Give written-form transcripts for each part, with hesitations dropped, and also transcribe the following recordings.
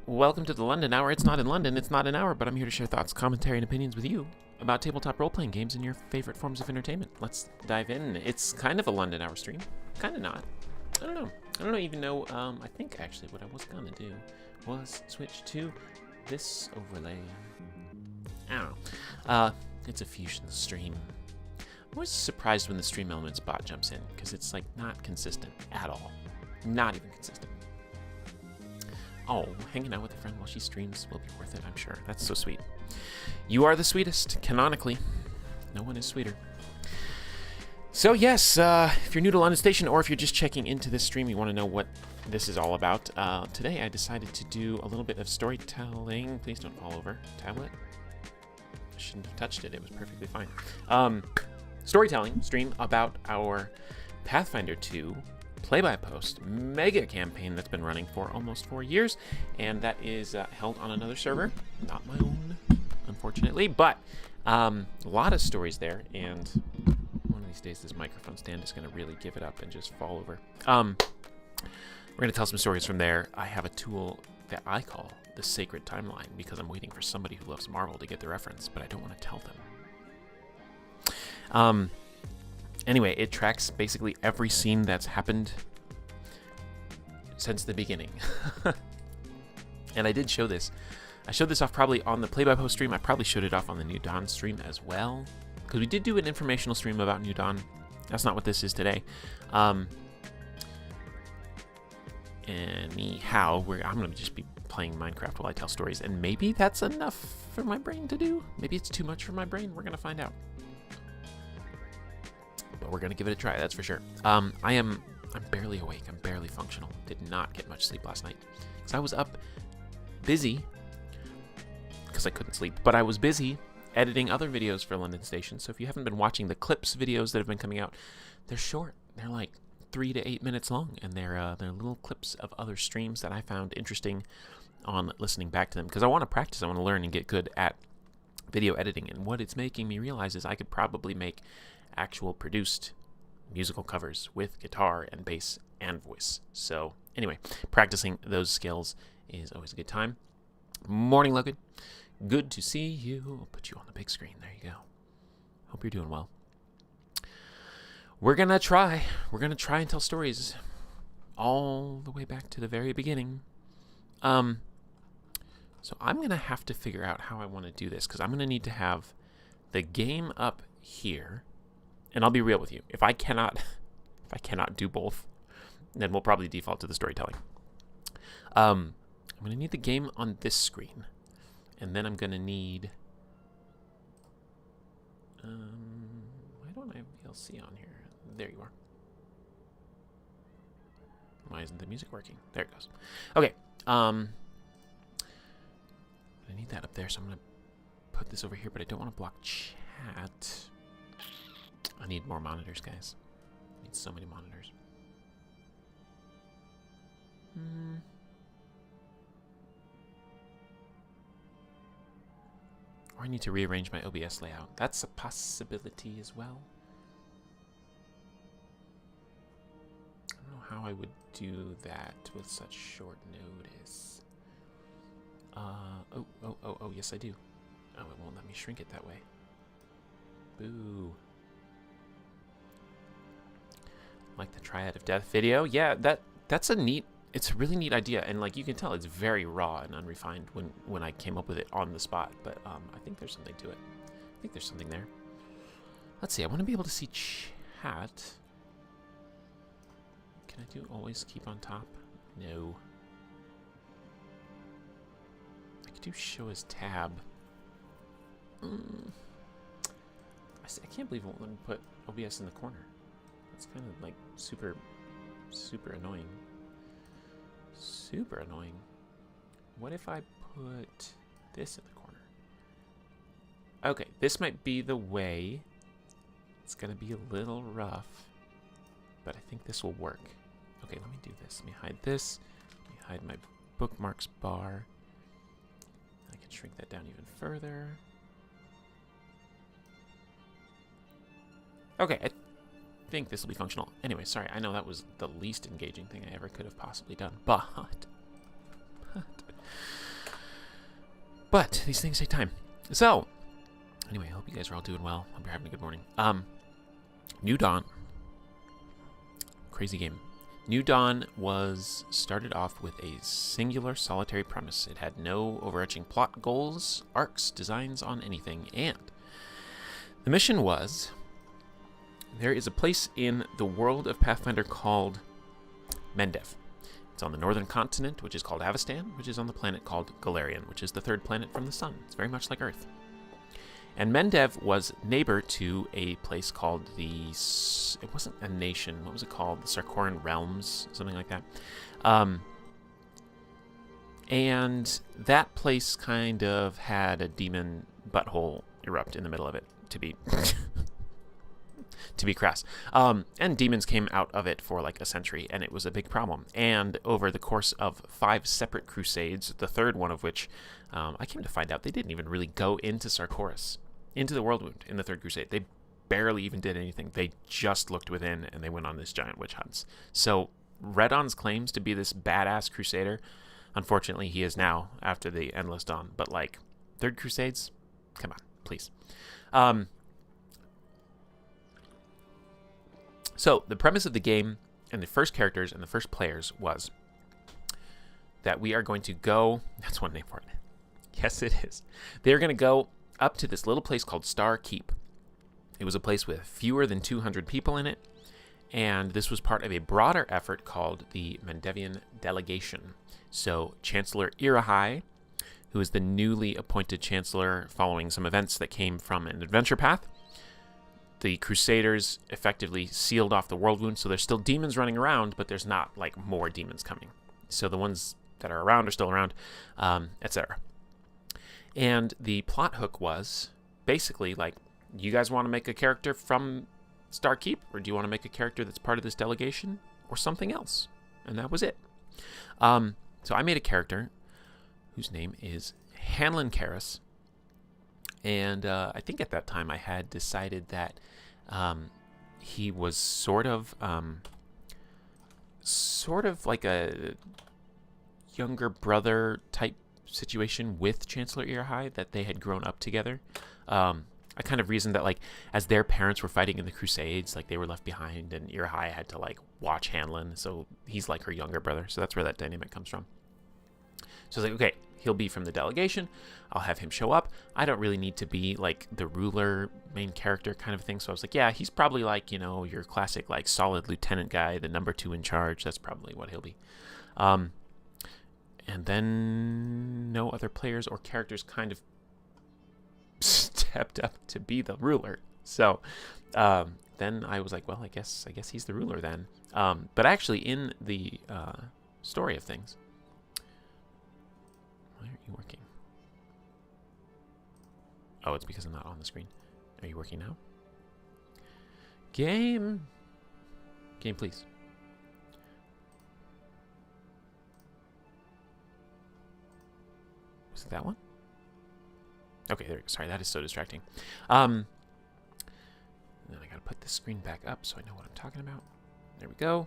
Welcome to the London Hour. It's not in London, it's not an hour, but I'm here to share thoughts, commentary, and opinions with you about tabletop role-playing games and your favorite forms of entertainment. Let's dive in. It's kind of a London Hour stream. Kind of not. I don't know. I don't even know. I think actually what I was going to do was switch to this overlay. I don't know. It's a fusion stream. I'm always surprised when the stream elements bot jumps in because it's like not consistent at all. Not even consistent. Oh, hanging out with a friend while she streams will be worth it, I'm sure. That's so sweet. You are the sweetest, canonically. No one is sweeter. So yes, if you're new to London Station or if you're just checking into this stream, you want to know what this is all about. Today I decided to do a little bit of storytelling. Please don't fall over. Tablet? I shouldn't have touched it. It was perfectly fine. Storytelling stream about our Pathfinder 2 play-by-post mega campaign that's been running for almost 4 years, and that is held on another server, not my own, unfortunately, but a lot of stories there, and one of these days this microphone stand is going to really give it up and just fall over. We're going to tell some stories from there. I have a tool that I call the Sacred Timeline because I'm waiting for somebody who loves Marvel to get the reference, but I don't want to tell them. Anyway, it tracks basically every scene that's happened since the beginning. And I did show this. I showed this off probably on the play-by-post stream. I probably showed it off on the New Dawn stream as well. Because we did do an informational stream about New Dawn. That's not what this is today. Anyhow, I'm going to just be playing Minecraft while I tell stories. And maybe that's enough for my brain to do. Maybe it's too much for my brain. We're going to find out. But we're going to give it a try, that's for sure. I'm barely awake. I'm barely functional. Did not get much sleep last night. Because I was up busy, because I couldn't sleep, but I was busy editing other videos for London Station. So if you haven't been watching the clips videos that have been coming out, they're short. They're like 3 to 8 minutes long, and they're little clips of other streams that I found interesting on listening back to them. Because I want to practice. I want to learn and get good at video editing. And what it's making me realize is I could probably make actual produced musical covers with guitar and bass and voice. So anyway, practicing those skills is always a good time. Morning, Logan. Good to see you. I'll put you on the big screen. There you go. Hope you're doing well. We're gonna try and tell stories all the way back to the very beginning. So I'm gonna have to figure out how I want to do this because I'm gonna need to have the game up here. And I'll be real with you. If I cannot do both, then we'll probably default to the storytelling. I'm going to need the game on this screen. And then I'm going to need... why don't I have VLC on here? There you are. Why isn't the music working? There it goes. Okay. I need that up there, so I'm going to put this over here, but I don't want to block chat. I need more monitors, guys. I need so many monitors. Or I need to rearrange my OBS layout. That's a possibility as well. I don't know how I would do that with such short notice. Oh, yes I do. Oh, it won't let me shrink it that way. Boo. Like the Triad of Death video. Yeah, that's a neat, it's a really neat idea. And like you can tell, it's very raw and unrefined when I came up with it on the spot. But I think there's something to it. I think there's something there. Let's see, I want to be able to see chat. Can I do always keep on top? No. I could do show as tab. I can't believe it won't let me put OBS in the corner. It's kind of like super annoying. Super annoying. What if I put this in the corner? Okay, this might be the way. It's going to be a little rough, but I think this will work. Okay, let me do this. Let me hide this. Let me hide my bookmarks bar. I can shrink that down even further. Okay, I think this will be functional. Anyway, sorry, I know that was the least engaging thing I ever could have possibly done, but But these things take time. So, anyway, I hope you guys are all doing well. Hope you're having a good morning. New Dawn. Crazy game. New Dawn was started off with a singular solitary premise. It had no overarching plot, goals, arcs, designs on anything, and the mission was, there is a place in the world of Pathfinder called Mendev. It's on the northern continent, which is called Avestan, which is on the planet called Galarian, which is the third planet from the sun. It's very much like Earth. And Mendev was neighbor to a place called it wasn't a nation, what was it called? The Sarkoran Realms, something like that. And that place kind of had a demon butthole erupt in the middle of it, to be to be crass. And demons came out of it for like a century, and it was a big problem. And over the course of 5 separate crusades, the third one of which, I came to find out they didn't even really go into Sarkoris, into the World Wound in the Third Crusade. They barely even did anything. They just looked within, and they went on this giant witch hunts. So Redon's claims to be this badass crusader, unfortunately he is now after the Endless Dawn. But like, Third Crusades, come on, please. So the premise of the game and the first characters and the first players was that we are going to go, that's one name for it. Yes, it is. They're going to go up to this little place called Star Keep. It was a place with fewer than 200 people in it, and this was part of a broader effort called the Mendevian Delegation. So Chancellor Irahai, who is the newly appointed chancellor following some events that came from an adventure path, the Crusaders effectively sealed off the World Wound, so there's still demons running around, but there's not like more demons coming. So the ones that are around are still around, etc. And the plot hook was basically like, you guys want to make a character from Starkeep, or do you want to make a character that's part of this delegation, or something else? And that was it. So I made a character whose name is Hanlon Karras. And I think at that time I had decided that he was sort of like a younger brother type situation with Chancellor Irahai, that they had grown up together. I kind of reasoned that, like, as their parents were fighting in the Crusades, like, they were left behind, and Irahai had to, like, watch Hanlon, so he's like her younger brother. So that's where that dynamic comes from. So I was like, okay, he'll be from the delegation. I'll have him show up. I don't really need to be, like, the ruler, main character kind of thing. So I was like, yeah, he's probably, like, you know, your classic, like, solid lieutenant guy, the number 2 in charge. That's probably what he'll be. And then no other players or characters kind of stepped up to be the ruler. So then I was like, well, I guess he's the ruler then. But actually, in the story of things, why aren't you working? Oh, it's because I'm not on the screen. Are you working now? Game, please. Was it that one? Okay, there we go. Sorry, that is so distracting. Then I gotta put this screen back up so I know what I'm talking about. There we go.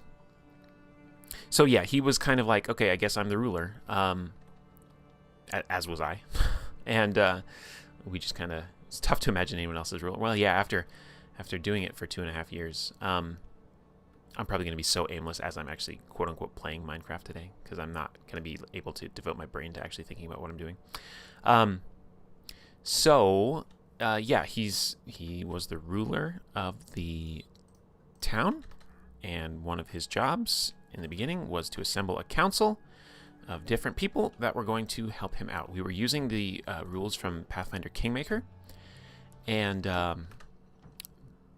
So yeah, he was kind of like, okay, I guess I'm the ruler. As was I. And we just kind of, it's tough to imagine anyone else as ruler. Well, yeah, after doing it for 2.5 years, I'm probably going to be so aimless as I'm actually, quote unquote, playing Minecraft today, because I'm not going to be able to devote my brain to actually thinking about what I'm doing. Yeah, he was the ruler of the town, and one of his jobs in the beginning was to assemble a council of different people that were going to help him out. We were using the rules from Pathfinder Kingmaker, and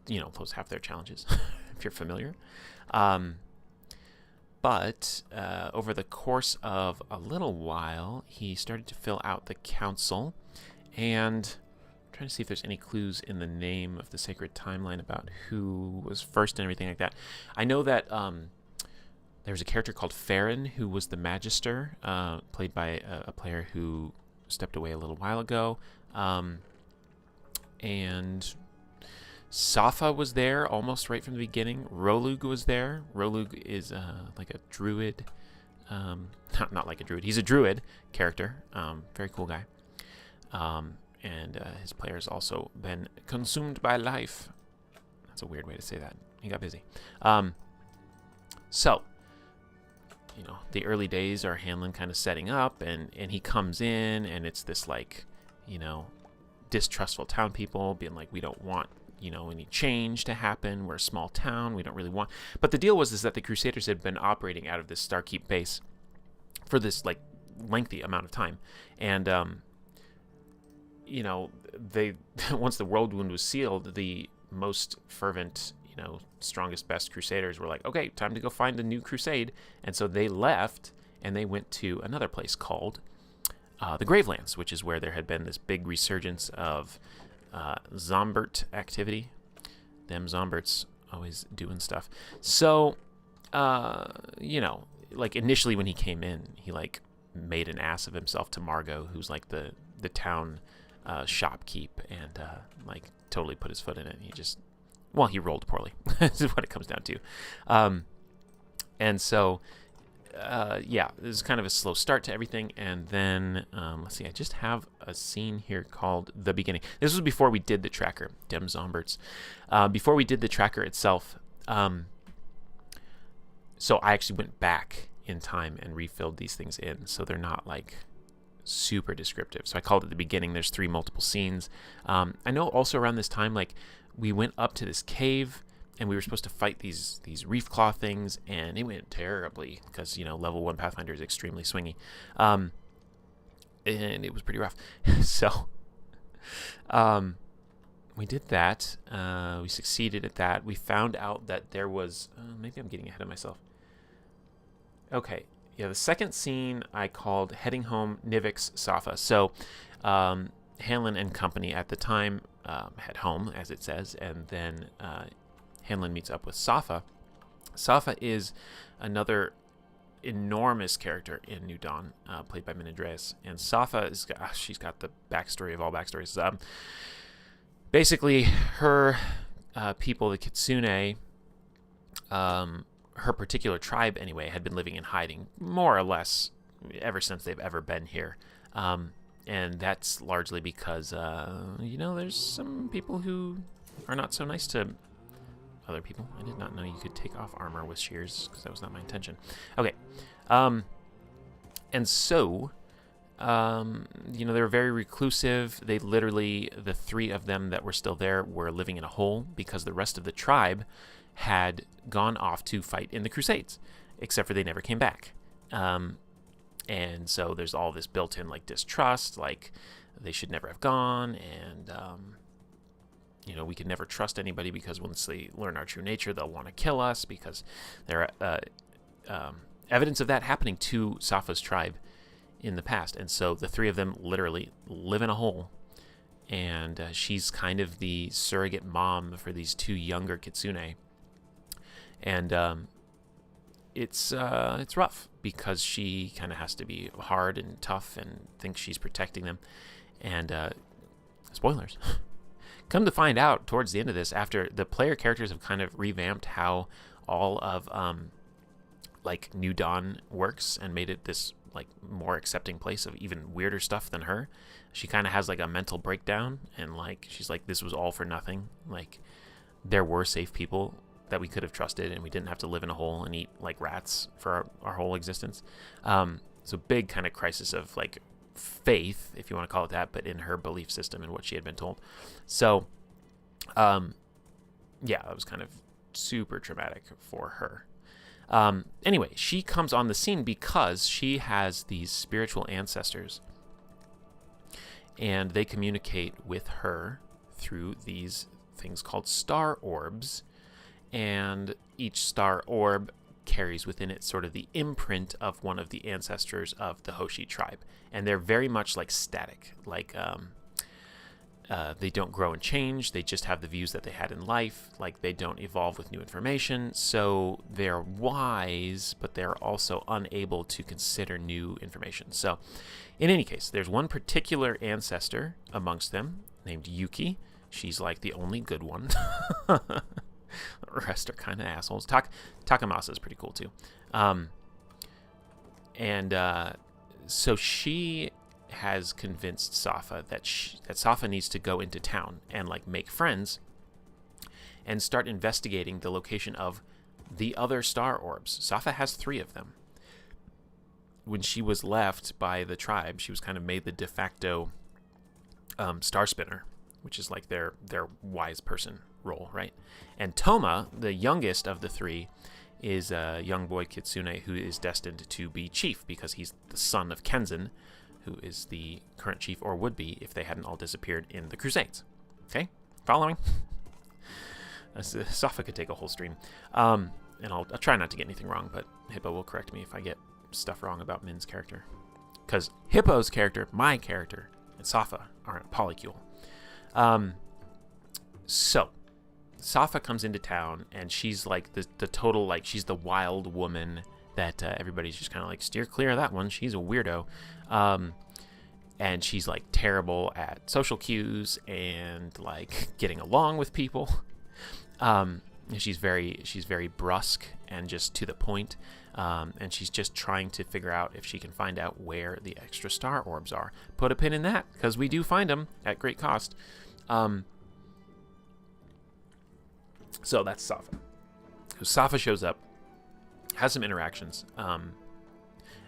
those have their challenges if you're familiar. But over the course of a little while, he started to fill out the council, and I'm trying to see if there's any clues in the name of the sacred timeline about who was first and everything like that. I know that there was a character called Farron who was the Magister, played by a player who stepped away a little while ago, and Safa was there almost right from the beginning. Rolug was there. Rolug is like a druid. Not like a druid. He's a druid character. Very cool guy. And his player's also been consumed by life. That's a weird way to say that. He got busy. So, the early days are Hanlon kind of setting up, and he comes in, and it's this, like, distrustful town people being like, we don't want, any change to happen. We're a small town. We don't really want. But the deal was that the Crusaders had been operating out of this Starkeep base for this, like, lengthy amount of time. And, they once the world wound was sealed, the most fervent, strongest, best Crusaders were like, okay, time to go find a new crusade. And so they left, and they went to another place called the Gravelands, which is where there had been this big resurgence of Zombert activity. Them Zomberts always doing stuff. So, like, initially when he came in, he, like, made an ass of himself to Margot, who's, like, the town shopkeep, and, like, totally put his foot in it. And he rolled poorly. This is what it comes down to. And so, this is kind of a slow start to everything. And then, let's see, I just have a scene here called The Beginning. This was before we did the tracker, Dem Zomberts. Before we did the tracker itself, so I actually went back in time and refilled these things in, so they're not, like, super descriptive. So I called it The Beginning. There's 3 multiple scenes. I know also around this time, like, we went up to this cave, and we were supposed to fight these reef claw things, and it went terribly because, level 1 Pathfinder is extremely swingy. And it was pretty rough. So we did that. We succeeded at that. We found out that there was... maybe I'm getting ahead of myself. Okay. Yeah, the second scene I called Heading Home, Nivix, Safa. So Hanlon and company at the time head home, as it says, and then Hanlon meets up with Safa. Safa is another enormous character in New Dawn, played by Menendreas. And Safa she's got the backstory of all backstories. Basically, her people, the Kitsune, her particular tribe anyway, had been living in hiding more or less ever since they've ever been here. And that's largely because, there's some people who are not so nice to other people. I did not know you could take off armor with shears, because that was not my intention. Okay. And so, they were very reclusive. They literally, the 3 of them that were still there were living in a hole because the rest of the tribe had gone off to fight in the Crusades, except for they never came back. And so there's all this built-in, like, distrust, like, they should never have gone, and, we could never trust anybody because once they learn our true nature, they'll want to kill us, because there are evidence of that happening to Safa's tribe in the past. And so the 3 of them literally live in a hole, and she's kind of the surrogate mom for these 2 younger Kitsune. And it's rough because she kind of has to be hard and tough and thinks she's protecting them. And spoilers. Come to find out towards the end of this, after the player characters have kind of revamped how all of like New Dawn works and made it this, like, more accepting place of even weirder stuff than her. She kind of has, like, a mental breakdown, and, like, she's like, this was all for nothing. Like, there were safe people that we could have trusted, and we didn't have to live in a hole and eat like rats for our whole existence. So big kind of crisis of, like, faith, if you want to call it that, but in her belief system and what she had been told. So, that was kind of super traumatic for her. Anyway, she comes on the scene because she has these spiritual ancestors, and they communicate with her through these things called star orbs, and each star orb carries within it sort of the imprint of one of the ancestors of the Hoshi tribe, and they're very much like static, like they don't grow and change. They just have the views that they had in life. Like, they don't evolve with new information. So they're wise, but they're also unable to consider new information. So in any case, there's one particular ancestor amongst them named Yuki. She's like the only good one. The rest are kind of assholes. Takamasa is pretty cool too. So she has convinced Safa that Safa needs to go into town and like make friends and start investigating the location of the other star orbs. Safa has 3 of them. When she was left by the tribe, she was kind of made the de facto star spinner, which is like their wise person role, right? And Toma, the youngest of the 3, is a young boy Kitsune who is destined to be chief because he's the son of Kenzan, who is the current chief, or would be if they hadn't all disappeared in the Crusades. Okay? Following? Safa could take a whole stream. And I'll try not to get anything wrong, but Hippo will correct me if I get stuff wrong about Min's character. Because Hippo's character, my character, and Safa aren't a polycule. So, Safa comes into town, and she's like the total, like, she's the wild woman that everybody's just kind of like, steer clear of that one. She's a weirdo. And she's like terrible at social cues and like getting along with people. She's very brusque and just to the point. And she's just trying to figure out if she can find out where the extra star orbs are. Put a pin in that, because we do find them at great cost. So that's Safa. So Safa shows up, has some interactions.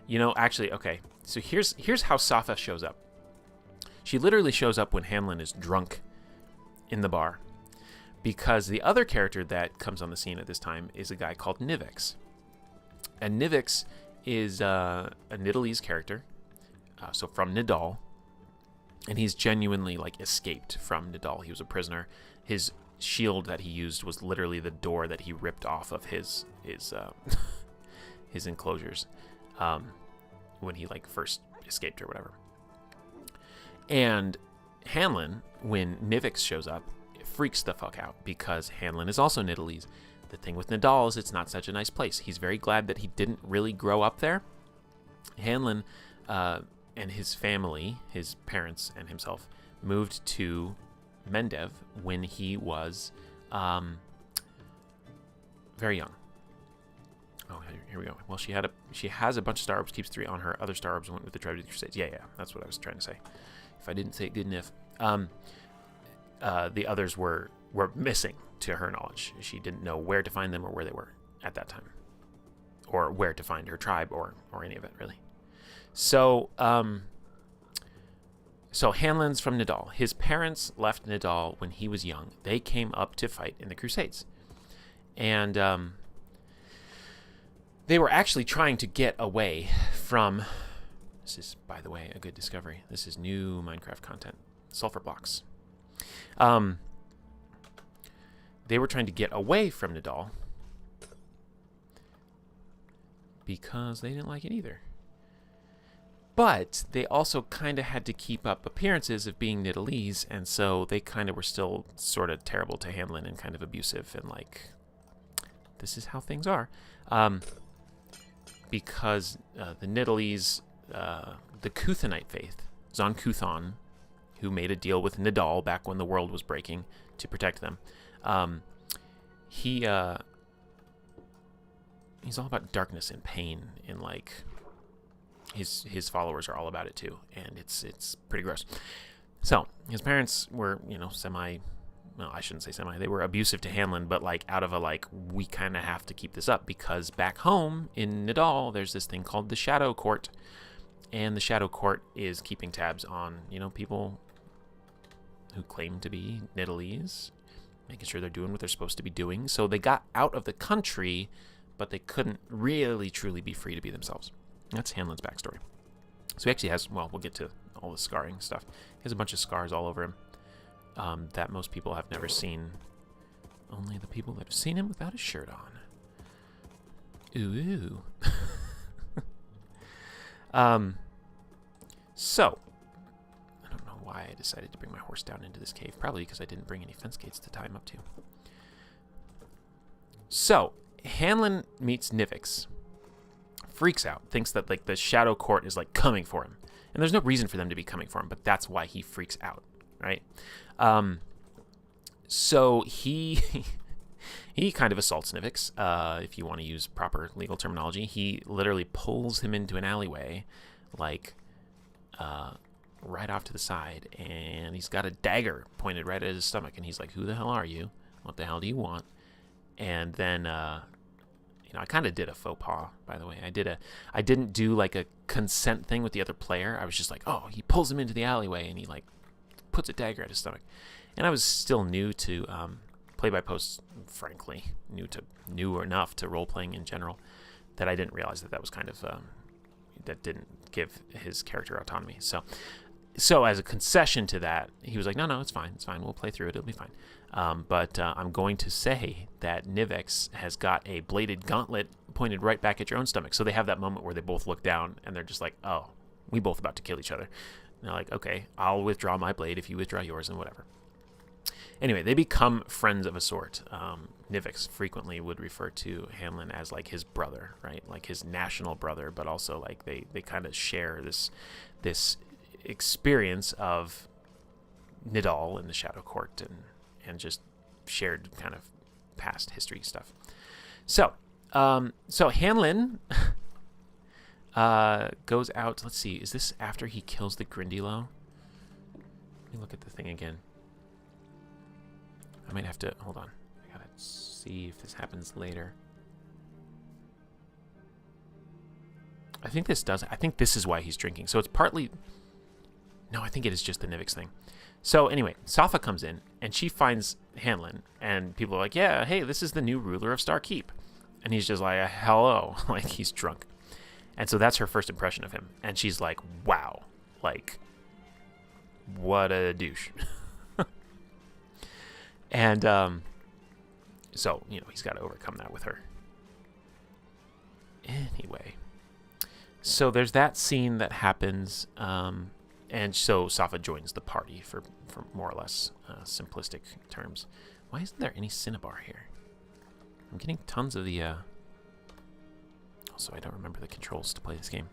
Actually, okay. So here's how Safa shows up. She literally shows up when Hamlin is drunk in the bar, because the other character that comes on the scene at this time is a guy called Nivix. And Nivix is a Nidalese character, so from Nidal, and he's genuinely like escaped from Nidal. He was a prisoner. His shield that he used was literally the door that he ripped off of his his enclosures when he like first escaped or whatever. And Hanlon, when Nivix shows up, it freaks the fuck out because Hanlon is also Nidalese. The thing with Nidal is it's not such a nice place. He's very glad that he didn't really grow up there. Hanlon and his family, his parents and himself, moved to Mendev when he was very young. Oh, here we go. Well, she has a bunch of star orbs, keeps 3 on her. Other star orbs went with the Tribe of the Crusades. Yeah, that's what I was trying to say. If I didn't say it good enough. The others were missing, to her knowledge. She didn't know where to find them or where they were at that time, or where to find her tribe or any of it, really. So Hanlon's from Nidal. His parents left Nidal when he was young. They came up to fight in the Crusades. And they were actually trying to get away from... This is, by the way, a good discovery. This is new Minecraft content. Sulfur blocks. They were trying to get away from Nidal because they didn't like it either. But they also kind of had to keep up appearances of being Nidalese, and so they kind of were still sort of terrible to Hanlon and kind of abusive and like, this is how things are. Because the Nidalese, the Kuthanite faith, Zon Kuthon, who made a deal with Nidal back when the world was breaking to protect them, he's all about darkness and pain, and like his followers are all about it too, and it's pretty gross. So his parents were, I shouldn't say semi, they were abusive to Hanlon, but like out of a like, we kind of have to keep this up because back home in Nidal there's this thing called the Shadow Court, and the Shadow Court is keeping tabs on people who claim to be Nidalese, making sure they're doing what they're supposed to be doing. So they got out of the country, but they couldn't really truly be free to be themselves. That's Hanlon's backstory. So he actually has, we'll get to all the scarring stuff. He has a bunch of scars all over him that most people have never seen. Only the people that have seen him without a shirt on. Ooh. So, I don't know why I decided to bring my horse down into this cave. Probably because I didn't bring any fence gates to tie him up to. So, Hanlon meets Nivix. Freaks out. Thinks that like the Shadow Court is like coming for him. And there's no reason for them to be coming for him, but that's why he freaks out, right? So he kind of assaults Nivix, if you want to use proper legal terminology. He literally pulls him into an alleyway, like right off to the side, and he's got a dagger pointed right at his stomach, and he's like, "Who the hell are you? What the hell do you want?" And then, I kind of did a faux pas, by the way. I didn't do like a consent thing with the other player. I was just like, oh, he pulls him into the alleyway, and he like puts a dagger at his stomach. And I was still new to play-by-post, frankly, new enough to role-playing in general, that I didn't realize that was kind of that didn't give his character autonomy. So as a concession to that, he was like, no, it's fine. We'll play through it. It'll be fine. But I'm going to say that Nivix has got a bladed gauntlet pointed right back at your own stomach. So they have that moment where they both look down, and they're just like, oh, we both about to kill each other. And they're like, okay, I'll withdraw my blade if you withdraw yours, and whatever. Anyway, they become friends of a sort. Nivix frequently would refer to Hanlon as like his brother, right? Like his national brother, but also like they kind of share this experience of Nidal in the Shadow Court and just shared kind of past history stuff. So Hanlon goes out. Let's see. Is this after he kills the Grindylow? Let me look at the thing again. I might have to hold on. I gotta see if this happens later. I think this does. I think this is why he's drinking. So it's partly. No, I think it is just the Nivix thing. So anyway, Safa comes in, and she finds Hanlon, and people are like, yeah, hey, this is the new ruler of Starkeep. And he's just like, hello, like he's drunk. And so that's her first impression of him. And she's like, wow, like, what a douche. And so, he's got to overcome that with her. Anyway, so there's that scene that happens, and so Safa joins the party for more or less simplistic terms. Why isn't there any cinnabar here? I'm getting tons of the... Also, I don't remember the controls to play this game.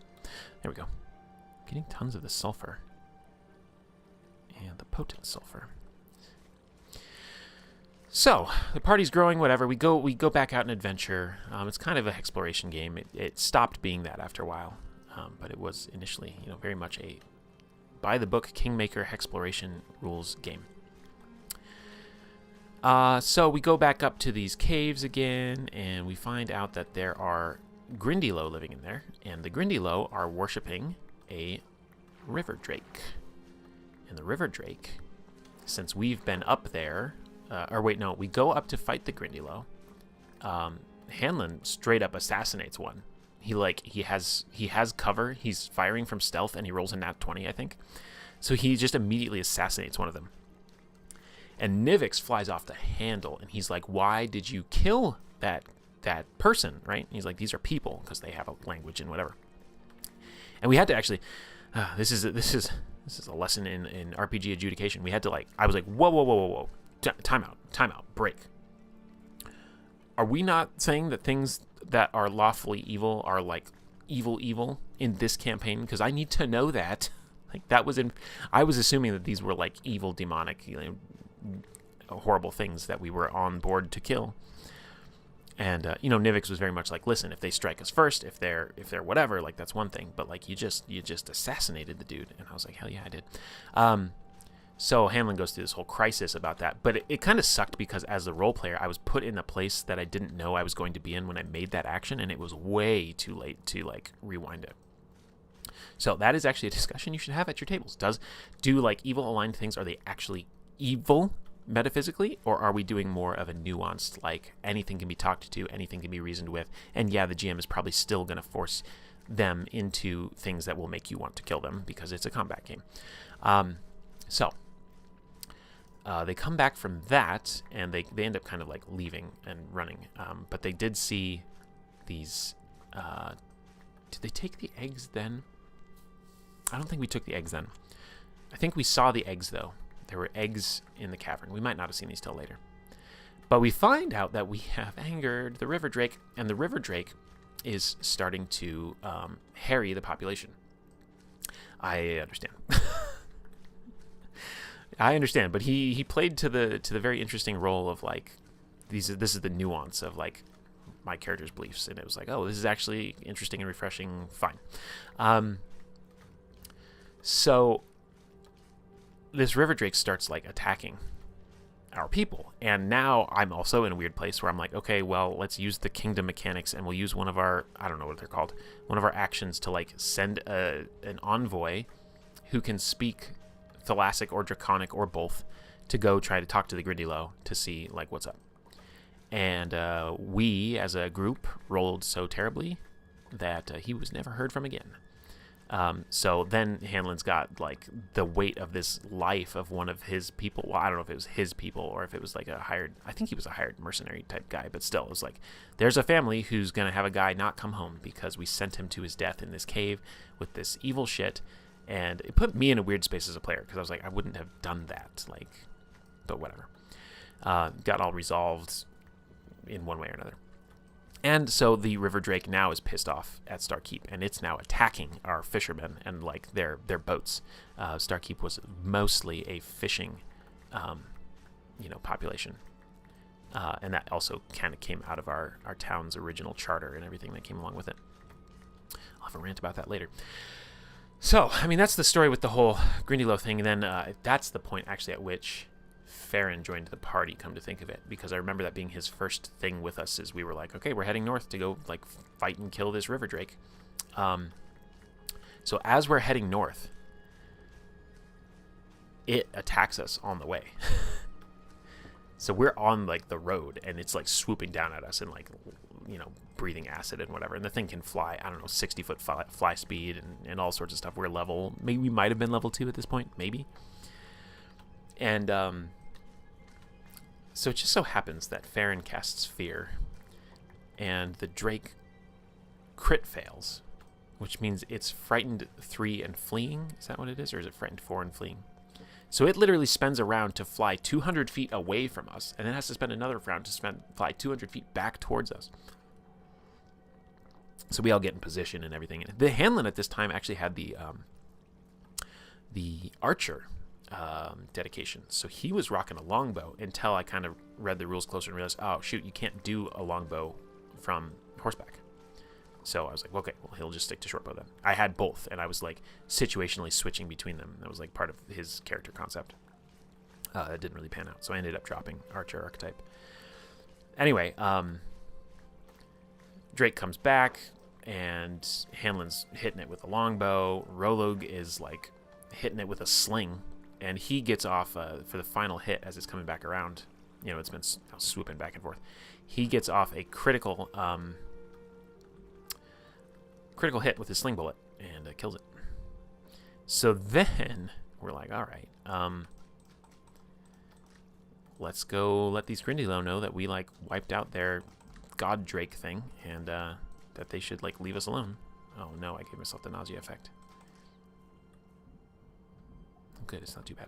There we go. I'm getting tons of the sulfur. And the potent sulfur. So, the party's growing, whatever. We go back out and adventure. It's kind of an exploration game. It stopped being that after a while. But it was initially, very much a by-the-book Kingmaker exploration rules game. So we go back up to these caves again, and we find out that there are Grindylow living in there. And the Grindylow are worshipping a river drake. And the river drake, since we've been up there... we go up to fight the Grindylow. Hanlon straight up assassinates one. He has cover. He's firing from stealth, and he rolls a nat 20, I think. So he just immediately assassinates one of them. And Nivix flies off the handle, and he's like, "Why did you kill that person?" Right? And he's like, "These are people because they have a language and whatever." And we had to actually. This is a lesson in RPG adjudication. We had to I was like, whoa. Time out, break. Are we not saying that things that are lawfully evil are like evil in this campaign? Because I need to know that. I was assuming that these were like evil, demonic, horrible things that we were on board to kill. And Nivix was very much like, listen, if they strike us first, if they're whatever, like that's one thing, but like you just assassinated the dude. And I was like, hell yeah, I did. So Hanlon goes through this whole crisis about that, but it kind of sucked because as a role player, I was put in a place that I didn't know I was going to be in when I made that action, and it was way too late to rewind it. So that is actually a discussion you should have at your tables. Do evil aligned things, are they actually evil metaphysically, or are we doing more of a nuanced, anything can be talked to, anything can be reasoned with, and yeah, the GM is probably still going to force them into things that will make you want to kill them because it's a combat game. They come back from that, and they end up kind of leaving and running. But they did see these... did they take the eggs then? I don't think we took the eggs then. I think we saw the eggs, though. There were eggs in the cavern. We might not have seen these till later. But we find out that we have angered the river drake, and the river drake is starting to harry the population. I understand. I understand, but he played to the very interesting role of this is the nuance of my character's beliefs, and it was oh, this is actually interesting and refreshing. Fine. So this river drake starts like attacking our people, and now I'm also in a weird place where I'm like, okay, well, let's use the kingdom mechanics, and we'll use one of our, I don't know what they're called, one of our actions to like send an envoy who can speak Thalassic or Draconic or both to go try to talk to the Grindylow to see like what's up. And we as a group rolled so terribly that he was never heard from again. So then Hanlon's got like the weight of this life of one of his people. Well, I don't know if it was his people or if it was like a hired, I think he was a hired mercenary type guy, but still it was like, there's a family who's going to have a guy not come home because we sent him to his death in this cave with this evil shit. And it put me in a weird space as a player because I was like, I wouldn't have done that, like, but whatever. Got all resolved in one way or another. And so the River Drake now is pissed off at Starkeep, and it's now attacking our fishermen and like their boats. Starkeep was mostly a fishing, population, and that also kind of came out of our town's original charter and everything that came along with it. I'll have a rant about that later. So, I mean, that's the story with the whole Grindylow thing, and then that's the point actually at which Farron joined the party, come to think of it, because I remember that being his first thing with us is we were like, okay, we're heading north to go like fight and kill this river drake. So as we're heading north, it attacks us on the way. So we're on like the road and it's like swooping down at us and like, breathing acid and whatever. And the thing can fly, I don't know, 60-foot fly speed and all sorts of stuff. We're level, maybe we might have been level 2 at this point, maybe. And so it just so happens that Farron casts Fear, and the Drake crit fails, which means it's frightened 3 and fleeing. Is that what it is? Or is it frightened 4 and fleeing? So it literally spends a round to fly 200 feet away from us, and then has to spend another round to fly 200 feet back towards us. So we all get in position and everything. The Hanlon at this time actually had the archer dedication, so he was rocking a longbow until I kind of read the rules closer and realized, oh shoot, you can't do a longbow from horseback. So I was like, okay, well, he'll just stick to shortbow then. I had both, and I was like situationally switching between them. That was like part of his character concept. It didn't really pan out, so I ended up dropping archer archetype. Anyway, Drake comes back, and Hanlon's hitting it with a longbow. Rolog is like hitting it with a sling, and he gets off for the final hit as it's coming back around. It's been swooping back and forth. He gets off a critical hit with his sling bullet and kills it. So then we're like, all right, let's go let these Grindylow know that we like wiped out their god drake thing, and that they should like leave us alone. Oh no, I gave myself the nausea effect. Good, it's not too bad.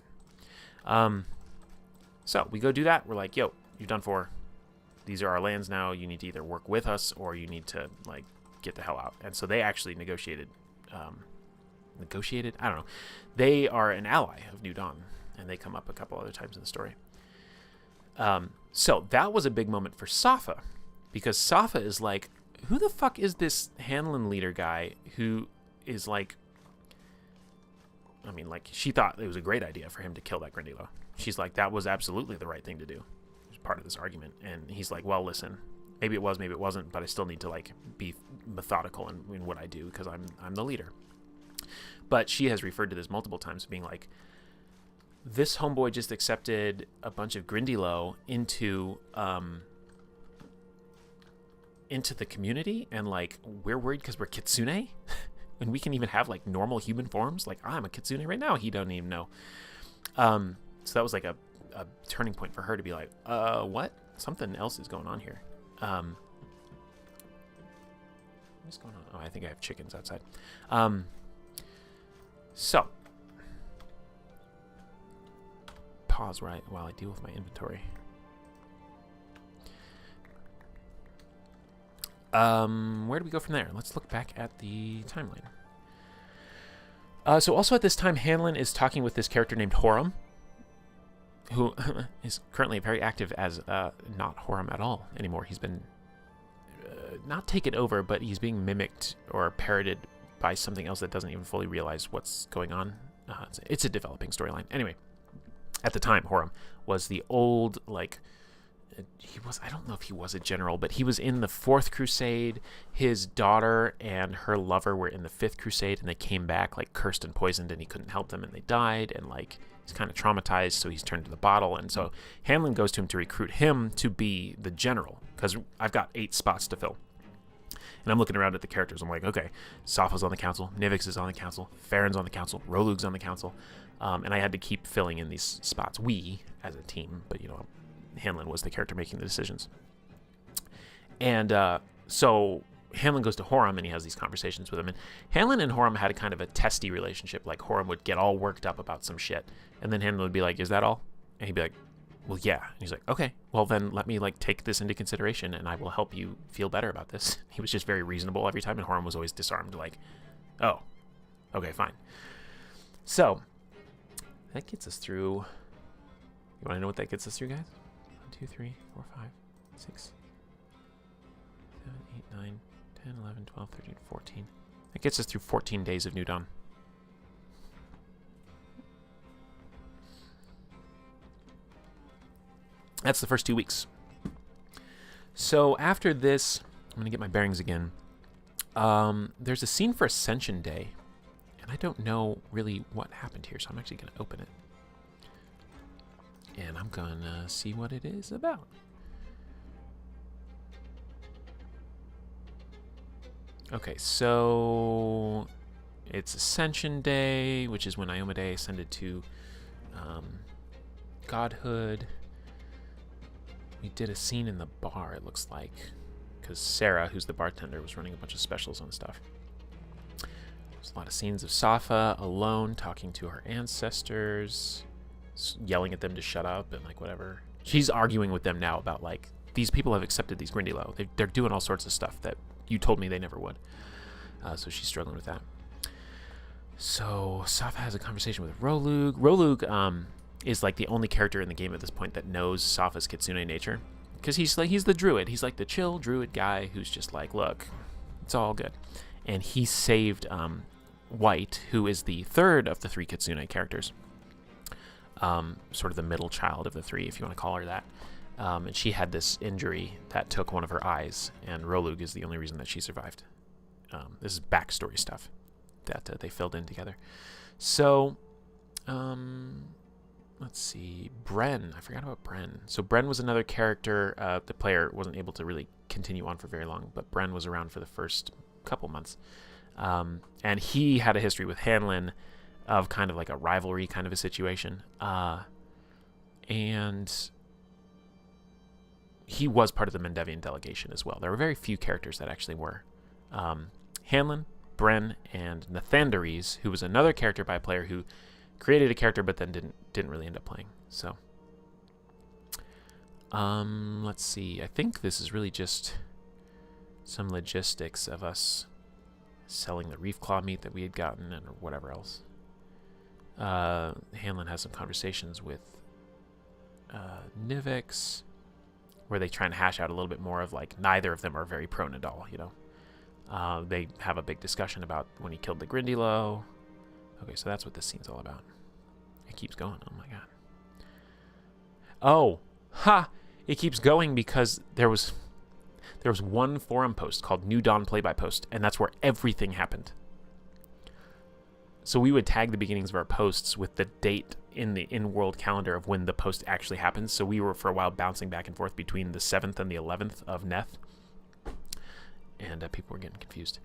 So we go do that. We're like, yo, you're done for. These are our lands now. You need to either work with us or you need to like get the hell out. And so they actually negotiated. I don't know. They are an ally of New Dawn, and they come up a couple other times in the story. So that was a big moment for Safa, because Safa is like, who the fuck is this Hanlon leader guy who is like, I mean, like, she thought it was a great idea for him to kill that Grindylow. She's like, that was absolutely the right thing to do. It was part of this argument. And he's like, well, listen, maybe it was, maybe it wasn't, but I still need to like be methodical in what I do because I'm the leader. But she has referred to this multiple times, being like, this homeboy just accepted a bunch of Grindylow into the community, and like we're worried because we're kitsune, and we can even have like normal human forms. Like, I'm a kitsune right now. He doesn't even know. So that was like a turning point for her to be like, what? Something else is going on here. What's going on? Oh, I think I have chickens outside. So pause while I deal with my inventory. Where do we go from there? Let's look back at the timeline. So also at this time, Hanlon is talking with this character named Horam, who is currently very active as not Horam at all anymore. He's been not taken over, but he's being mimicked or parroted by something else that doesn't even fully realize what's going on. It's a developing storyline. Anyway, at the time, Horam was the old, like, I don't know if he was a general, but he was in the 4th Crusade. His daughter and her lover were in the 5th Crusade, and they came back, like, cursed and poisoned, and he couldn't help them, and they died, and, like, he's kind of traumatized, so he's turned to the bottle, and so Hanlon goes to him to recruit him to be the general, because I've got 8 spots to fill. And I'm looking around at the characters. I'm like, okay, Safa's on the council, Nivix is on the council, Farron's on the council, Rolug's on the council, and I had to keep filling in these spots. We, as a team, but, you know, Hanlon was the character making the decisions. And so Hanlon goes to Horam, and he has these conversations with him. And Hanlon and Horam had a kind of a testy relationship. Like, Horam would get all worked up about some shit, and then Hanlon would be like, is that all? And he'd be like, well, yeah. And he's like, okay, well, then let me, like, take this into consideration, and I will help you feel better about this. He was just very reasonable every time, and Horam was always disarmed, like, oh, okay, fine. So that gets us through. You want to know what that gets us through, guys? 1, 2, 3, 4, 5, 6, 7, 8, 9, 10, 11, 12, 13, 14. That gets us through 14 days of New Dawn. That's the first 2 weeks. So after this, I'm going to get my bearings again. There's a scene for Ascension Day, and I don't know really what happened here, so I'm actually going to open it. And I'm going to see what it is about. Okay, so it's Ascension Day, which is when Iomade ascended to godhood. We did a scene in the bar, it looks like, because Sarah, who's the bartender, was running a bunch of specials on stuff. There's a lot of scenes of Safa alone, talking to her ancestors, yelling at them to shut up and, like, whatever. She's arguing with them now about, like, these people have accepted these Grindylow. They're doing all sorts of stuff that you told me they never would. So she's struggling with that. So Safa has a conversation with Rolug. Rolug is, like, the only character in the game at this point that knows Safa's Kitsune nature, because he's the druid. He's like the chill druid guy who's just like, look, it's all good. And he saved White, who is the 3rd of the 3 Kitsune characters, sort of the middle child of the 3, if you want to call her that. And she had this injury that took one of her eyes, and Rolug is the only reason that she survived. This is backstory stuff that they filled in together. So, let's see. Bren. I forgot about Bren. So Bren was another character. The player wasn't able to really continue on for very long, but Bren was around for the first couple months. And he had a history with Hanlon of kind of like a rivalry kind of a situation. And he was part of the Mendevian delegation as well. There were very few characters that actually were. Hanlon, Bren, and Nathandaries, who was another character by a player who created a character but then didn't really end up playing. So let's see. I think this is really just some logistics of us selling the reef claw meat that we had gotten and whatever else. Hanlon has some conversations with Nivix, where they try and hash out a little bit more of, like, neither of them are very pro Nadal, you know. They have a big discussion about when he killed the Grindylow. Okay, so that's what this scene's all about. It keeps going. Oh my god. Oh, ha! It keeps going because there was one forum post called New Dawn Play-by-Post, and that's where everything happened. So we would tag the beginnings of our posts with the date in the in-world calendar of when the post actually happens. So we were for a while bouncing back and forth between the 7th and the 11th of Neth, and people were getting confused.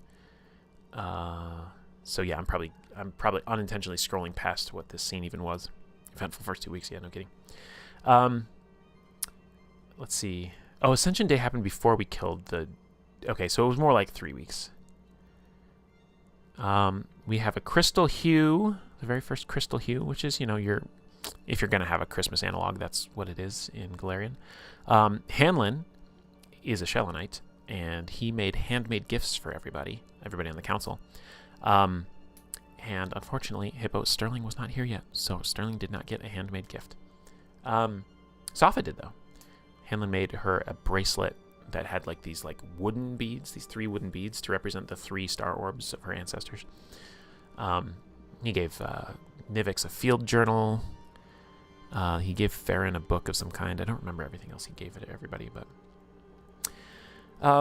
So yeah, I'm probably unintentionally scrolling past what this scene even was. Eventful first 2 weeks. Yeah, no kidding. Let's see. Oh, Ascension Day happened before we killed the... Okay, so it was more like 3 weeks. We have a Crystal Hue, the very first Crystal Hue, which is, you know, if you're going to have a Christmas analog, that's what it is in Galarian. Hanlon is a Shellonite, and he made handmade gifts for everybody on the council. And unfortunately, Hippo Sterling was not here yet, so Sterling did not get a handmade gift. Safa did, though. Hanlon made her a bracelet that had, like, these, like, wooden beads, these 3 wooden beads to represent the 3 star orbs of her ancestors. He gave Nivix a field journal. He gave Farron a book of some kind. I don't remember everything else he gave it to everybody, but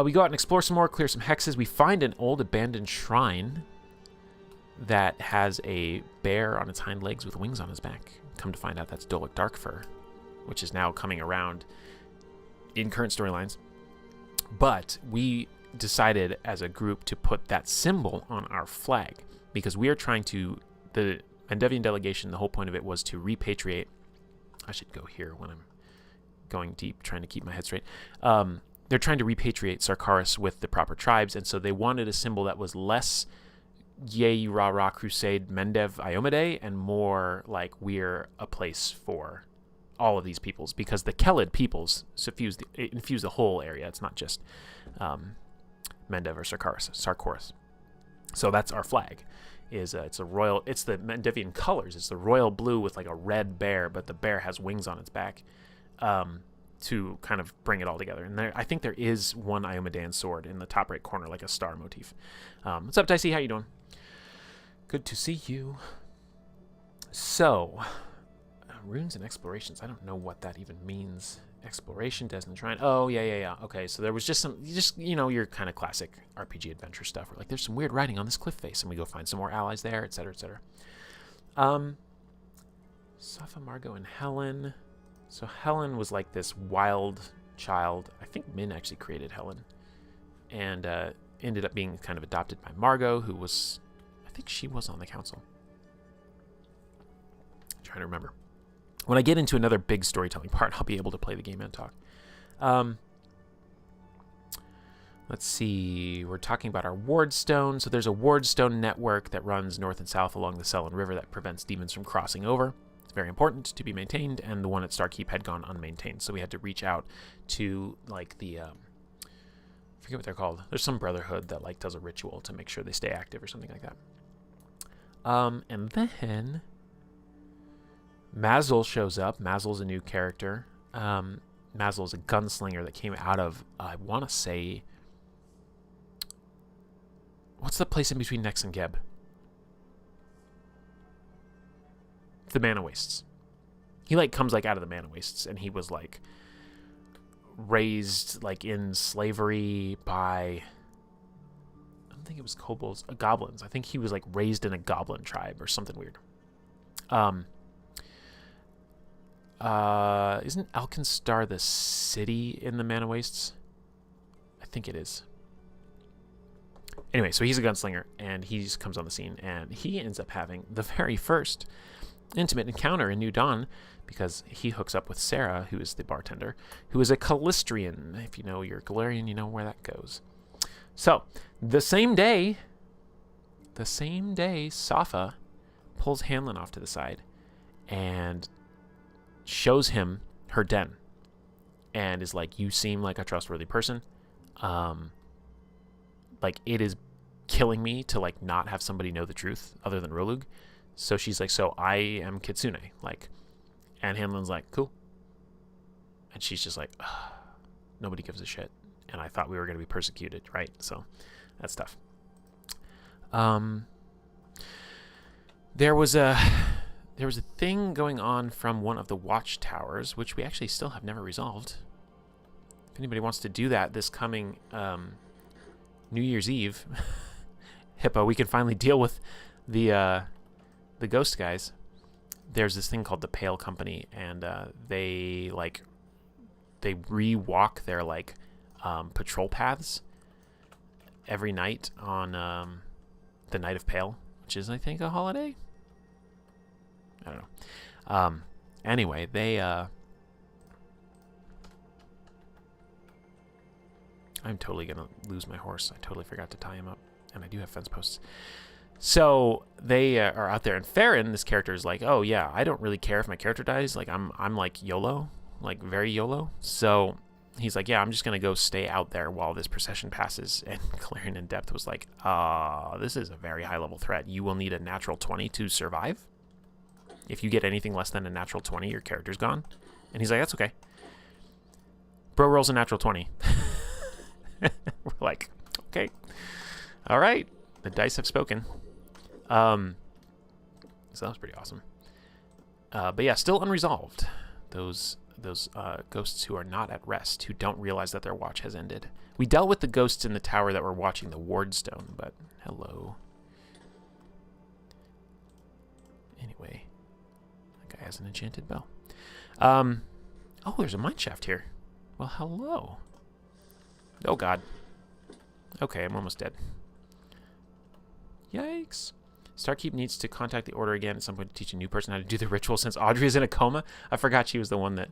we go out and explore some more, clear some hexes. We find an old abandoned shrine that has a bear on its hind legs with wings on his back. Come to find out that's Dolik Darkfur, which is now coming around in current storylines. But we decided as a group to put that symbol on our flag because we are trying to, the Mendevian delegation, the whole point of it was to repatriate. I should go here when I'm going deep, trying to keep my head straight. They're trying to repatriate Sarkaris with the proper tribes, and so they wanted a symbol that was less yay rah rah crusade Mendev Iomade and more like we're a place for all of these peoples, because the Kelid peoples infuse the whole area. It's not just Mendev or Sarkaris. So that's our flag. It's the Mendevian colors. It's the royal blue with like a red bear, but the bear has wings on its back to kind of bring it all together. And I think there is one Iomedan sword in the top right corner, like a star motif. What's up, Dicey? How you doing? Good to see you. So, runes and explorations. I don't know what that even means. Exploration, Desmond Shrine. Oh, yeah. Okay, so there was just your kind of classic RPG adventure stuff. We're like, there's some weird writing on this cliff face, and we go find some more allies there, etc., etc. Safa, Margot, and Helen. So Helen was like this wild child. I think Min actually created Helen, and ended up being kind of adopted by Margot, who was, I think she was on the council. I'm trying to remember. When I get into another big storytelling part, I'll be able to play the game and talk. Let's see. We're talking about our Wardstone. So there's a Wardstone network that runs north and south along the Selin River that prevents demons from crossing over. It's very important to be maintained, and the one at Starkeep had gone unmaintained. So we had to reach out to like the I forget what they're called. There's some brotherhood that like does a ritual to make sure they stay active or something like that. And then Mazel shows up. Mazel's a new character. Mazel's a gunslinger that came out of, I want to say, what's the place in between Nex and Geb? The Mana Wastes. He like comes like out of the Mana Wastes, and he was like raised like in slavery by, I don't think it was kobolds, goblins. I think he was like raised in a goblin tribe or something weird. Isn't Alkenstar the city in the Mana Wastes? I think it is. Anyway, so he's a gunslinger, and he just comes on the scene, and he ends up having the very first intimate encounter in New Dawn, because he hooks up with Sarah, who is the bartender, who is a Calistrian. If you know your Galarian, you know where that goes. So, the same day, Safa pulls Hanlon off to the side and shows him her den and is like, you seem like a trustworthy person. Like, it is killing me to like not have somebody know the truth other than Rolug. So she's like, so I am Kitsune. Like, and Hanlon's like, cool. And she's just like, nobody gives a shit. And I thought we were going to be persecuted, right? So that's tough. There was a thing going on from one of the watchtowers, which we actually still have never resolved. If anybody wants to do that this coming New Year's Eve, Hippo, we can finally deal with the ghost guys. There's this thing called the Pale Company, and they re-walk their like patrol paths every night on the Night of Pale, which is, I think, a holiday. I don't know. Anyway, they I'm totally gonna lose my horse. I totally forgot to tie him up, and I do have fence posts. So they are out there, and Farron, this character, is like, oh yeah, I don't really care if my character dies. Like I'm like YOLO, like very YOLO. So he's like, yeah, I'm just gonna go stay out there while this procession passes. And Clarion in Depth was like, this is a very high level threat. You will need a natural 20 to survive. If you get anything less than a natural 20, your character's gone. And he's like, that's okay. Bro rolls a natural 20. We're like, okay, all right, the dice have spoken. So that was pretty awesome. But yeah, still unresolved. Those ghosts who are not at rest, who don't realize that their watch has ended. We dealt with the ghosts in the tower that were watching the wardstone, but hello. Anyway, that guy has an enchanted bell. Oh, there's a mine shaft here. Well, hello. Oh, God. Okay, I'm almost dead. Yikes. Starkeep needs to contact the Order again at some point to teach a new person how to do the ritual since Audrey is in a coma. I forgot she was the one that...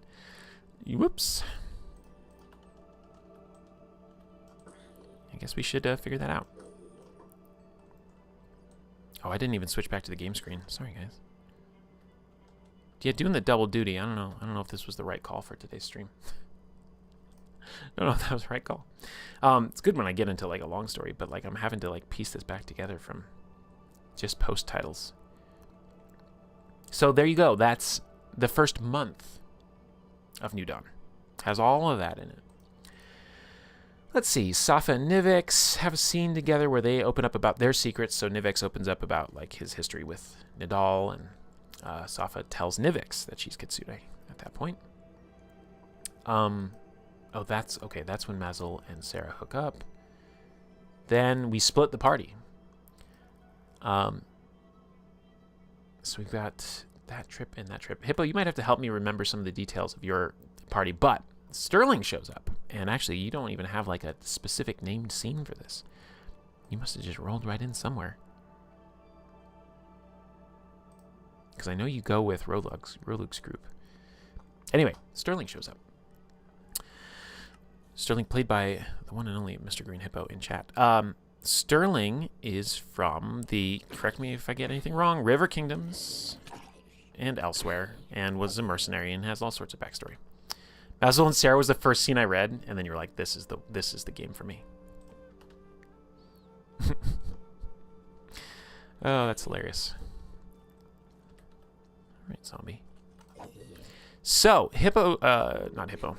Whoops. I guess we should figure that out. Oh, I didn't even switch back to the game screen. Sorry, guys. Yeah, doing the double duty. I don't know. I don't know if this was the right call for today's stream. I don't know if that was the right call. It's good when I get into like a long story, but like I'm having to like piece this back together from just post titles. So there you go. That's the first month of New Dawn. Has all of that in it. Let's see. Safa and Nivix have a scene together where they open up about their secrets. So Nivix opens up about like his history with Nidal, and Safa tells Nivix that she's Kitsune at that point. Oh, that's okay. That's when Mazel and Sarah hook up. Then we split the party. So we've got that trip and that trip. Hippo, you might have to help me remember some of the details of your party, but Sterling shows up. And actually, you don't even have like a specific named scene for this. You must have just rolled right in somewhere. Because I know you go with Rolug's group. Anyway, Sterling shows up. Sterling, played by the one and only Mr. Green Hippo in chat. Sterling is from the, correct me if I get anything wrong, River Kingdoms and elsewhere, and was a mercenary and has all sorts of backstory. Basil and Sarah was the first scene I read, and then you were like, this is the game for me. Oh, that's hilarious. All right, zombie. So, not Hippo.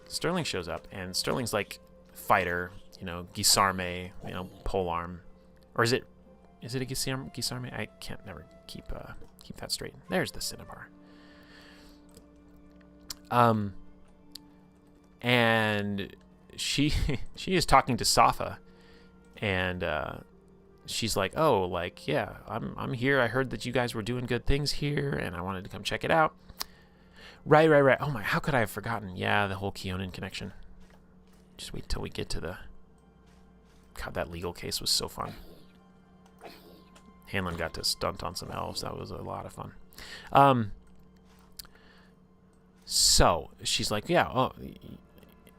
Sterling shows up, and Sterling's like fighter, you know, Gisarme, you know, polearm, or is it a Gisarme? I can't never keep that straight. There's the Cinnabar. And she is talking to Safa, and she's like, oh, like, yeah, I'm here. I heard that you guys were doing good things here, and I wanted to come check it out. Right. Oh my, how could I have forgotten? Yeah, the whole Keonan connection. Just wait till we get to the... God, that legal case was so fun. Hanlon got to stunt on some elves. That was a lot of fun. So, she's like, yeah, oh...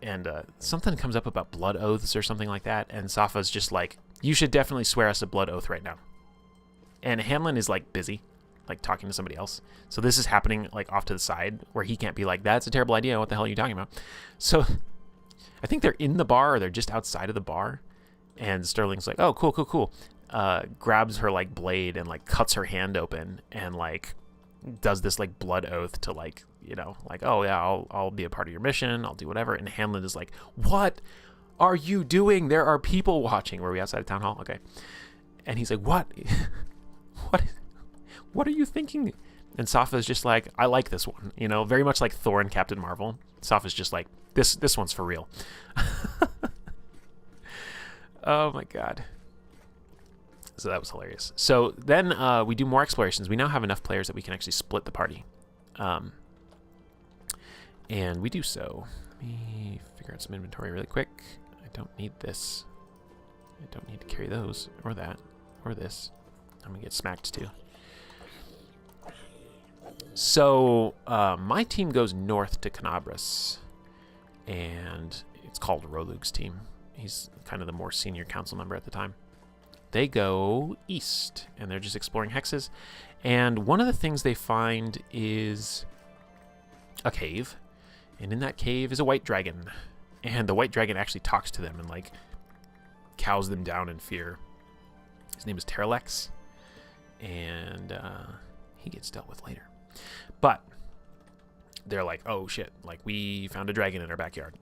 And something comes up about blood oaths or something like that, and Safa's just like, you should definitely swear us a blood oath right now. And Hanlon is like busy, like talking to somebody else. So this is happening like off to the side where he can't be like, that's a terrible idea. What the hell are you talking about? So I think they're in the bar or they're just outside of the bar. And Sterling's like, oh, cool. Grabs her like blade and like cuts her hand open and like does this like blood oath to like, you know, like, oh yeah, I'll be a part of your mission. I'll do whatever. And Hanlon is like, what are you doing? There are people watching. Were we outside of town hall? Okay. And he's like, what? What are you thinking? And Safa's just like, I like this one. You know, very much like Thor and Captain Marvel. Safa's just like, this one's for real. Oh my God. So that was hilarious. So then we do more explorations. We now have enough players that we can actually split the party. And we do so. Let me figure out some inventory really quick. I don't need this. I don't need to carry those, or that, or this. I'm going to get smacked too. So my team goes north to Canabras, and it's called Rolug's team. He's kind of the more senior council member at the time. They go east, and they're just exploring hexes. And one of the things they find is a cave, and in that cave is a white dragon. And the white dragon actually talks to them and like cows them down in fear. His name is Terralex, and he gets dealt with later. But they're like, oh shit, like we found a dragon in our backyard.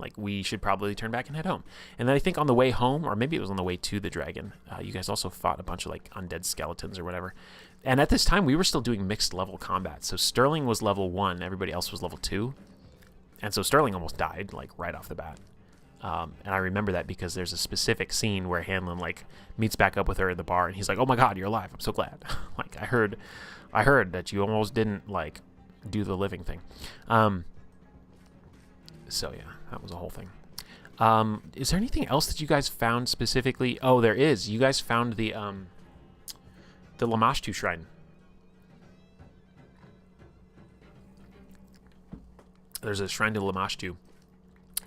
Like, we should probably turn back and head home. And then I think on the way home, or maybe it was on the way to the dragon, you guys also fought a bunch of, like, undead skeletons or whatever. And at this time, we were still doing mixed level combat. So Sterling was level 1, everybody else was level 2. And so Sterling almost died, like, right off the bat. And I remember that because there's a specific scene where Hanlon, like, meets back up with her in the bar, and he's like, "Oh my God, you're alive! I'm so glad." Like, I heard that you almost didn't, like, do the living thing. So yeah, that was a whole thing. Is there anything else that you guys found specifically? Oh, there is. You guys found the Lamashtu shrine. There's a shrine to Lamashtu.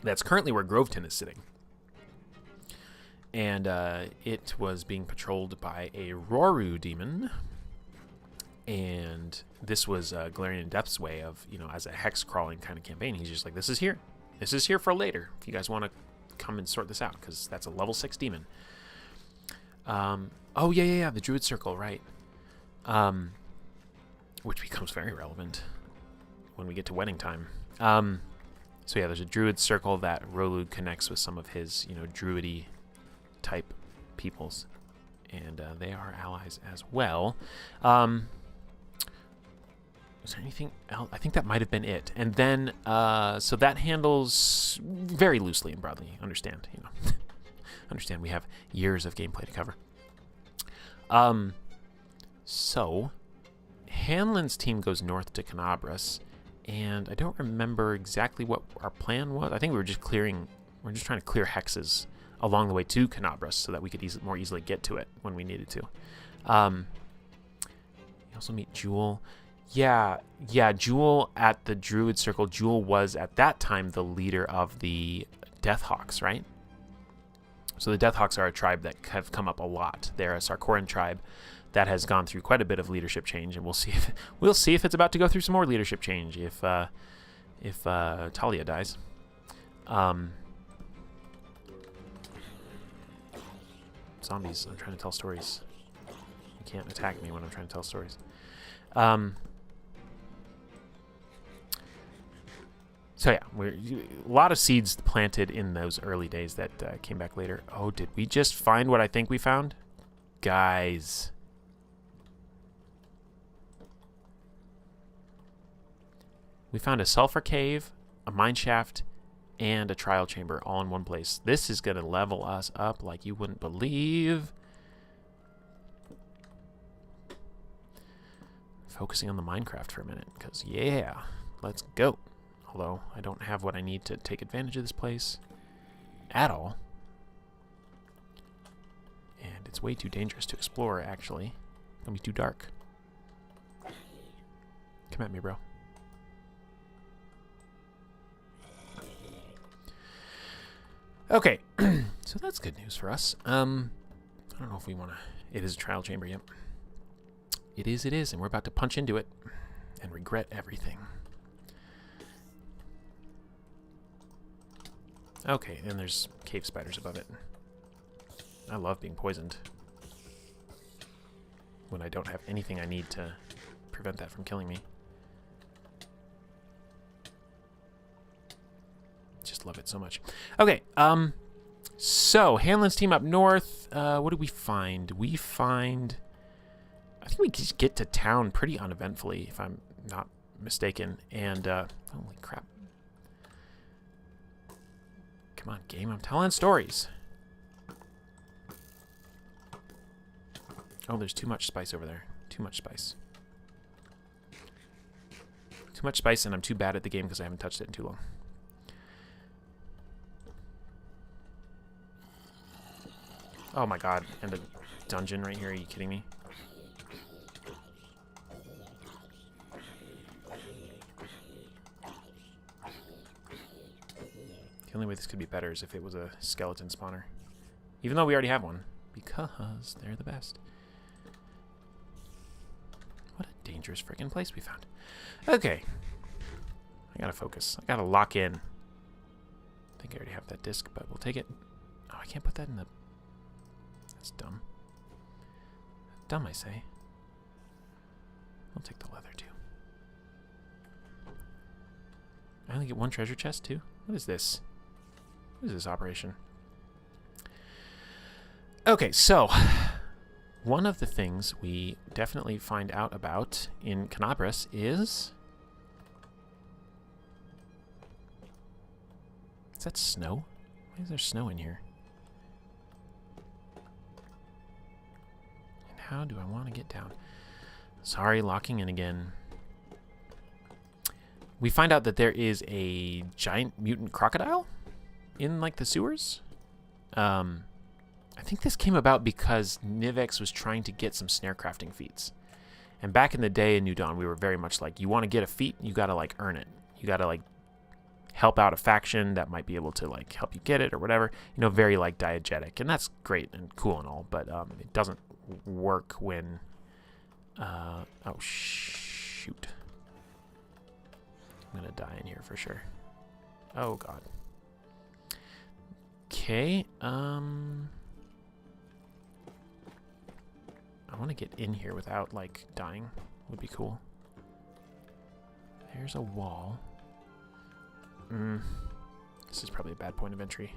That's currently where Groveton is sitting. And it was being patrolled by a Roru demon. And this was Galarian Depth's way of, you know, as a hex-crawling kind of campaign. He's just like, this is here. This is here for later, if you guys want to come and sort this out, because that's a level 6 demon. Oh, yeah, the Druid Circle, right. Which becomes very relevant when we get to wedding time. So yeah, there's a Druid Circle that Rolud connects with some of his, you know, Druidy type peoples. And they are allies as well. Was there anything else? I think that might have been it. And then, so that handles very loosely and broadly. Understand, you know. Understand we have years of gameplay to cover. So, Hanlon's team goes north to Canabras. And I don't remember exactly what our plan was. I think we were just trying to clear hexes along the way to Canabras so that we could more easily get to it when we needed to. You also meet Jewel. Yeah, Jewel at the Druid Circle. Jewel was, at that time, the leader of the Deathhawks, right? So the Deathhawks are a tribe that have come up a lot. They're a Sarkoran tribe that has gone through quite a bit of leadership change, and we'll see if it's about to go through some more leadership change if Talia dies. Zombies, I'm trying to tell stories. You can't attack me when I'm trying to tell stories. So yeah, a lot of seeds planted in those early days that came back later. Oh, did we just find what I think we found? Guys. We found a sulfur cave, a mine shaft, and a trial chamber all in one place. This is going to level us up like you wouldn't believe. Focusing on the Minecraft for a minute, because yeah, let's go. Although I don't have what I need to take advantage of this place at all. And it's way too dangerous to explore, actually. It's going to be too dark. Come at me, bro. Okay, so that's good news for us. I don't know if we want to... It is a trial chamber, yep. It is, and we're about to punch into it and regret everything. Okay, and there's cave spiders above it. I love being poisoned when I don't have anything I need to prevent that from killing me. Just love it so much. Okay, so Hanlon's team up north. What did we find? I think we just get to town pretty uneventfully, if I'm not mistaken. And, holy crap. Come on, game, I'm telling stories. Oh, there's too much spice over there. Too much spice. Too much spice, and I'm too bad at the game because I haven't touched it in too long. Oh my god, and a dungeon right here, are you kidding me? The only way this could be better is if it was a skeleton spawner. Even though we already have one. Because they're the best. What a dangerous freaking place we found. Okay. I gotta focus. I gotta lock in. I think I already have that disc, but we'll take it. Oh, I can't put that in the... That's dumb. Dumb, I say. I'll take the leather, too. I only get one treasure chest, too? What is this? What is this operation? Okay, so one of the things we definitely find out about in Canabras is that snow? Why is there snow in here? And how do I want to get down? Sorry, locking in again. We find out that there is a giant mutant crocodile in, like, the sewers. I think this came about because Nivex was trying to get some snare crafting feats. And back in the day in New Dawn, we were very much like, you want to get a feat, you got to, like, earn it. You got to, like, help out a faction that might be able to, like, help you get it or whatever. You know, very, like, diegetic. And that's great and cool and all, but it doesn't work when... oh, shoot. I'm going to die in here for sure. Oh, God. Okay, I want to get in here without, like, dying. Would be cool. There's a wall. This is probably a bad point of entry.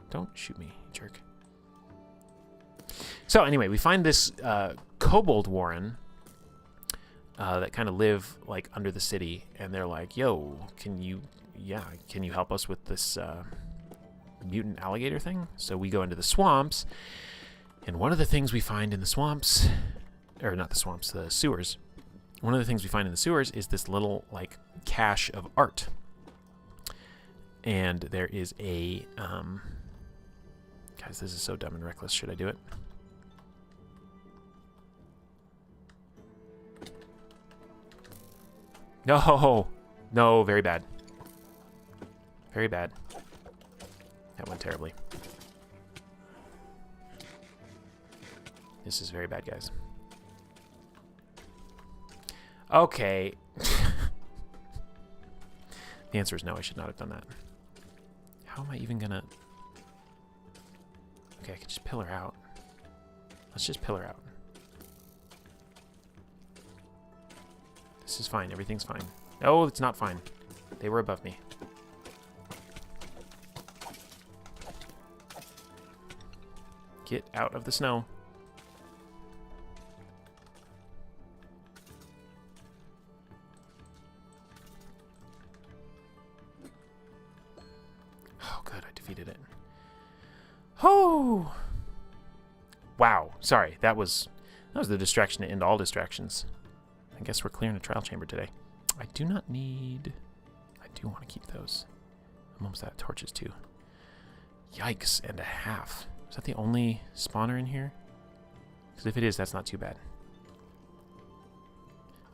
Don't shoot me, you jerk. So anyway, we find this kobold warren that kind of live, like, under the city, and they're like, yo, can you help us with this mutant alligator thing? So we go into the swamps, and one of the things we find in the swamps, or not the swamps, the sewers, one of the things we find in the sewers is this little, like, cache of art. And there is a, guys, this is so dumb and reckless. Should I do it? No, no, very bad. Very bad. That went terribly. This is very bad, guys. Okay. The answer is no, I should not have done that. How am I even gonna... Okay, I could just pillar out. Let's just pillar out. This is fine, everything's fine. No, it's not fine. They were above me. Get out of the snow. Oh, good, I defeated it. Oh! Wow, sorry, that was the distraction to end all distractions. I guess we're clearing a trial chamber today. I do not need... I do want to keep those. I'm almost out of torches, too. Yikes, and a half. Is that the only spawner in here? Because if it is, that's not too bad.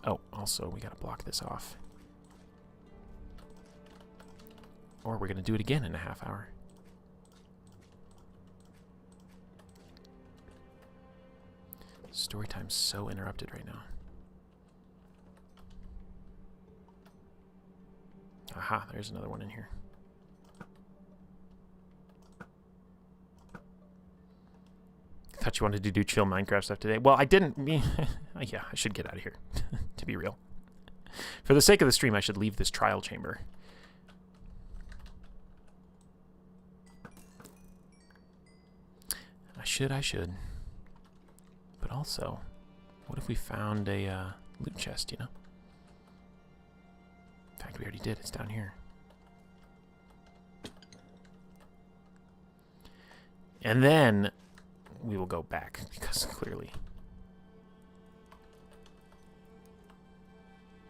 Oh, also, we gotta block this off. Or we're gonna do it again in a half hour. Storytime's so interrupted right now. Aha, there's another one in here. Thought you wanted to do chill Minecraft stuff today. Well, I didn't mean... yeah, I should get out of here, to be real. For the sake of the stream, I should leave this trial chamber. I should. But also, what if we found a loot chest, you know? In fact, we already did. It's down here. And then we will go back, because clearly...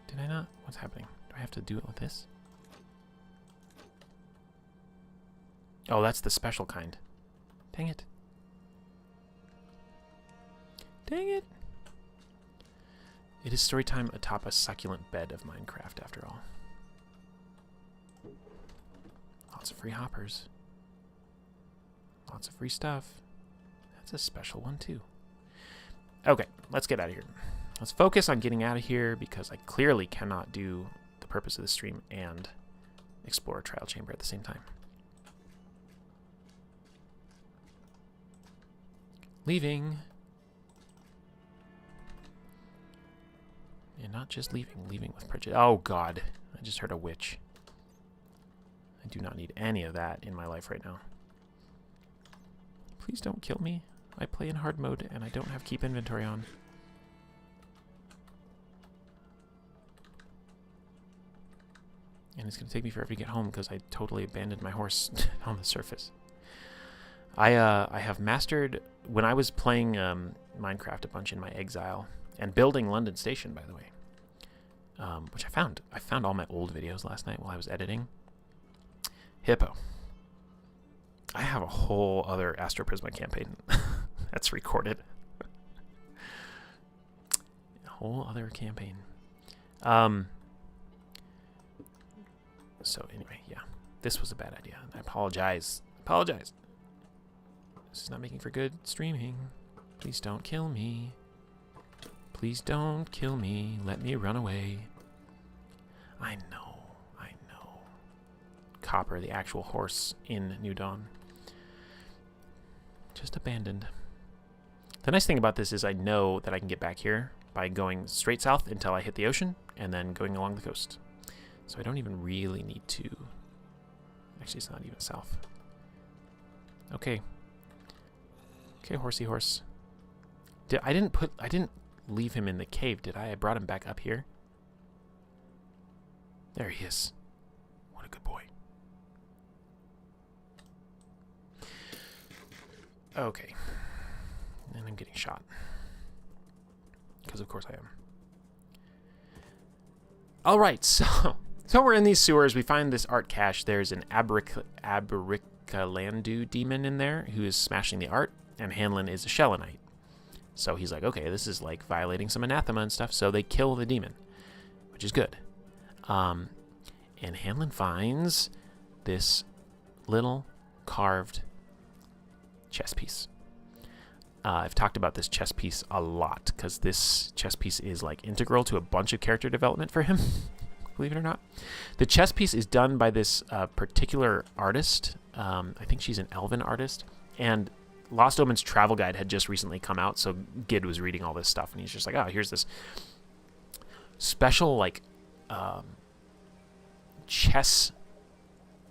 Did I not? What's happening? Do I have to do it with this? Oh, that's the special kind. Dang it. Dang it. It is story time atop a succulent bed of Minecraft, after all. Lots of free hoppers. Lots of free stuff. That's a special one, too. Okay, let's get out of here. Let's focus on getting out of here, because I clearly cannot do the purpose of the stream and explore a trial chamber at the same time. Leaving. And not just leaving, leaving with prejudice. Oh, God. I just heard a witch. I do not need any of that in my life right now. Please don't kill me. I play in hard mode and I don't have keep inventory on. And it's going to take me forever to get home because I totally abandoned my horse on the surface. I have mastered, when I was playing Minecraft a bunch in my exile, and building London Station, by the way, which I found all my old videos last night while I was editing. Hippo. I have a whole other Astro Prisma campaign that's recorded. A whole other campaign. So anyway, yeah, this was a bad idea. I apologize. Apologize. This is not making for good streaming. Please don't kill me. Please don't kill me. Let me run away. I know. I know. Copper, the actual horse in New Dawn. Just abandoned. The nice thing about this is I know that I can get back here by going straight south until I hit the ocean and then going along the coast. So I don't even really need to... Actually, it's not even south. Okay. Okay, horsey horse. I didn't leave him in the cave, did I? I brought him back up here. There he is. What a good boy. Okay. And I'm getting shot. Because of course I am. Alright, so we're in these sewers. We find this art cache. There's an Abricalandu demon in there who is smashing the art, and Hanlon is a Shellenite. So he's like, okay, this is like violating some anathema and stuff, so they kill the demon, which is good. And Hanlon finds this little carved chess piece. I've talked about this chess piece a lot, because this chess piece is like integral to a bunch of character development for him. Believe it or not. The chess piece is done by this particular artist. I think she's an elven artist. And Lost Omen's travel guide had just recently come out, so Gid was reading all this stuff, and he's just like, oh, here's this special, like, chess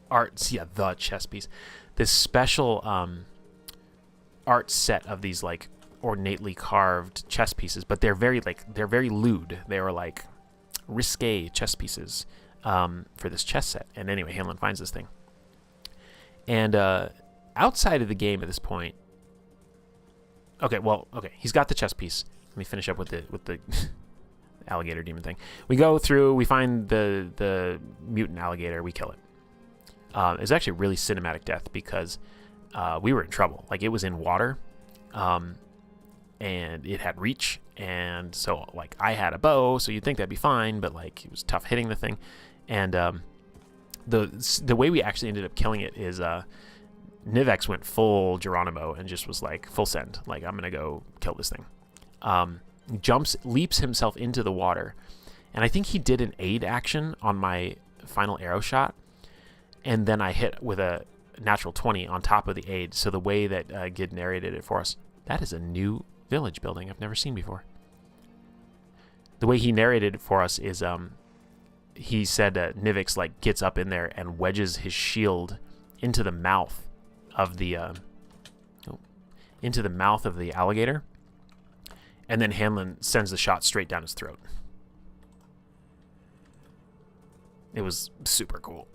art. Yeah, the chess piece. This special art set of these, like, ornately carved chess pieces, but they're very lewd. They are, like, risque chess pieces for this chess set. And anyway, Hanlon finds this thing. And outside of the game at this point, okay, he's got the chess piece. Let me finish up with the alligator demon thing. We go through, we find the mutant alligator, we kill it. It's actually a really cinematic death because we were in trouble. Like, it was in water, and it had reach, and so, like, I had a bow, so you'd think that'd be fine, but, like, it was tough hitting the thing. And the way we actually ended up killing it is Nivex went full Geronimo and just was like, full send. Like, I'm going to go kill this thing. Leaps himself into the water. And I think he did an aid action on my final arrow shot. And then I hit with a natural 20 on top of the aid. So the way that Gid narrated it for us, that is a new village building I've never seen before. The way he narrated it for us is he said Nivix, like, gets up in there and wedges his shield into the mouth of the alligator, and then Hanlon sends the shot straight down his throat. It was super cool.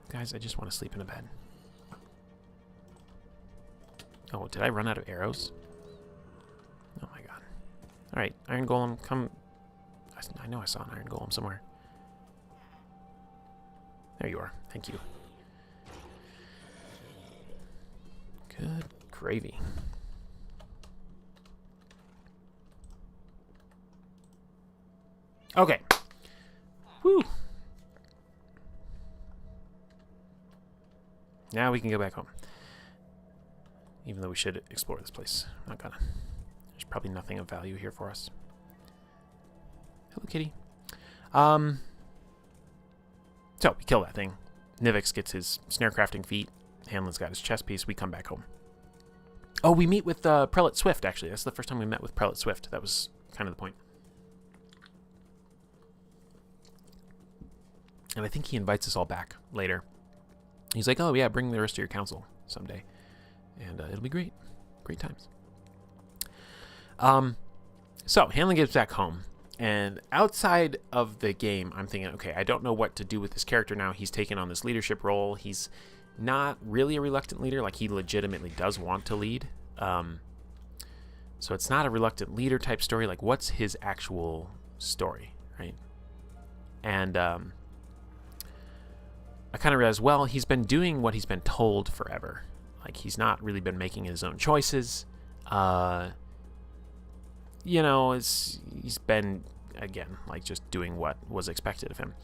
Guys, I just want to sleep in a bed. Oh, did I run out of arrows? Oh my god. Alright, Iron Golem, come. I know I saw an Iron Golem somewhere. There you are. Thank you. Good gravy. Okay. Whew. Now we can go back home. Even though we should explore this place. Not gonna. There's probably nothing of value here for us. Hello, kitty. So, we kill that thing. Nivix gets his snare crafting feat. Hanlon's got his chess piece. We come back home. Oh, we meet with Prelate Swift, actually. That's the first time we met with Prelate Swift. That was kind of the point. And I think he invites us all back later. He's like, oh, yeah, bring the rest of your council someday. And it'll be great. Great times. So Hanlon gets back home. And outside of the game, I'm thinking, okay, I don't know what to do with this character now. He's taken on this leadership role. He's not really a reluctant leader. Like, he legitimately does want to lead. So it's not a reluctant leader type story. Like, what's his actual story, right? And I kind of realized, well, he's been doing what he's been told forever. Like, he's not really been making his own choices. He's been, again, like, just doing what was expected of him.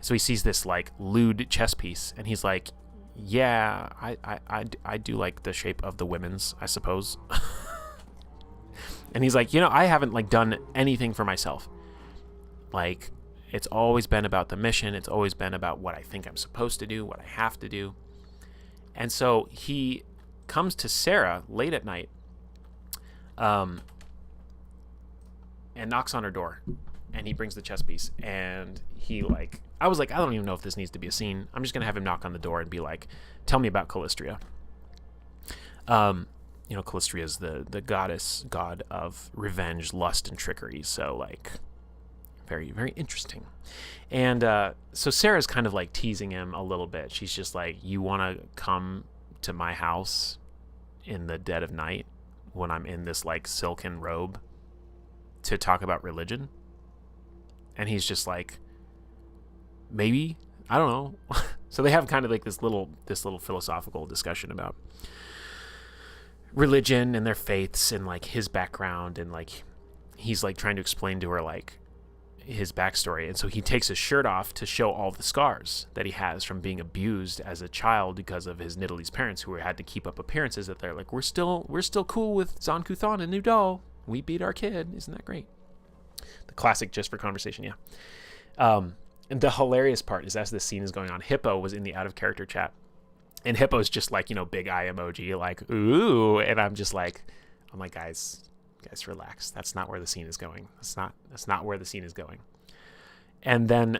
So he sees this, like, lewd chess piece, and he's like, yeah, I do like the shape of the women's, I suppose. And he's like, I haven't, like, done anything for myself. Like, it's always been about the mission. It's always been about what I think I'm supposed to do, what I have to do. And so he comes to Sarah late at night, and knocks on her door, and he brings the chess piece, and I was like, I don't even know if this needs to be a scene. I'm just going to have him knock on the door and be like, tell me about Callistria. Callistria is the god of revenge, lust, and trickery. So, like, very, very interesting. And so Sarah's kind of, like, teasing him a little bit. She's just like, you want to come to my house in the dead of night when I'm in this, like, silken robe to talk about religion? And he's just like, maybe, I don't know. So they have kind of like this little philosophical discussion about religion and their faiths and, like, his background, and, like, he's, like, trying to explain to her, like, his backstory. And so he takes his shirt off to show all the scars that he has from being abused as a child because of his Nidalee parents, who had to keep up appearances that they're like, we're still cool with Zon-Kuthon and New Doll. We beat our kid. Isn't that great? The classic just for conversation, yeah. And the hilarious part is, as this scene is going on, Hippo was in the out of character chat, and Hippo's just like, big eye emoji, like, ooh. And I'm like, guys, relax. That's not where the scene is going. That's not where the scene is going. And then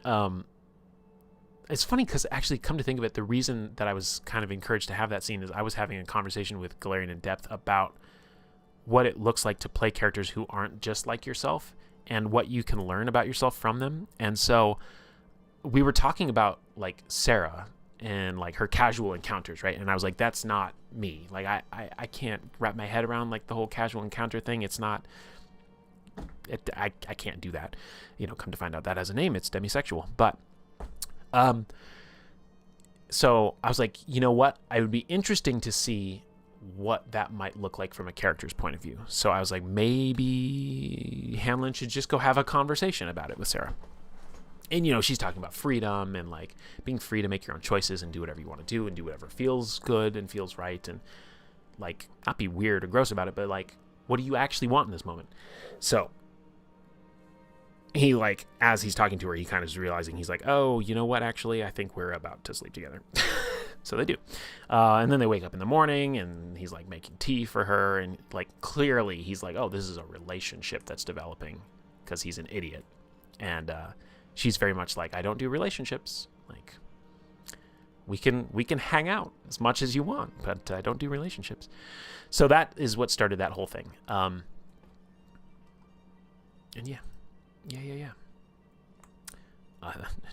it's funny because, actually, come to think of it, the reason that I was kind of encouraged to have that scene is I was having a conversation with Galarian in depth about what it looks like to play characters who aren't just like yourself, and what you can learn about yourself from them. And so we were talking about, like, Sarah and, like, her casual encounters, right? And I was like, that's not me. Like, I can't wrap my head around, like, the whole casual encounter thing. It's not, I can't do that. Come to find out that has a name, it's demisexual. But so I was like, you know what? It would be interesting to see what that might look like from a character's point of view. So I was like, maybe Hanlon should just go have a conversation about it with Sarah. And, she's talking about freedom and, like, being free to make your own choices and do whatever you want to do and do whatever feels good and feels right, and, like, not be weird or gross about it, but, like, what do you actually want in this moment? So he, like, as he's talking to her, he kind of is realizing, he's like, oh, you know what? Actually, I think we're about to sleep together. So they do. And then they wake up in the morning, and he's, like, making tea for her. And, like, clearly he's like, oh, this is a relationship that's developing, because he's an idiot. And she's very much like, I don't do relationships. Like, we can hang out as much as you want, but I don't do relationships. So that is what started that whole thing. And yeah.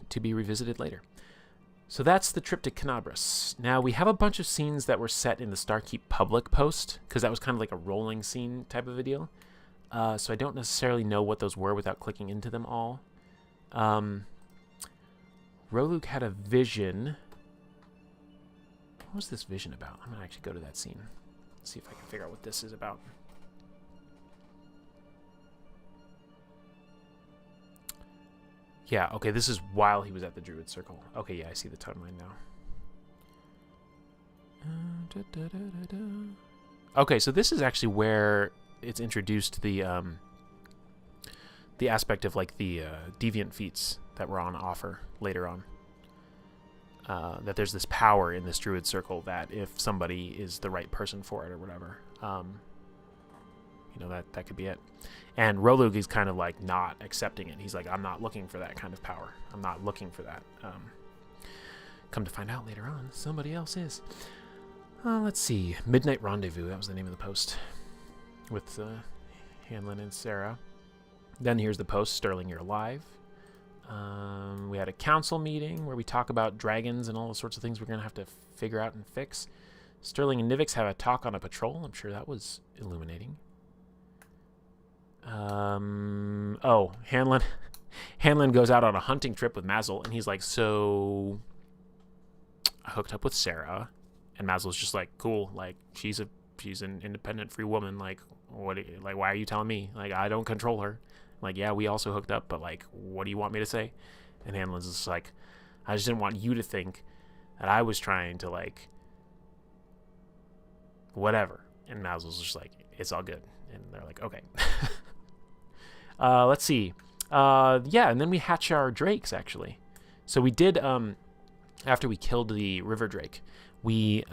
To be revisited later. So that's the trip to Canabras. Now, we have a bunch of scenes that were set in the Starkeep public post, because that was kind of like a rolling scene type of a deal. So I don't necessarily know what those were without clicking into them all. Roluk had a vision. What was this vision about? I'm going to actually go to that scene. See if I can figure out what this is about. Yeah, okay, this is while he was at the Druid Circle. Okay, yeah, I see the timeline now. Okay, so this is actually where it's introduced the aspect of, like, the deviant feats that were on offer later on. That there's this power in this Druid Circle that if somebody is the right person for it or whatever, that could be it. And Rolug is kind of like not accepting it. He's like, I'm not looking for that kind of power. I'm not looking for that. Come to find out later on, somebody else is. Let's see. Midnight Rendezvous. That was the name of the post with Hanlon and Sarah. Then here's the post. Sterling, you're alive. We had a council meeting where we talk about dragons and all the sorts of things we're going to have to figure out and fix. Sterling and Nivix have a talk on a patrol. I'm sure that was illuminating. Oh, Hanlon goes out on a hunting trip with Mazel, and he's like, so I hooked up with Sarah, and Mazel's just like, cool, like she's an independent free woman, like why are you telling me? Like, I don't control her. Like, yeah, we also hooked up, but like, what do you want me to say? And Hanlon's just like, I just didn't want you to think that I was trying to like whatever. And Mazel's just like, it's all good. And they're like, okay. Let's see. Yeah, and then we hatch our drakes, actually. So we did, after we killed the river drake, we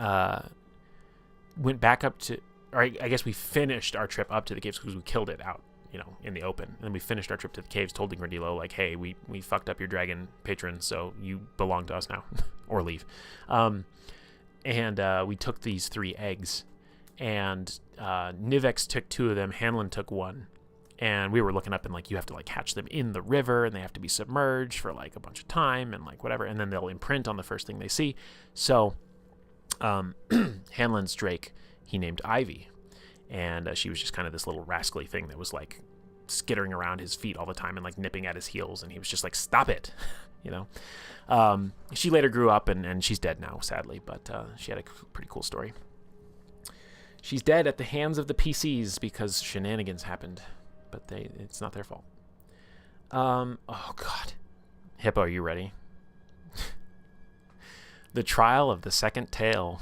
went back up to, or I guess we finished our trip up to the caves because we killed it out, in the open. And then we finished our trip to the caves, told the Grandilo, like, hey, we fucked up your dragon patron, so you belong to us now, or leave. And we took these 3 eggs, and Nivex took 2 of them, Hanlon took 1. And we were looking up and like, you have to like hatch them in the river and they have to be submerged for like a bunch of time and like whatever. And then they'll imprint on the first thing they see. So Hanlon's drake, he named Ivy. And she was just kind of this little rascally thing that was like skittering around his feet all the time and like nipping at his heels. And he was just like, stop it, She later grew up and she's dead now, sadly. But she had a pretty cool story. She's dead at the hands of the PCs because shenanigans happened. But it's not their fault. Oh, God. Hippo, are you ready? The Trial of the Second Tale.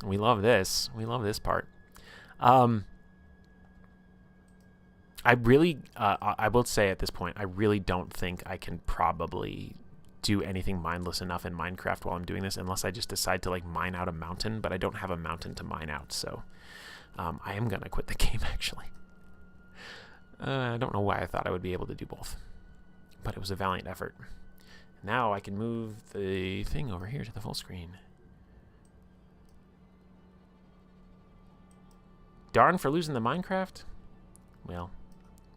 We love this. We love this part. I really, I will say at this point, I really don't think I can probably do anything mindless enough in Minecraft while I'm doing this, unless I just decide to like mine out a mountain, but I don't have a mountain to mine out, so I am going to quit the game, actually. I don't know why I thought I would be able to do both, but it was a valiant effort. Now I can move the thing over here to the full screen. Darn for losing the Minecraft. Well,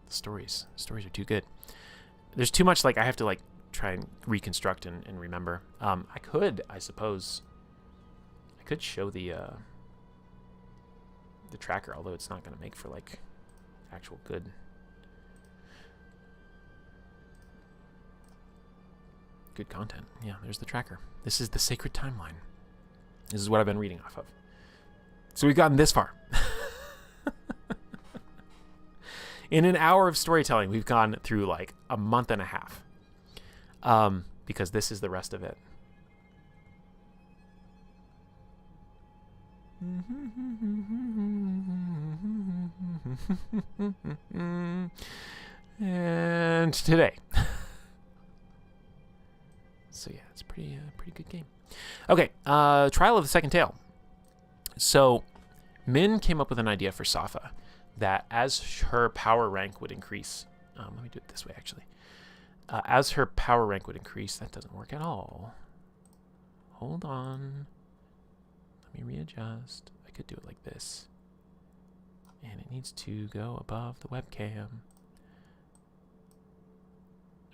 the stories are too good. There's too much, like, I have to like try and reconstruct and remember. I suppose I could show the tracker, although it's not going to make for like actual good. Good content. Yeah, there's the tracker. This is the sacred timeline. This is what I've been reading off of. So we've gotten this far. In an hour of storytelling, we've gone through like a month and a half. Because this is the rest of it. And today. So yeah, it's a pretty good game. Okay, Trial of the Second Tale. So Min came up with an idea for Safa that as her power rank would increase, let me do it this way actually. As her power rank would increase, that doesn't work at all. Hold on. Let me readjust. I could do it like this. And it needs to go above the webcam.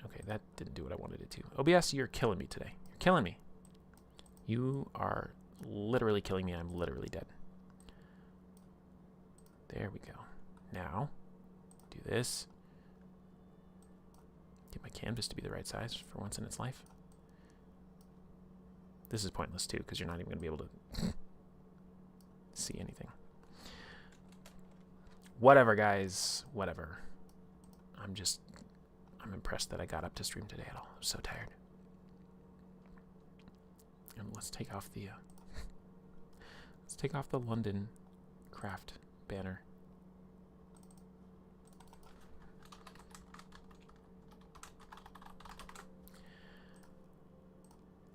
Okay, that didn't do what I wanted it to. OBS, you're killing me today. You're killing me. You are literally killing me. I'm literally dead. There we go. Now, do this. Get my canvas to be the right size for once in its life. This is pointless too, because you're not even going to be able to see anything. Whatever, guys. Whatever. I'm impressed that I got up to stream today at all. I'm so tired. And let's take off the London craft banner.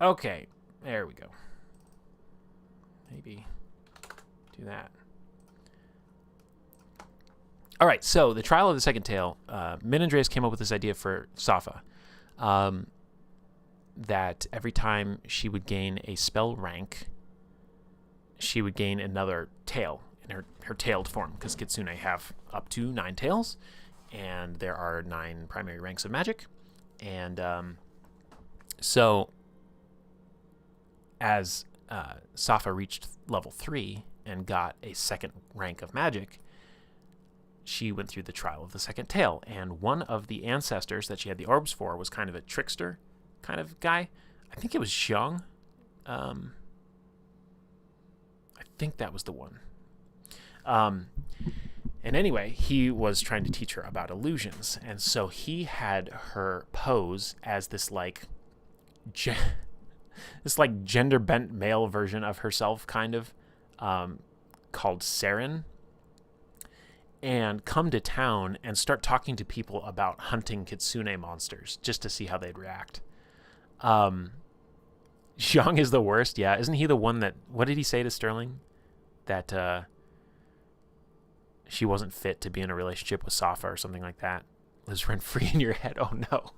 Okay, there we go. Maybe do that. All right, so the trial of the second tale. Min Andreas came up with this idea for Safa, that every time she would gain a spell rank, she would gain another tail in her tailed form, because Kitsune have up to 9 tails, and there are 9 primary ranks of magic. And so as Safa reached level 3 and got a second rank of magic, she went through the trial of the second tale. And one of the ancestors that she had the orbs for was kind of a trickster kind of guy. I think it was Xiang. I think that was the one. And anyway, he was trying to teach her about illusions. And so he had her pose as this like gender bent male version of herself, kind of, called Saren, and come to town and start talking to people about hunting Kitsune monsters just to see how they'd react. Xiang is the worst. Yeah. Isn't he the one that, what did he say to Sterling? That, she wasn't fit to be in a relationship with Safa or something like that. Lives rent free in your head. Oh no.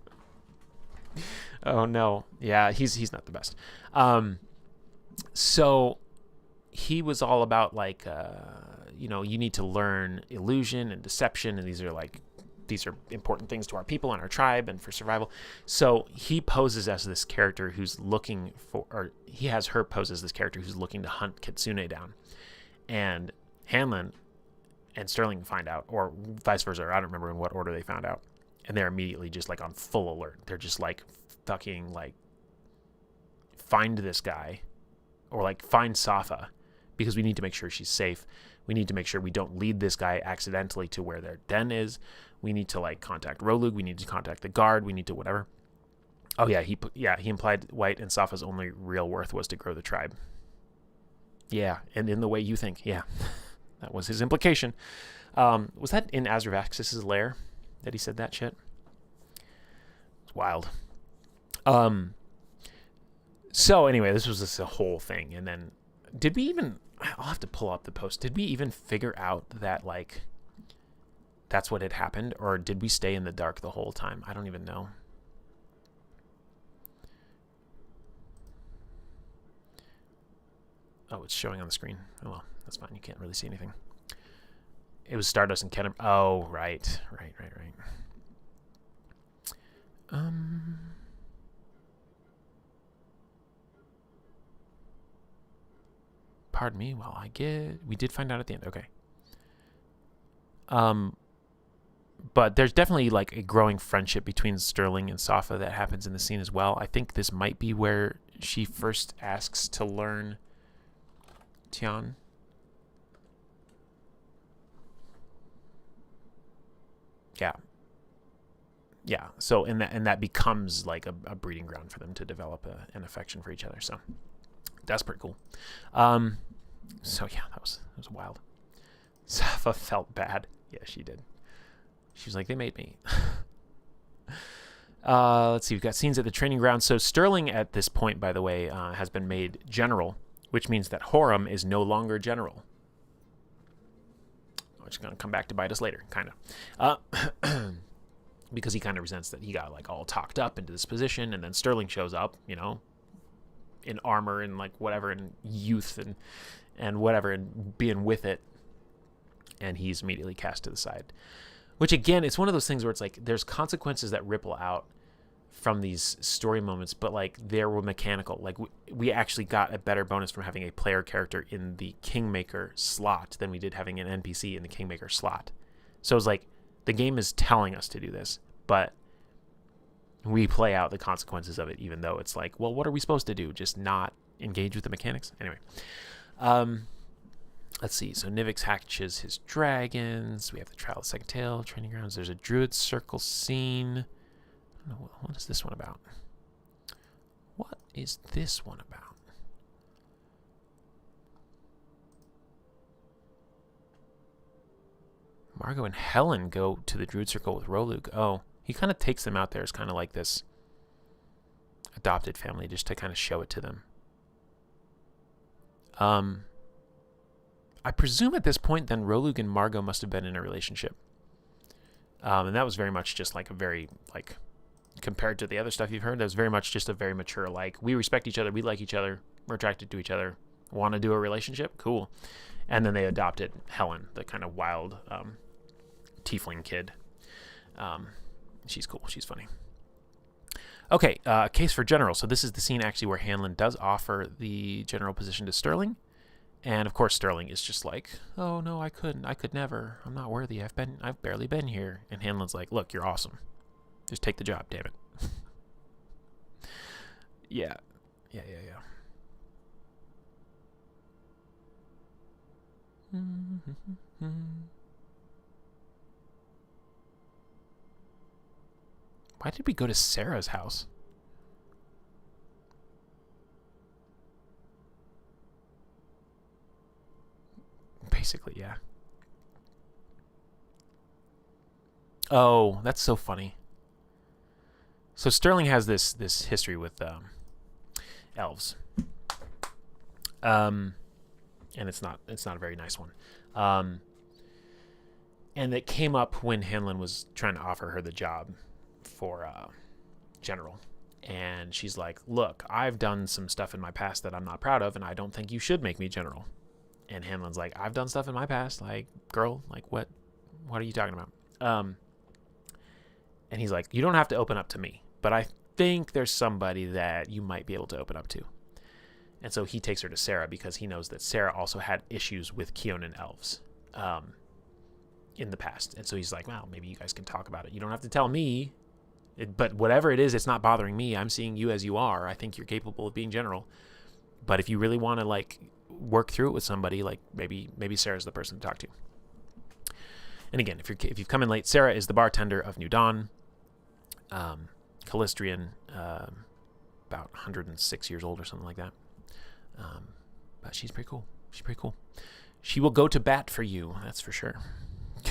Oh no. Yeah, he's not the best. So he was all about like, you need to learn illusion and deception, and these are important things to our people and our tribe and for survival. So he poses as this character who's looking for, or he has her pose as this character who's looking to hunt Kitsune down. And Hanlon and Sterling find out, or vice versa. I don't remember in what order they found out. And they're immediately just like on full alert. They're just like fucking like, find this guy, or like find Safa, because we need to make sure she's safe. We need to make sure we don't lead this guy accidentally to where their den is. We need to like contact Rolug. We need to contact the guard. We need to whatever. Oh yeah, he implied White and Safa's only real worth was to grow the tribe. Yeah, and in the way you think, yeah, that was his implication. Was that in Azravaxis' lair that he said that shit? It's wild. So anyway, this was just a whole thing, and then did we even? I'll have to pull up the post. Did we even figure out that like that's what had happened, or did we stay in the dark the whole time? I don't even know. Oh, it's showing on the screen. Oh well, that's fine. You can't really see anything. It was Stardust and Kenem. Oh, right. Pardon me. Well, we did find out at the end. Okay. But there's definitely like a growing friendship between Sterling and Safa that happens in the scene as well. I think this might be where she first asks to learn Tian. Yeah. So and that becomes like a breeding ground for them to develop an affection for each other. So that's pretty cool. So yeah, that was wild. Safa felt bad. Yeah, she did. She was like, they made me. Let's see. We've got scenes at the training ground. So Sterling at this point, by the way, has been made general, which means that Horam is no longer general. Which is going to come back to bite us later, kind of. Because he kind of resents that he got like all talked up into this position, and then Sterling shows up, in armor and like whatever, and youth and whatever, and being with it, and he's immediately cast to the side. Which again, it's one of those things where it's like there's consequences that ripple out from these story moments, but like they were mechanical. Like we actually got a better bonus from having a player character in the Kingmaker slot than we did having an NPC in the Kingmaker slot. So it's like the game is telling us to do this, but we play out the consequences of it, even though it's like, well, what are we supposed to do? Just not engage with the mechanics? Anyway. Let's see. So Nivix hatches his dragons. We have the trial of the second tale, training grounds. There's a druid circle scene. I don't know, what is this one about? What is this one about? Margot and Helen go to the druid circle with Rolug. Oh, he kind of takes them out there as kind of like this adopted family, just to kind of show it to them. I presume at this point, then Rolug and Margot must have been in a relationship, And that was very much just like a very, like, compared to the other stuff you've heard, that was very much just a very mature, like, we respect each other, we like each other, we're attracted to each other, want to do a relationship, cool. And then they adopted Helen, the kind of wild tiefling kid. She's cool, she's funny. Okay, case for general. So this is the scene actually where Hanlon does offer the general position to Sterling. And of course Sterling is just like, oh no, I could never, I'm not worthy, I've barely been here. And Hanlon's like, look, you're awesome. Just take the job, damn it. Yeah. Why did we go to Sarah's house? Basically, yeah. Oh, that's so funny. So Sterling has this history with elves, and it's not a very nice one. And it came up when Hanlon was trying to offer her the job for general, and she's like, "Look, I've done some stuff in my past that I'm not proud of, and I don't think you should make me general." And Hanlon's like, "I've done stuff in my past, like, girl, like what are you talking about?" And he's like, "You don't have to open up to me, but I think there's somebody that you might be able to open up to." And so he takes her to Sarah because he knows that Sarah also had issues with Keonan elves in the past. And so he's like, well, maybe you guys can talk about it. You don't have to tell me, but whatever it is, it's not bothering me. I'm seeing you as you are. I think you're capable of being general. But if you really want to, like, work through it with somebody, like, maybe Sarah's the person to talk to. And again, if you've come in late, Sarah is the bartender of New Dawn. Callistrian, about 106 years old or something like that. But she's pretty cool. She will go to bat for you, that's for sure.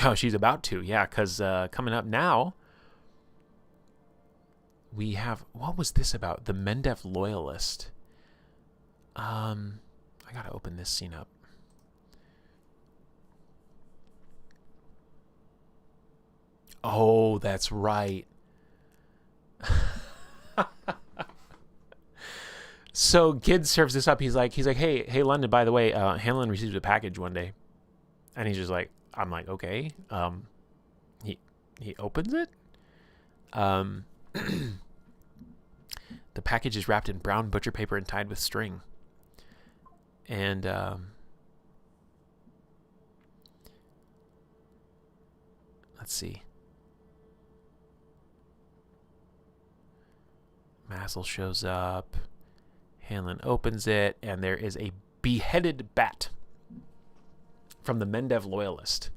Oh, she's about to, yeah, because coming up now, we have, what was this about? The Mendev Loyalist. I gotta open this scene up. Oh, that's right. So Kid serves this up. He's like, hey, London, by the way, Hanlon received a package one day. And he's just like, I'm like, okay. He opens it. The package is wrapped in brown butcher paper and tied with string. And let's see. Mazel shows up. Hanlon opens it, and there is a beheaded bat from the Mendev Loyalist.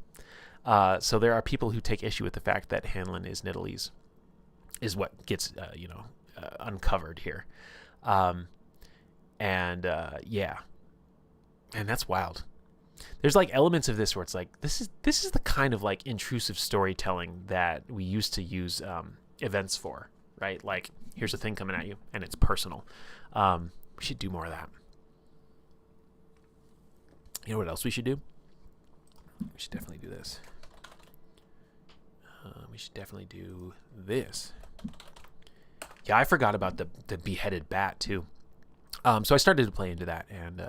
So there are people who take issue with the fact that Hanlon is Nidalee, is what gets uncovered here. Yeah, and that's wild. There's like elements of this where it's like this is the kind of like intrusive storytelling that we used to use events for, right? Like, here's a thing coming at you, and it's personal. We should do more of that. You know what else we should do? We should definitely do this. We should definitely do this. Yeah, I forgot about the beheaded bat, too. So I started to play into that, and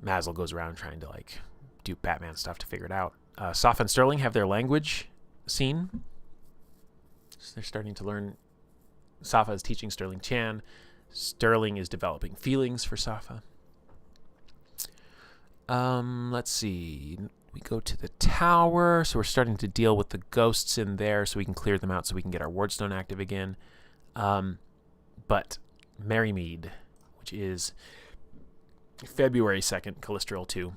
Mazel goes around trying to, like, do Batman stuff to figure it out. Safa and Sterling have their language scene. So they're starting to learn. Safa is teaching Sterling Chan. Sterling is developing feelings for Safa. Let's see. We go to the tower, so we're starting to deal with the ghosts in there so we can clear them out so we can get our Wardstone active again. But Merrymead, which is February 2nd, Callistrial 2,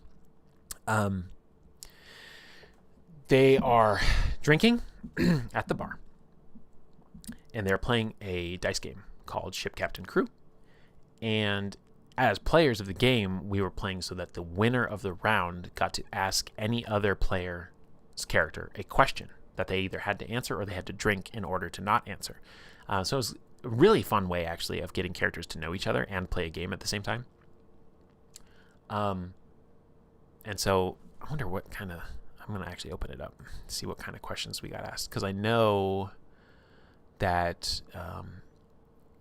they are drinking at the bar. And they're playing a dice game called Ship Captain Crew. And as players of the game, we were playing so that the winner of the round got to ask any other player's character a question that they either had to answer or they had to drink in order to not answer. So it was a really fun way, actually, of getting characters to know each other and play a game at the same time. And so I wonder what kind of I'm going to actually open it up, see what kind of questions we got asked. Because I know that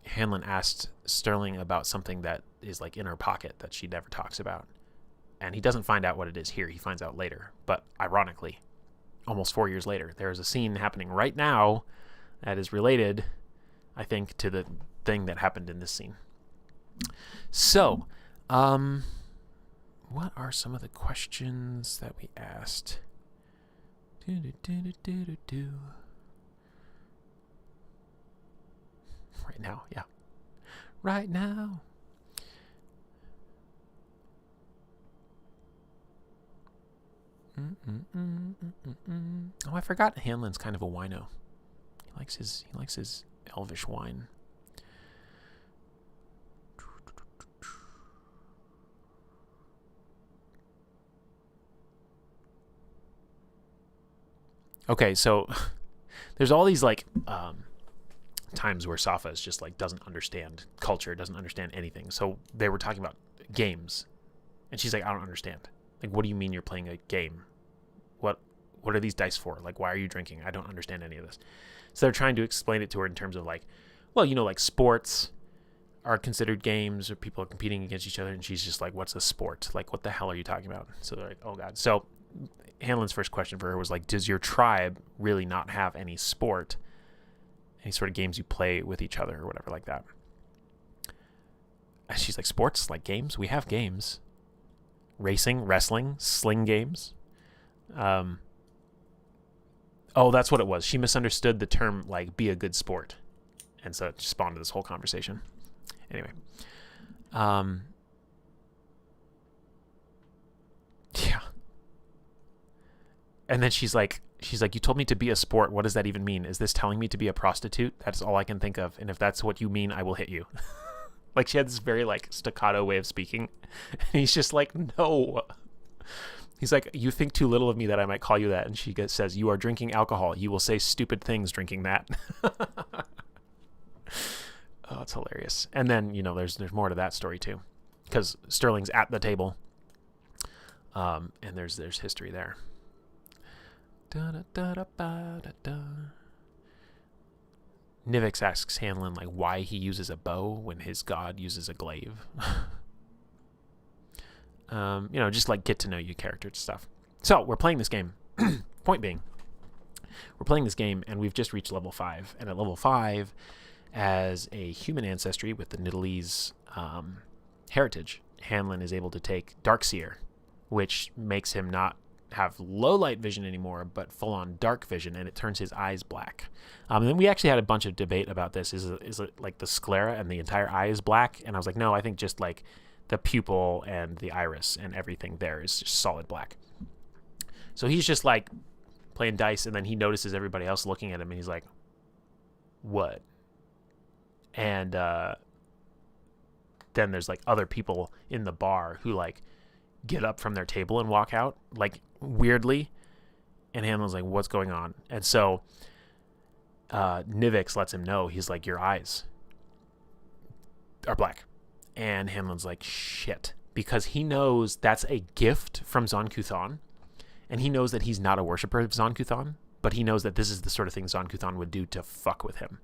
Hanlon asked Sterling about something that is like in her pocket that she never talks about. And he doesn't find out what it is here. He finds out later. But ironically, almost 4 years later, there is a scene happening right now that is related, I think, to the thing that happened in this scene. So, what are some of the questions that we asked? Right now, yeah. Right now. Oh, I forgot Hanlon's kind of a wino. He likes his elvish wine. Okay, so there's all these like times where Safa is just like doesn't understand culture, doesn't understand anything. So they were talking about games, and she's like, I don't understand. Like, what do you mean you're playing a game? What are these dice for? Like, why are you drinking? I don't understand any of this. So they're trying to explain it to her in terms of like, well, you know, like sports are considered games or people are competing against each other. And she's just like, what's a sport? Like, what the hell are you talking about? So they're like, oh God. So Hanlon's first question for her was like, does your tribe really not have any sport? Any sort of games you play with each other or whatever like that? And she's like, sports? Like games? We have games. Racing, wrestling, sling games. Oh, that's what it was. She misunderstood the term, like, be a good sport. And so it spawned this whole conversation. Anyway. Yeah. And then she's like, you told me to be a sport. What does that even mean? Is this telling me to be a prostitute? That's all I can think of. And if that's what you mean, I will hit you. Like, she had this very, like, staccato way of speaking. And he's just like, no. He's like, you think too little of me that I might call you that. And she says, you are drinking alcohol. You will say stupid things drinking that. Oh, it's hilarious. And then, you know, there's more to that story, too. Because Sterling's at the table. And there's history there. Nivix asks Hanlon like why he uses a bow when his god uses a glaive. You know, just like get to know you character stuff. So we're playing this game. Point being, we're playing this game and we've just reached level 5. And at level 5, as a human ancestry with the Nidalese heritage, Hanlon is able to take Darkseer, which makes him not have low light vision anymore, but full on dark vision, and it turns his eyes black. And then we actually had a bunch of debate about this. Is it like the sclera and the entire eye is black? And I was like, no, I think just like the pupil and the iris and everything there is just solid black. So he's just like playing dice, and then he notices everybody else looking at him, and he's like, what? And then there's like other people in the bar who like get up from their table and walk out like weirdly, and Hanlon's like, what's going on? And so Nivix lets him know. He's like, your eyes are black. And Hanlon's like, shit, because he knows that's a gift from Zon-Kuthon, and he knows that he's not a worshiper of Zon-Kuthon, but he knows that this is the sort of thing Zon-Kuthon would do to fuck with him.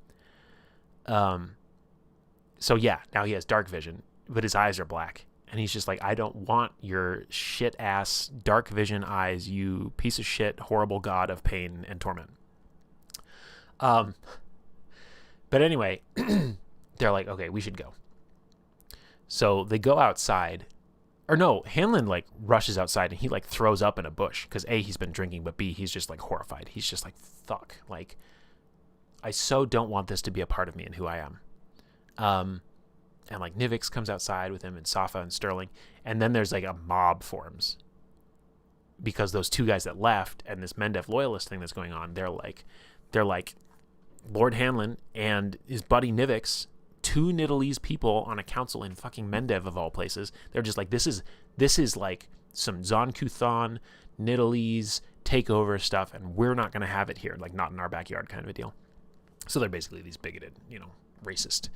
So yeah, now he has dark vision, but his eyes are black. And he's just like, I don't want your shit-ass dark vision eyes, you piece of shit, horrible god of pain and torment. But anyway, they're like, okay, we should go. So they go outside. Or no, Hanlon like rushes outside and he like throws up in a bush. Because A, he's been drinking, but B, he's just like horrified. He's just like, fuck. Like, I so don't want this to be a part of me and who I am. And like Nivix comes outside with him and Safa and Sterling. And then there's like a mob forms. Because those two guys that left and this Mendev loyalist thing that's going on, they're like Lord Hanlon and his buddy Nivix, two Nidalese people on a council in fucking Mendev of all places. They're just like, this is like some Zon-Kuthon, Nidalese takeover stuff, and we're not going to have it here, like not in our backyard kind of a deal. So they're basically these bigoted, you know, racist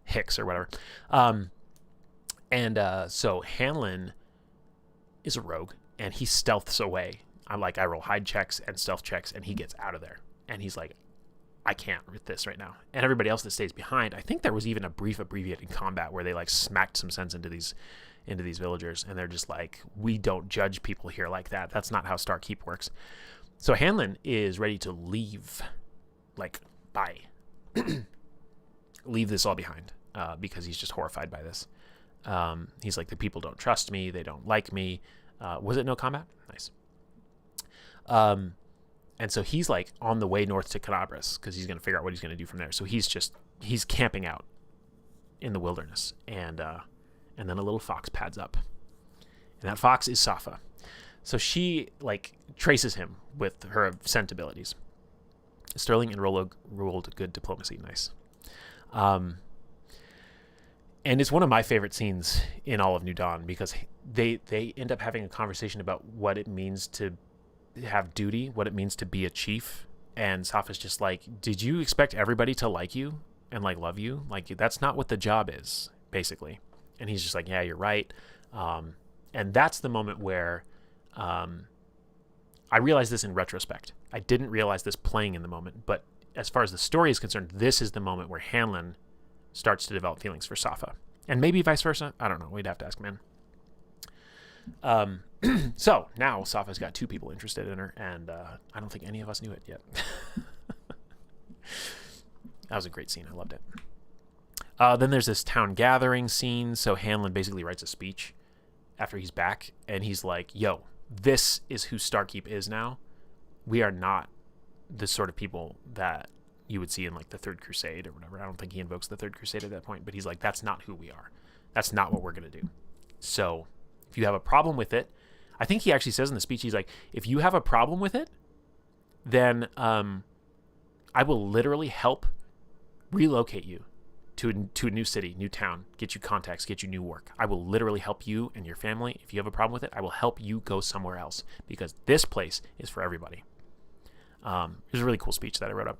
hicks or whatever. So Hanlon is a rogue, and he stealths away. I roll hide checks and stealth checks, and he gets out of there. And he's like, I can't with this right now. And everybody else that stays behind, I think there was even a brief abbreviated combat where they like smacked some sense into these villagers, and they're just like, we don't judge people here like that. That's not how Starkeep works. So Hanlon is ready to leave, like, bye. Leave this all behind, because he's just horrified by this. He's like, the people don't trust me. They don't like me. Was it no combat? Nice. And so he's like on the way north to Canabras because he's going to figure out what he's going to do from there. So he's camping out in the wilderness, and then a little fox pads up, and that fox is Safa. So she like traces him with her scent abilities. Sterling and Rolo rolled good diplomacy. Nice. And it's one of my favorite scenes in all of New Dawn because they end up having a conversation about what it means to have duty, what it means to be a chief. And Safa's just like, did you expect everybody to like you and like love you? Like, that's not what the job is, basically. And he's just like, yeah, you're right. And that's the moment where I realized this in retrospect. I didn't realize this playing in the moment, but as far as the story is concerned, this is the moment where Hanlon starts to develop feelings for Safa. And maybe vice versa. I don't know. We'd have to ask Man. So now Safa's got two people interested in her, and I don't think any of us knew it yet. That was a great scene. I loved it. Then there's this town gathering scene. So Hanlon basically writes a speech after he's back, and he's like, yo, this is who Starkeep is now. We are not the sort of people that you would see in like the Third Crusade or whatever. I don't think he invokes the Third Crusade at that point, but he's like, that's not who we are. That's not what we're going to do. So if you have a problem with it, I think he actually says in the speech, he's like, if you have a problem with it, then I will literally help relocate you to a new city, new town, get you contacts, get you new work. I will literally help you and your family. If you have a problem with it, I will help you go somewhere else because this place is for everybody. It was a really cool speech that I wrote up.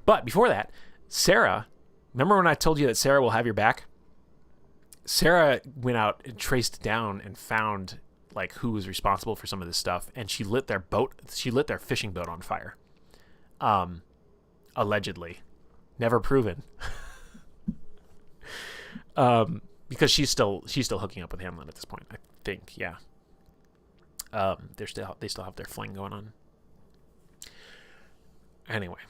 But before that, Sarah, remember when I told you that Sarah will have your back? Sarah went out and traced down and found like who was responsible for some of this stuff, and she lit their fishing boat on fire. Allegedly. Never proven. Because she's still hooking up with Hamlin at this point, I think. Yeah. They still have their fling going on. Anyway,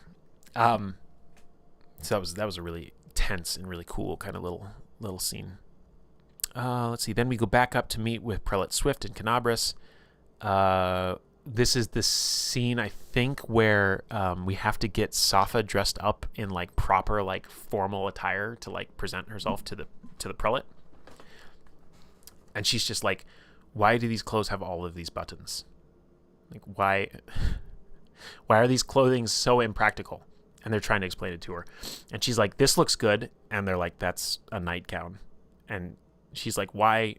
so that was a really tense and really cool kind of little scene. Let's see. Then we go back up to meet with Prelate Swift and Canabras. This is the scene, I think, where we have to get Safa dressed up in like proper like formal attire to like present herself to the prelate. And she's just like, why do these clothes have all of these buttons? Like, why are these clothing so impractical? And they're trying to explain it to her. And she's like, this looks good. And they're like, that's a nightgown. And she's like, why?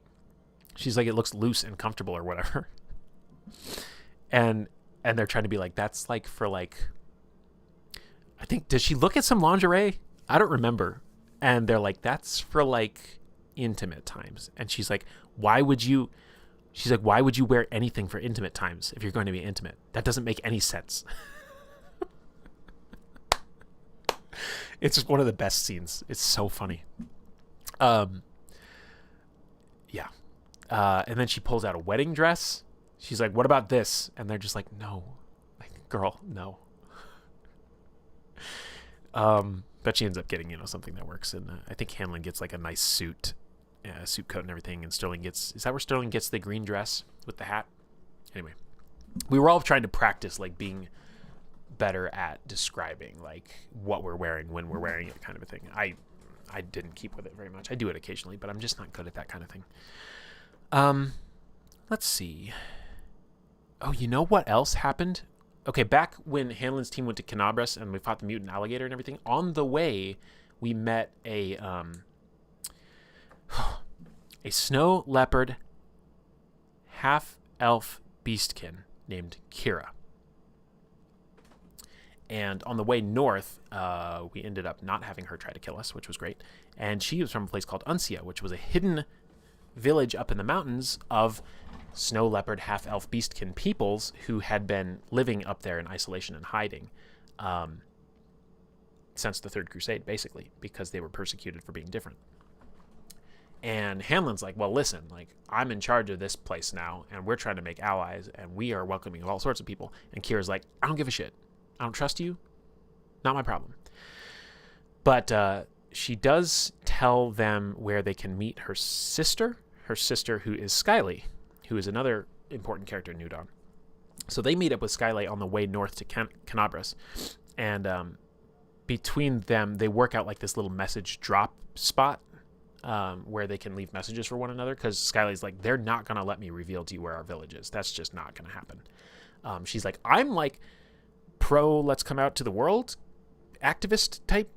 She's like, it looks loose and comfortable or whatever. And they're trying to be like, that's like for like, I think, does she look at some lingerie? I don't remember. And they're like, that's for like intimate times. And she's like, why would you wear anything for intimate times if you're going to be intimate? That doesn't make any sense. It's just one of the best scenes. It's so funny. Yeah. And then she pulls out a wedding dress. She's like, what about this? And they're just like, no. Like, girl, no. But she ends up getting, something that works. And I think Hanlon gets like a nice suit coat and everything. And Sterling is that where Sterling gets the green dress with the hat? Anyway, we were all trying to practice like being better at describing like what we're wearing when we're wearing it, kind of a thing. I didn't keep with it very much. I do it occasionally, but I'm just not good at that kind of thing. Let's see. Oh, you know what else happened? Okay, back when Hanlon's team went to Canabras and we fought the mutant alligator and everything, on the way we met a snow leopard half-elf beastkin named Kira. And on the way north, we ended up not having her try to kill us, which was great. And she was from a place called Uncia, which was a hidden village up in the mountains of snow leopard, half-elf beastkin peoples who had been living up there in isolation and hiding since the Third Crusade, basically, because they were persecuted for being different. And Hamlin's like, well, listen, like, I'm in charge of this place now, and we're trying to make allies, and we are welcoming all sorts of people. And Kira's like, I don't give a shit. I don't trust you. Not my problem. But she does tell them where they can meet her sister who is Skylie, who is another important character in New Dawn. So they meet up with Skylie on the way north to Canabras, and between them, they work out like this little message drop spot where they can leave messages for one another, because Skylie's like, they're not going to let me reveal to you where our village is. That's just not going to happen. She's like, I'm like pro let's come out to the world activist type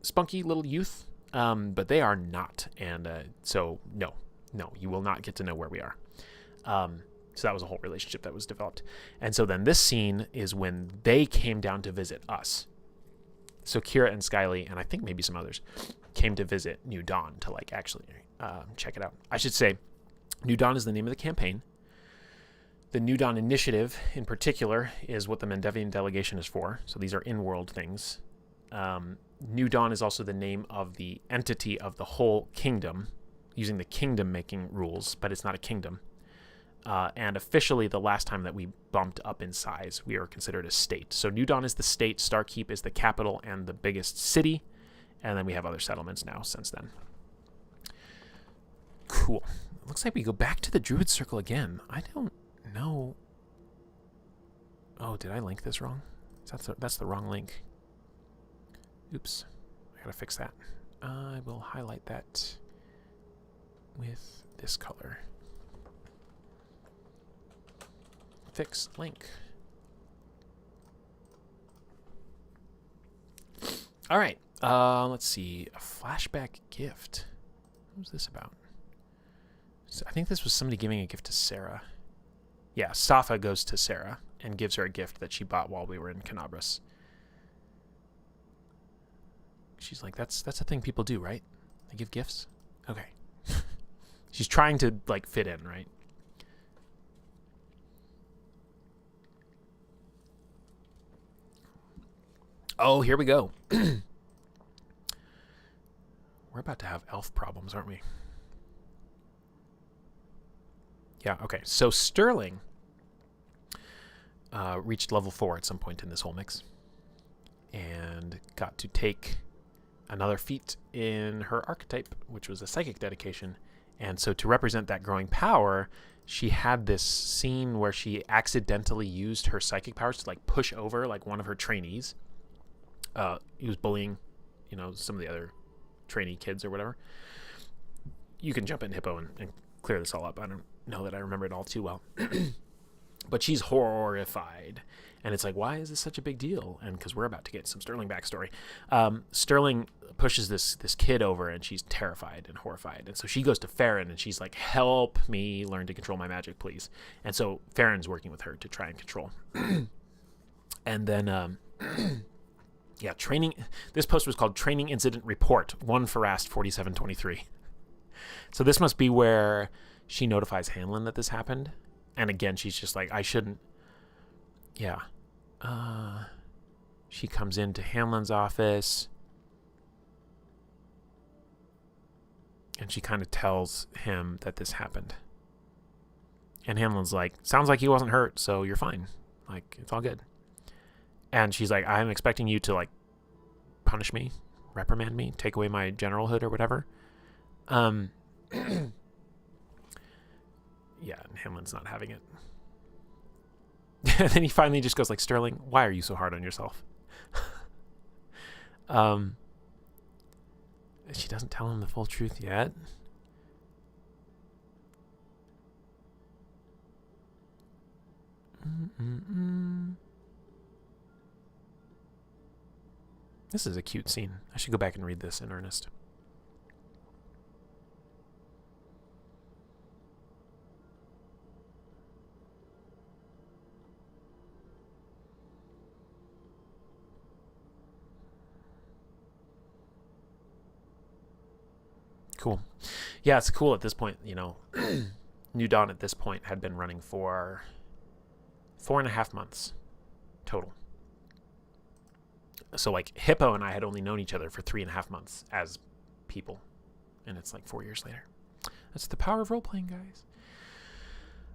spunky little youth, but they are not. And so no, you will not get to know where we are. So that was a whole relationship that was developed. And so then this scene is when they came down to visit us. So Kira and Skylie, and I think maybe some others, came to visit New Dawn to like actually check it out. I should say New Dawn is the name of the campaign. The New Dawn Initiative in particular is what the Mendevian delegation is for. So these are in-world things. New Dawn is also the name of the entity of the whole kingdom, using the kingdom making rules, but it's not a kingdom. And officially, the last time that we bumped up in size, we are considered a state. So New Dawn is the state, Starkeep is the capital and the biggest city, and then we have other settlements now since then. Cool. It looks like we go back to the Druid Circle again. I don't know. Oh, did I link this wrong? That's the wrong link. Oops. I gotta fix that. I will highlight that with this color. Fix link. All right. Let's see. A flashback gift. What was this about? So I think this was somebody giving a gift to Sarah. Yeah, Safa goes to Sarah and gives her a gift that she bought while we were in Canabras. She's like, that's a thing people do, right? They give gifts? Okay. She's trying to, like, fit in, right? Oh, here we go. We're about to have elf problems, aren't we? Yeah, okay. So Sterling reached level 4 at some point in this whole mix and got to take another feat in her archetype, which was a psychic dedication. And so to represent that growing power, she had this scene where she accidentally used her psychic powers to like push over like one of her trainees. He was bullying, some of the other trainee kids or whatever. You can jump in Hippo and clear this all up. I don't know that I remember it all too well. But she's horrified. And it's like, why is this such a big deal? And because we're about to get some Sterling backstory. Sterling pushes this kid over, and she's terrified and horrified. And so she goes to Farron, and she's like, help me learn to control my magic, please. And so Farron's working with her to try and control. And then... yeah, training. This post was called Training Incident Report, 1 Farast 4723. So this must be where she notifies Hamlin that this happened. And again, she's just like, I shouldn't. Yeah. She comes into Hamlin's office. And she kind of tells him that this happened. And Hamlin's like, sounds like he wasn't hurt, so you're fine. Like, it's all good. And she's like, I'm expecting you to, like, punish me, reprimand me, take away my generalhood or whatever. Yeah, and Hamlin's not having it. And then he finally just goes like, Sterling, why are you so hard on yourself? She doesn't tell him the full truth yet. This is a cute scene. I should go back and read this in earnest. Cool. Yeah, it's cool at this point, New Dawn at this point had been running for 4.5 months total. So like Hippo and I had only known each other for 3.5 months as people, and it's like 4 years later. That's the power of role-playing, guys.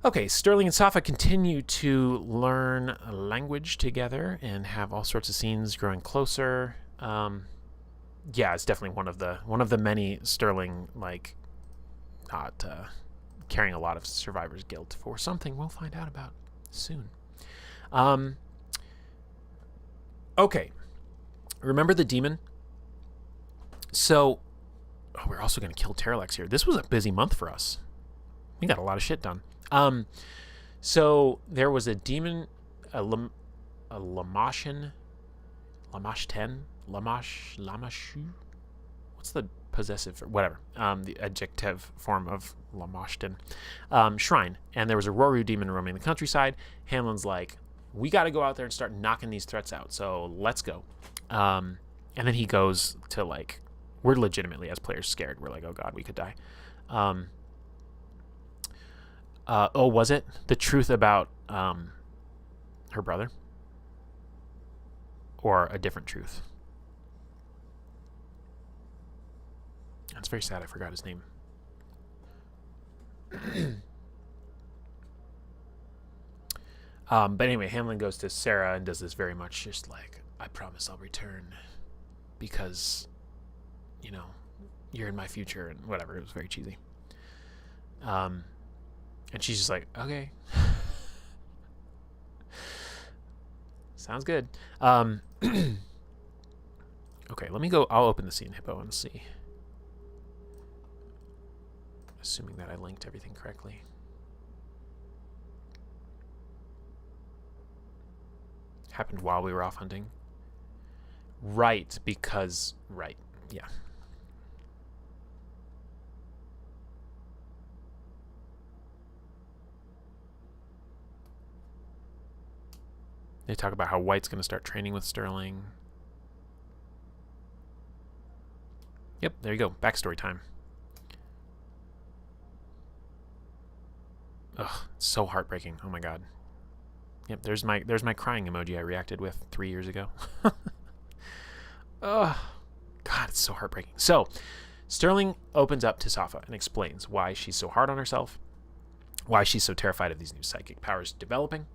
Okay, Sterling and Safa continue to learn a language together and have all sorts of scenes growing closer. Yeah, it's definitely one of the many Sterling not carrying a lot of survivor's guilt for something we'll find out about soon. Okay, remember the demon? So, we're also going to kill Terralex here. This was a busy month for us. We got a lot of shit done. So there was a demon, a Lamashu. What's the possessive? Whatever. The adjective form of Lamashten. Shrine. And there was a Roru demon roaming the countryside. Hanlon's like, we got to go out there and start knocking these threats out. So let's go. And then he goes to we're legitimately as players scared. We're like, oh God, we could die. Was it the truth about her brother, or a different truth? That's very sad. I forgot his name. But anyway, Hamlin goes to Sarah and does this very much just like, I promise I'll return because, you're in my future and whatever. It was very cheesy. And she's just like, okay. Sounds good. Okay, let me go. I'll open the scene Hippo and see. Assuming that I linked everything correctly. Happened while we were off hunting. Right, because... Right, yeah. They talk about how White's going to start training with Sterling. Yep, there you go. Backstory time. Ugh, so heartbreaking. Oh my God. Yep, there's my crying emoji I reacted with 3 years ago. Ugh. God, it's so heartbreaking. So, Sterling opens up to Safa and explains why she's so hard on herself, why she's so terrified of these new psychic powers developing.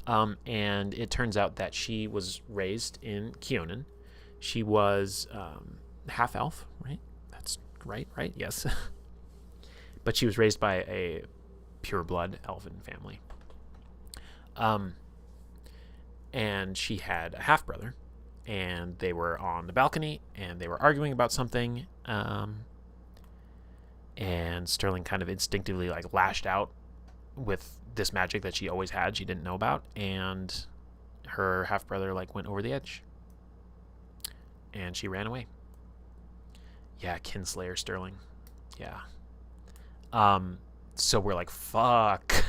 And it turns out that she was raised in Kionan. She was half elf, right? That's right? Yes. But she was raised by a pure blood elven family. And she had a half brother, and they were on the balcony and they were arguing about something. And Sterling kind of instinctively lashed out with this magic that she always had, she didn't know about, and her half brother went over the edge, and she ran away. Yeah, Kinslayer Sterling. Yeah. So we're like, fuck.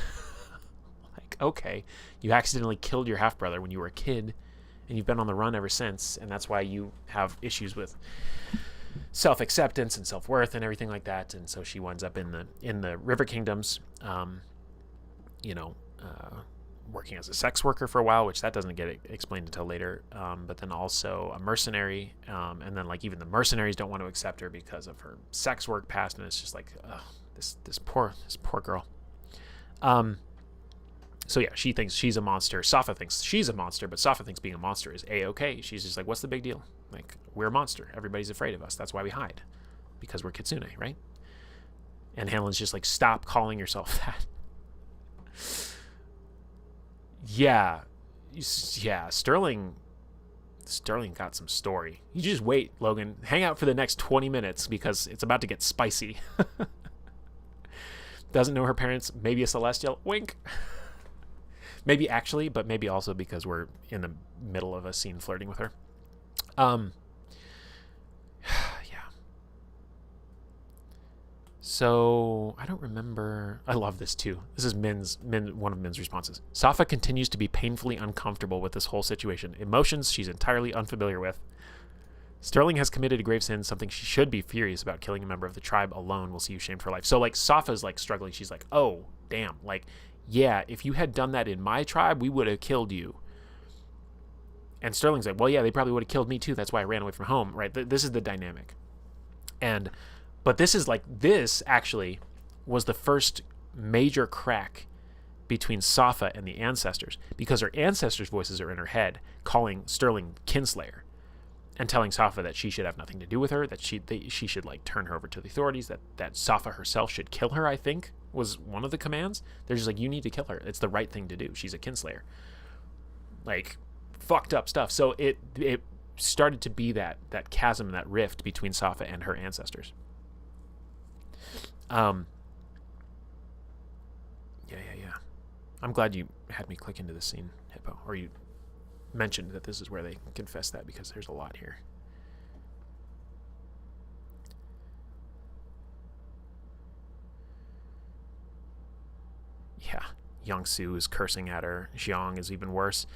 Okay, you accidentally killed your half brother when you were a kid, and you've been on the run ever since, and that's why you have issues with self-acceptance and self-worth and everything like that. And so she winds up in the River Kingdoms, working as a sex worker for a while, which that doesn't get explained until later. But then also a mercenary, and then even the mercenaries don't want to accept her because of her sex work past, and it's just this poor girl. So yeah, she thinks she's a monster. Safa thinks she's a monster, but Safa thinks being a monster is a-okay. She's just like, what's the big deal? We're a monster. Everybody's afraid of us. That's why we hide, because we're Kitsune, right? And Hanlon's just like, stop calling yourself that. Yeah, Sterling got some story. You just wait, Logan. Hang out for the next 20 minutes because it's about to get spicy. Doesn't know her parents. Maybe a Celestial. Wink. Maybe actually, but maybe also because we're in the middle of a scene flirting with her. Yeah. So I don't remember. I love this too. This is one of Min's responses. Safa continues to be painfully uncomfortable with this whole situation. Emotions she's entirely unfamiliar with. Sterling has committed a grave sin, something she should be furious about. Killing a member of the tribe alone will see you shamed for life. So, like, Safa's, like, struggling. She's like, oh, damn. Like, yeah, if you had done that in my tribe, we would have killed you. And Sterling's like, well, yeah, they probably would have killed me, too. That's why I ran away from home, right? This is the dynamic. But this actually was the first major crack between Safa and the ancestors, because her ancestors' voices are in her head, calling Sterling kinslayer and telling Safa that she should have nothing to do with her, that she should, like, turn her over to the authorities, that Safa herself should kill her, I think, was one of the commands. They're just like, you need to kill her. It's the right thing to do. She's a kinslayer. Like, fucked up stuff. So it started to be that chasm, that rift between Safa and her ancestors. Yeah. I'm glad you had me click into this scene, Hippo, or you mentioned that this is where they confess that, because there's a lot here. Yeah, Young-Su is cursing at her. Xiong is even worse.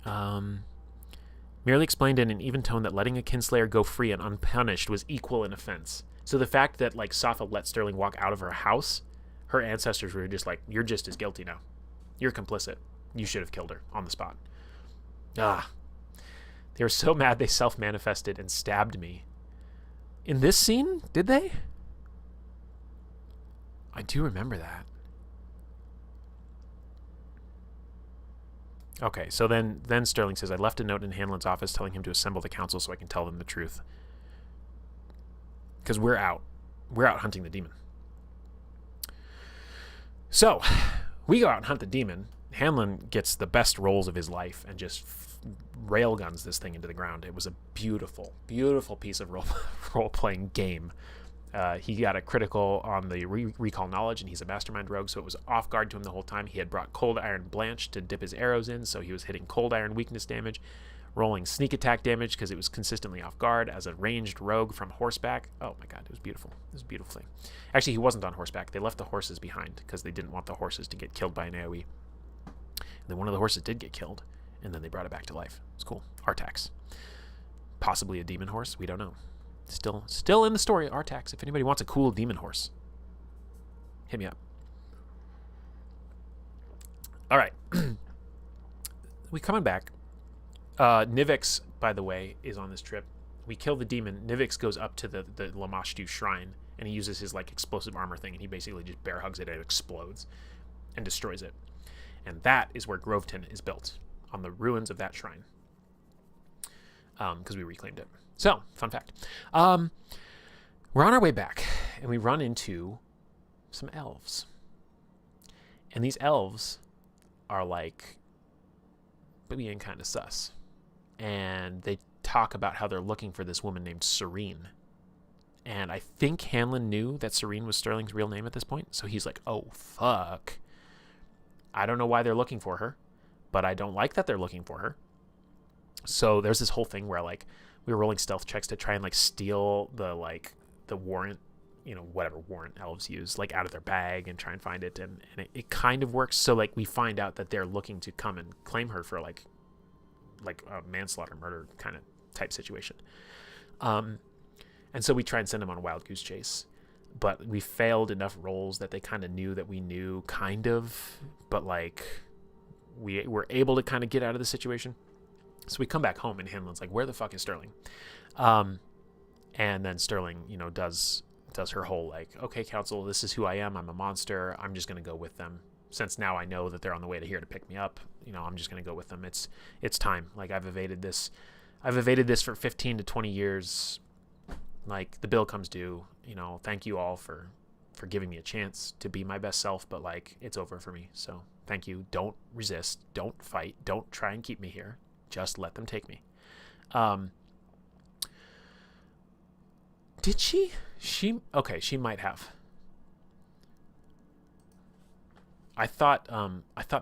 Merely explained in an even tone that letting a kinslayer go free and unpunished was equal in offense. So the fact that, like, Safa let Sterling walk out of her house, her ancestors were just like, you're just as guilty now. You're complicit. You should have killed her on the spot. They were so mad they self-manifested and stabbed me. In this scene, did they? I do remember that. Okay, so then Sterling says, I left a note in Hanlon's office telling him to assemble the council so I can tell them the truth. Because we're out hunting the demon. So, we go out and hunt the demon. Hanlon gets the best rolls of his life and just railguns this thing into the ground. It was a beautiful, beautiful piece of role-playing game. He got a critical on the recall knowledge, and he's a mastermind rogue, so it was off guard to him the whole time. He had brought Cold Iron Blanche to dip his arrows in, so he was hitting Cold Iron weakness damage, rolling sneak attack damage because it was consistently off guard as a ranged rogue from horseback. Oh my god, it was beautiful. It was a beautiful thing. Actually, he wasn't on horseback. They left the horses behind because they didn't want the horses to get killed by an AoE. And then one of the horses did get killed, and then they brought it back to life. It's cool. Artax. Possibly a demon horse. We don't know. Still in the story, Artax. If anybody wants a cool demon horse, hit me up. All right. We coming back. Nivix, by the way, is on this trip. We kill the demon. Nivix goes up to the Lamashtu shrine, and he uses his, like, explosive armor thing, and he basically just bear hugs it, and it explodes and destroys it. And that is where Groveton is built, on the ruins of that shrine, because we reclaimed it. So, fun fact. We're on our way back, and we run into some elves. And these elves are, like, being kind of sus. And they talk about how they're looking for this woman named Serene. And I think Hanlon knew that Serene was Sterling's real name at this point. So he's like, oh, fuck. I don't know why they're looking for her, but I don't like that they're looking for her. So there's this whole thing where, like, we were rolling stealth checks to try and, like, steal the warrant, whatever warrant elves use, like, out of their bag and try and find it. And it kind of works. So, like, we find out that they're looking to come and claim her for, like a manslaughter murder kind of type situation. And so we try and send them on a wild goose chase, but we failed enough rolls that they kind of knew that we knew, kind of, but, like, we were able to kind of get out of the situation. So we come back home, and Hanlon's like, where the fuck is Sterling? And then Sterling, does her whole, like, okay, council, this is who I am. I'm a monster. I'm just going to go with them. Since now I know that they're on the way to here to pick me up, I'm just going to go with them. It's time. Like, I've evaded this for 15 to 20 years. Like, the bill comes due. Thank you all for giving me a chance to be my best self, but, like, it's over for me. So thank you. Don't resist. Don't fight. Don't try and keep me here. Just let them take me. Did she? Okay, she might have. I thought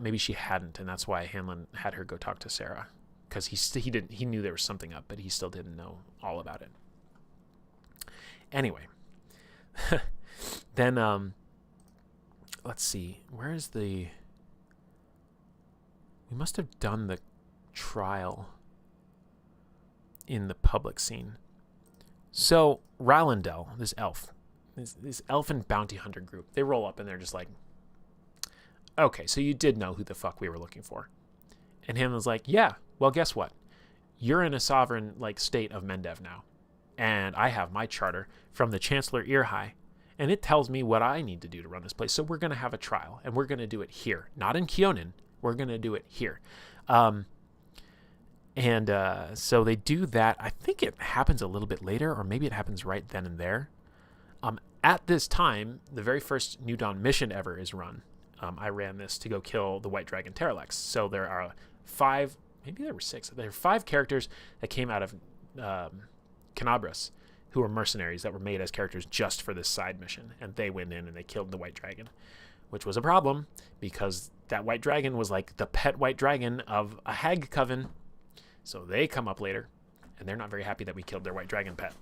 maybe she hadn't, and that's why Hanlon had her go talk to Sarah, because he knew there was something up, but he still didn't know all about it. Anyway, then let's see, where's the? We must have done the trial in the public scene. So Rallendell, this elf, this elfin bounty hunter group, they roll up and they're just like, okay, so you did know who the fuck we were looking for. And Hamlin's like, yeah, well, guess what? You're in a sovereign like state of Mendev now. And I have my charter from the Chancellor Earhigh. And it tells me what I need to do to run this place. So we're going to have a trial. And we're going to do it here. Not in Kionin. We're going to do it here. So they do that. I think it happens a little bit later. Or maybe it happens right then and there. At this time, the very first New Dawn mission ever is run. I ran this to go kill the White Dragon Terralex. So there are 5, maybe there were 6. There are 5 characters that came out of Canabras, who were mercenaries that were made as characters just for this side mission. And they went in and they killed the White Dragon, which was a problem because that White Dragon was like the pet White Dragon of a hag coven. So they come up later, and they're not very happy that we killed their White Dragon pet.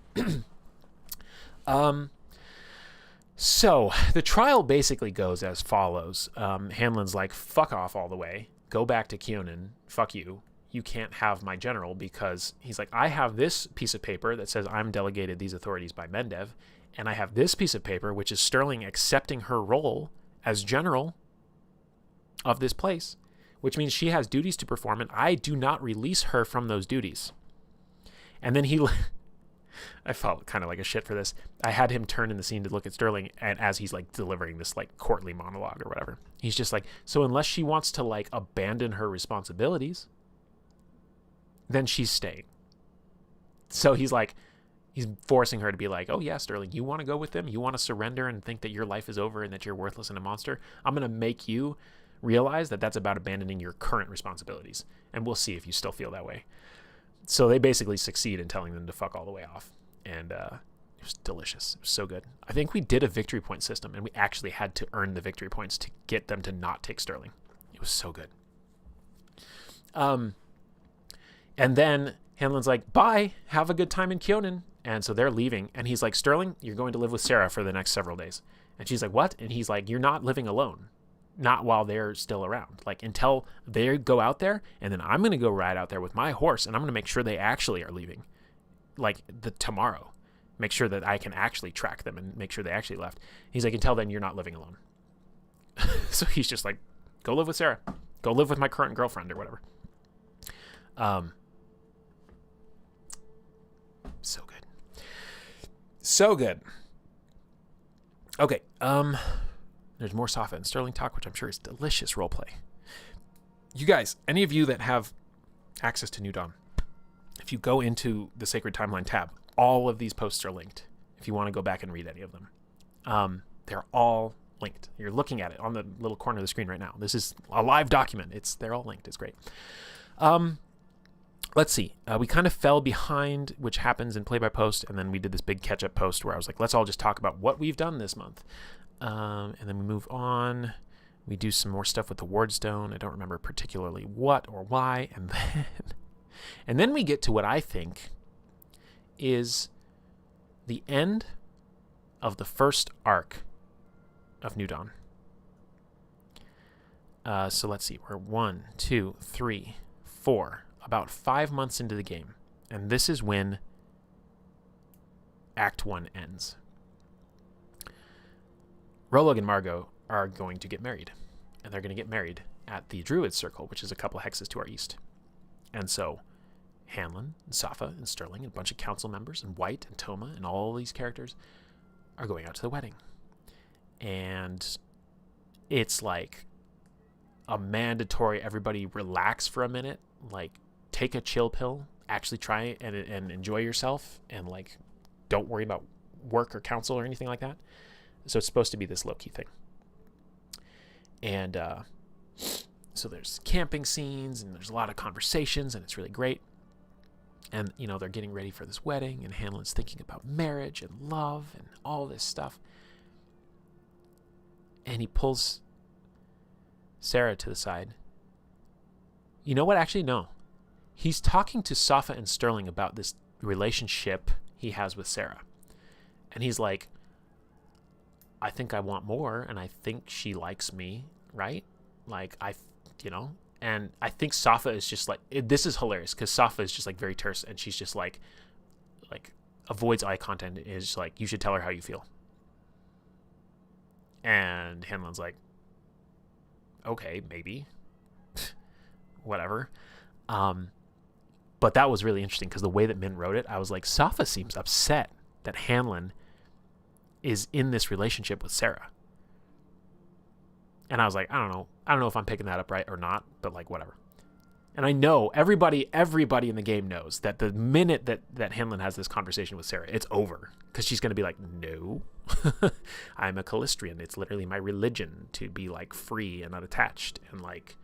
So the trial basically goes as follows. Hanlon's like, fuck off all the way. Go back to Kionin. Fuck you. You can't have my general because he's like, I have this piece of paper that says I'm delegated these authorities by Mendev. And I have this piece of paper, which is Sterling accepting her role as general of this place, which means she has duties to perform. And I do not release her from those duties. And then I felt kind of like a shit for this. I had him turn in the scene to look at Sterling, and as he's like delivering this like courtly monologue or whatever, he's just like, so unless she wants to like abandon her responsibilities, then she's staying. So he's forcing her to be like, oh yeah, Sterling, you want to go with them? You want to surrender and think that your life is over and that you're worthless and a monster? I'm going to make you realize that that's about abandoning your current responsibilities. And we'll see if you still feel that way. So they basically succeed in telling them to fuck all the way off. And it was delicious. It was so good. I think we did a victory point system, and we actually had to earn the victory points to get them to not take Sterling. It was so good. And then Hanlon's like, bye, have a good time in Kionin. And so they're leaving. And he's like, Sterling, you're going to live with Sarah for the next several days. And she's like, what? And he's like, you're not living alone. Not while they're still around. Like until they go out there, and then I'm going to go ride out there with my horse, and I'm going to make sure they actually are leaving. Like tomorrow. Make sure that I can actually track them and make sure they actually left. He's like, until then, you're not living alone. So he's just like, go live with Sarah. Go live with my current girlfriend or whatever. So good. So good. Okay. There's more Safa and Sterling talk, which I'm sure is delicious roleplay. You guys, any of you that have access to New Dawn, if you go into the Sacred Timeline tab, all of these posts are linked if you want to go back and read any of them. They're all linked. You're looking at it on the little corner of the screen right now. This is a live document. They're all linked. It's great. Let's see. We kind of fell behind, which happens in play-by-post, and then we did this big catch-up post where I was like, let's all just talk about what we've done this month. And then we move on. We do some more stuff with the Wardstone. I don't remember particularly what or why. And then we get to what I think is the end of the first arc of New Dawn. So let's see. We're 1, 2, 3, 4, about 5 months into the game. And this is when Act 1 ends. Rolog and Margot are going to get married. And they're going to get married at the Druid Circle, which is a couple hexes to our east. And so Hanlon and Safa and Sterling and a bunch of council members and White and Toma and all these characters are going out to the wedding. And it's like a mandatory, everybody relax for a minute, like take a chill pill, actually try and enjoy yourself, and like don't worry about work or council or anything like that. So it's supposed to be this low-key thing. And so there's camping scenes, and there's a lot of conversations, and it's really great. And, you know, they're getting ready for this wedding, and Hanlon's thinking about marriage and love and all this stuff. And he pulls Sarah to the side. You know what? Actually, no. He's talking to Safa and Sterling about this relationship he has with Sarah. And he's like, I think I want more, and I think she likes me, right? Like, and I think Safa is just like, this is hilarious, because Safa is just like very terse, and she's just like, avoids eye contact, is like, you should tell her how you feel. And Hanlon's like, okay, maybe. Whatever. But that was really interesting because the way that Min wrote it, I was like, Safa seems upset that Hanlon is in this relationship with Sarah. And I was like, I don't know if I'm picking that up right or not, but like, whatever. And I know everybody in the game knows that the minute that Hanlon has this conversation with Sarah, it's over. Because she's going to be like, no, I'm a Callistrian. It's literally my religion to be like free and unattached and like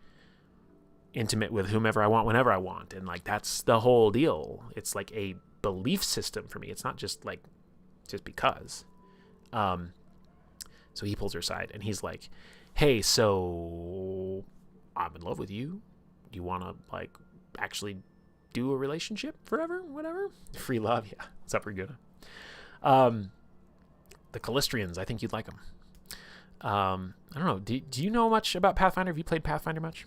intimate with whomever I want, whenever I want. And like, that's the whole deal. It's like a belief system for me. It's not just like, just because. So he pulls her aside and he's like, hey, so I'm in love with you. Do you want to like actually do a relationship forever? Whatever. Free love. Yeah. What's up, Raguda? The Callistrians, I think you'd like them. I don't know. Do you know much about Pathfinder? Have you played Pathfinder much?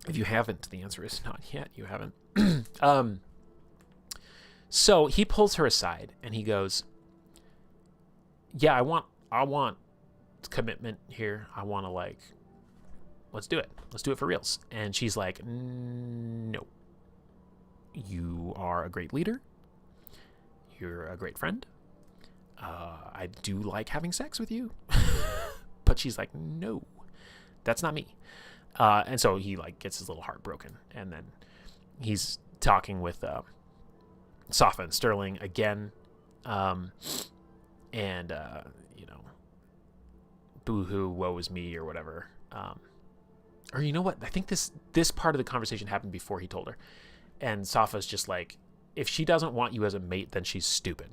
If you haven't, the answer is not yet. You haven't. So he pulls her aside and he goes, yeah, I want commitment here. I want to like, let's do it. Let's do it for reals. And she's like, no. You are a great leader. You're a great friend. I do like having sex with you. But she's like, no, that's not me. And so he like gets his little heart broken. And then he's talking with Safa and Sterling again. And boo-hoo, woe is me, or whatever. Or you know what? I think this part of the conversation happened before he told her. And Safa's just like, if she doesn't want you as a mate, then she's stupid.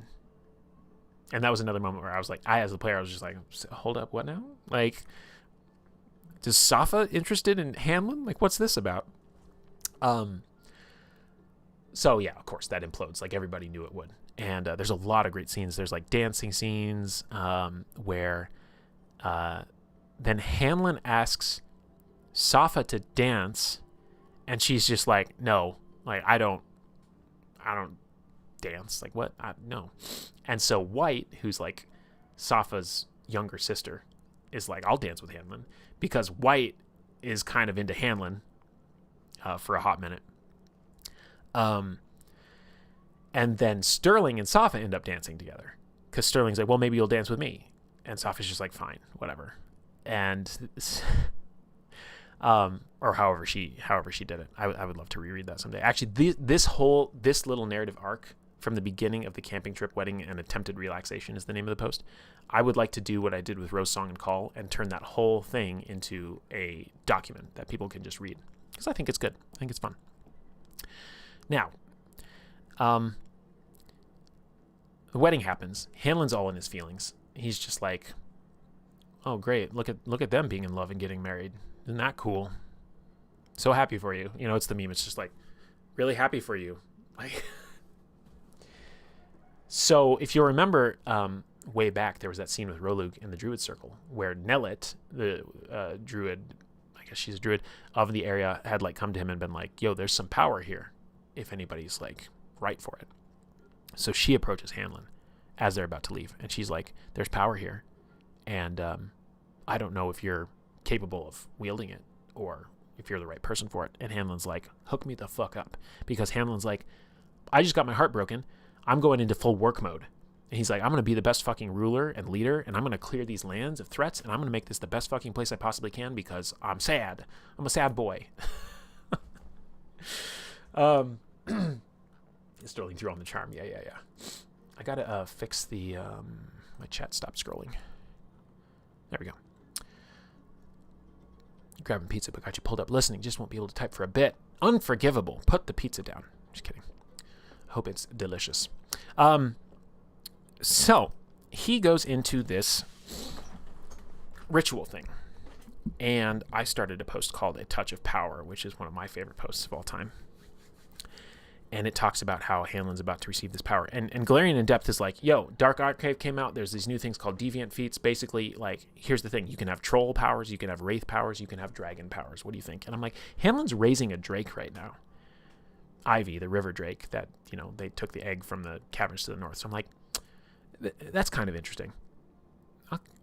And that was another moment where I was like, as the player, I was just like, hold up, what now? Like, is Safa interested in Hanlon? Like, what's this about? So yeah, of course, that implodes. Like, everybody knew it would. And there's a lot of great scenes. There's like dancing scenes where then Hanlon asks Safa to dance, and she's just like, no, like I don't dance. Like, what? No. And so White, who's like Safa's younger sister, is like, I'll dance with Hanlon, because White is kind of into Hanlon for a hot minute. And then Sterling and Safa end up dancing together, because Sterling's like, well, maybe you'll dance with me. And Safa's just like, fine, whatever. And or however she did it. I would love to reread that someday. Actually, this little narrative arc from the beginning of the camping trip, wedding, and attempted relaxation is the name of the post. I would like to do what I did with Rose Song and Call and turn that whole thing into a document that people can just read, because I think it's good. I think it's fun. Now, the wedding happens. Hanlon's all in his feelings. He's just like, oh great, look at them being in love and getting married. Isn't that cool? So happy for you. You know, it's the meme. It's just like, really happy for you. Like, so if you'll remember, way back, there was that scene with Rolug in the Druid Circle where Nellet, the druid, I guess she's a druid of the area, had like come to him and been like, yo, there's some power here if anybody's like right for it. So she approaches Hanlon as they're about to leave, and she's like, there's power here, and I don't know if you're capable of wielding it or if you're the right person for it. And Hanlon's like, hook me the fuck up, because Hanlon's like, I just got my heart broken. I'm going into full work mode. And he's like, I'm going to be the best fucking ruler and leader, and I'm going to clear these lands of threats, and I'm going to make this the best fucking place I possibly can, because I'm sad. I'm a sad boy. Sterling threw on the charm. Yeah. I got to fix the... my chat stopped scrolling. There we go. Grabbing pizza, but got you pulled up listening. Just won't be able to type for a bit. Unforgivable. Put the pizza down. Just kidding. Hope it's delicious. So he goes into this ritual thing, and I started a post called A Touch of Power, which is one of my favorite posts of all time. And it talks about how Hanlon's about to receive this power. And Galarian in Depth is like, yo, Dark Archive came out. There's these new things called Deviant Feats. Basically, like, here's the thing. You can have troll powers. You can have wraith powers. You can have dragon powers. What do you think? And I'm like, Hanlon's raising a Drake right now. Ivy, the river drake, that, they took the egg from the caverns to the north. So I'm like, that's kind of interesting.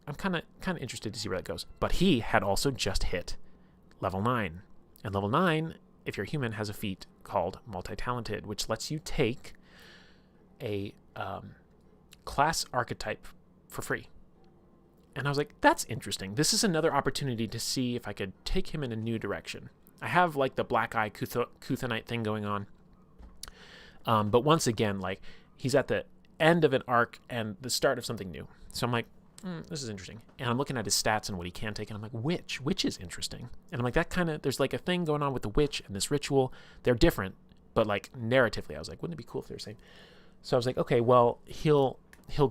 I'm kind of interested to see where that goes. But he had also just hit level 9. And level 9, if you're human, has a feat called Multi-Talented, which lets you take a class archetype for free. And I was like, that's interesting. This is another opportunity to see if I could take him in a new direction. I have like the Black Eye Kuthanite thing going on. But once again, like, he's at the end of an arc and the start of something new. So I'm like, this is interesting. And I'm looking at his stats and what he can take, and I'm like, witch is interesting. And I'm like, that kind of, there's like a thing going on with the witch and this ritual. They're different, but like narratively, I was like, wouldn't it be cool if they were the same? So I was like, okay, well, he'll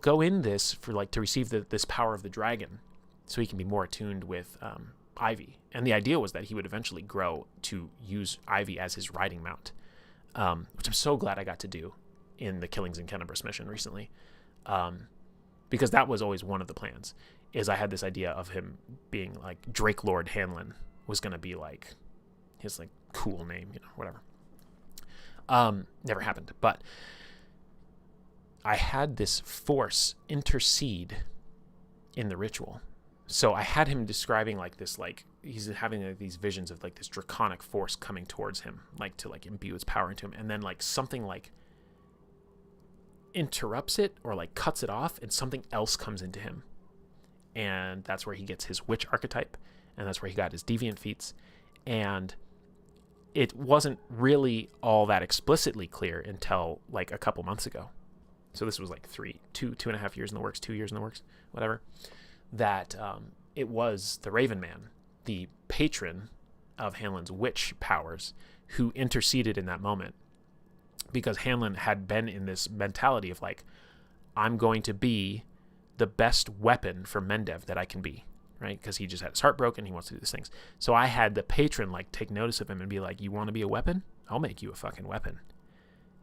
go in this for like to receive this power of the dragon, so he can be more attuned with Ivy. And the idea was that he would eventually grow to use Ivy as his riding mount, which I'm so glad I got to do in the Killings in Kennebrus mission recently. Because that was always one of the plans, is I had this idea of him being like Drake Lord Hanlon was going to be like his like cool name, whatever. Never happened. But I had this force intercede in the ritual. So I had him describing like this, like he's having like these visions of like this draconic force coming towards him, like to like imbue its power into him. And then like something like interrupts it or like cuts it off, and something else comes into him, and that's where he gets his witch archetype, and that's where he got his deviant feats. And it wasn't really all that explicitly clear until like a couple months ago. So this was like 2.5 years in the works, 2 years in the works, whatever, that it was the Raven Man, the patron of Hanlon's witch powers, who interceded in that moment. Because Hanlon had been in this mentality of like, I'm going to be the best weapon for Mendev that I can be, right? Because he just had his heart broken. He wants to do these things. So I had the patron like take notice of him and be like, you want to be a weapon? I'll make you a fucking weapon.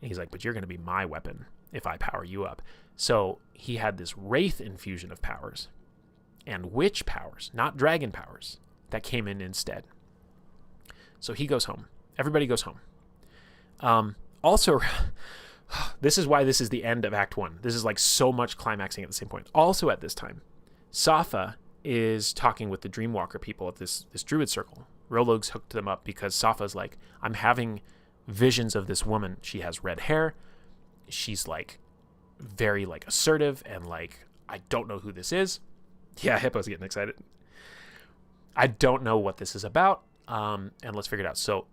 And he's like, but you're going to be my weapon if I power you up. So he had this wraith infusion of powers and witch powers, not dragon powers, that came in instead. So he goes home. Everybody goes home. Also, this is why this is the end of Act 1. This is like so much climaxing at the same point. Also at this time, Safa is talking with the Dreamwalker people at this druid circle. Rolog's hooked them up because Safa's like, I'm having visions of this woman. She has red hair. She's like very like assertive and like, I don't know who this is. Yeah, Hippo's getting excited. I don't know what this is about. And let's figure it out. So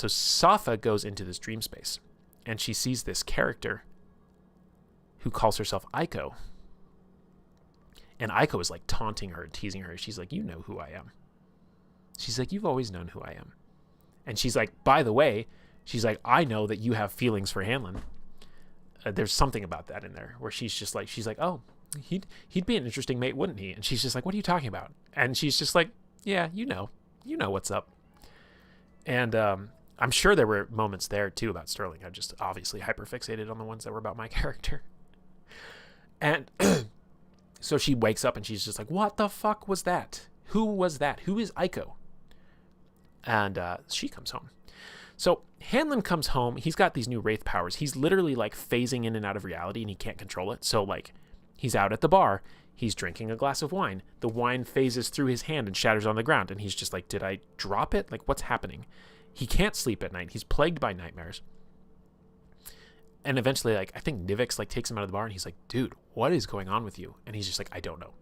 Safa goes into this dream space, and she sees this character who calls herself Aiko. And Aiko is like taunting her, teasing her. She's like, you know who I am. She's like, you've always known who I am. And she's like, by the way, she's like, I know that you have feelings for Hanlon. There's something about that in there where she's like, oh, he'd be an interesting mate, wouldn't he? And she's just like, what are you talking about? And she's just like, yeah, you know what's up. And I'm sure there were moments there too about Sterling. I'm just obviously hyperfixated on the ones that were about my character. And so she wakes up and she's just like, what the fuck was that? Who was that? Who is Aiko? And she comes home. So Hanlon comes home. He's got these new wraith powers. He's literally like phasing in and out of reality, and he can't control it. So like he's out at the bar. He's drinking a glass of wine. The wine phases through his hand and shatters on the ground. And he's just like, did I drop it? Like, what's happening? He can't sleep at night. He's plagued by nightmares. And eventually, like, I think Nivix like takes him out of the bar, and he's like, dude, what is going on with you? And he's just like, I don't know.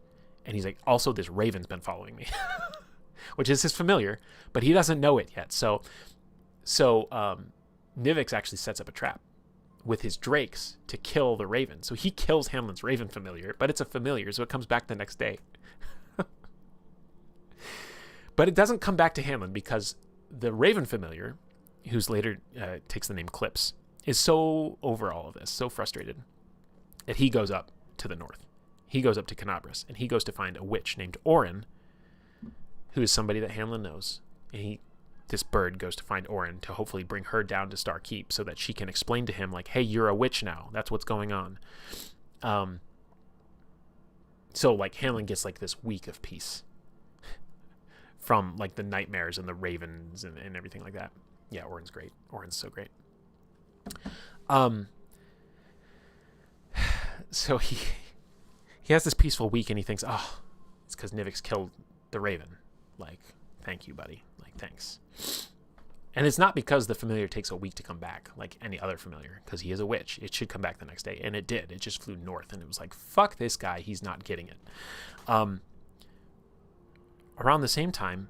And he's like, also, this raven's been following me, which is his familiar, but he doesn't know it yet. So Nivix actually sets up a trap with his drakes to kill the raven. So he kills Hanlon's raven familiar, but it's a familiar, so it comes back the next day. But it doesn't come back to Hanlon because the raven familiar, who's later takes the name Clips, is so over all of this, so frustrated, that he goes up to the north. He goes up to Kennebrus, and he goes to find a witch named Orin, who is somebody that Hanlon knows. And this bird goes to find Orin to hopefully bring her down to Star Keep so that she can explain to him, like, hey, you're a witch now. That's what's going on. So, like, Hanlon gets, like, this week of peace from, like, the nightmares and the ravens and everything like that. Yeah, Orin's great. Orin's so great. So he has this peaceful week, and he thinks, oh, it's because Nivix killed the Raven. Like, thank you, buddy. Like, thanks. And it's not because the familiar takes a week to come back, like any other familiar, because he is a witch. It should come back the next day, and it did. It just flew north, and it was like, fuck this guy. He's not getting it. Around the same time,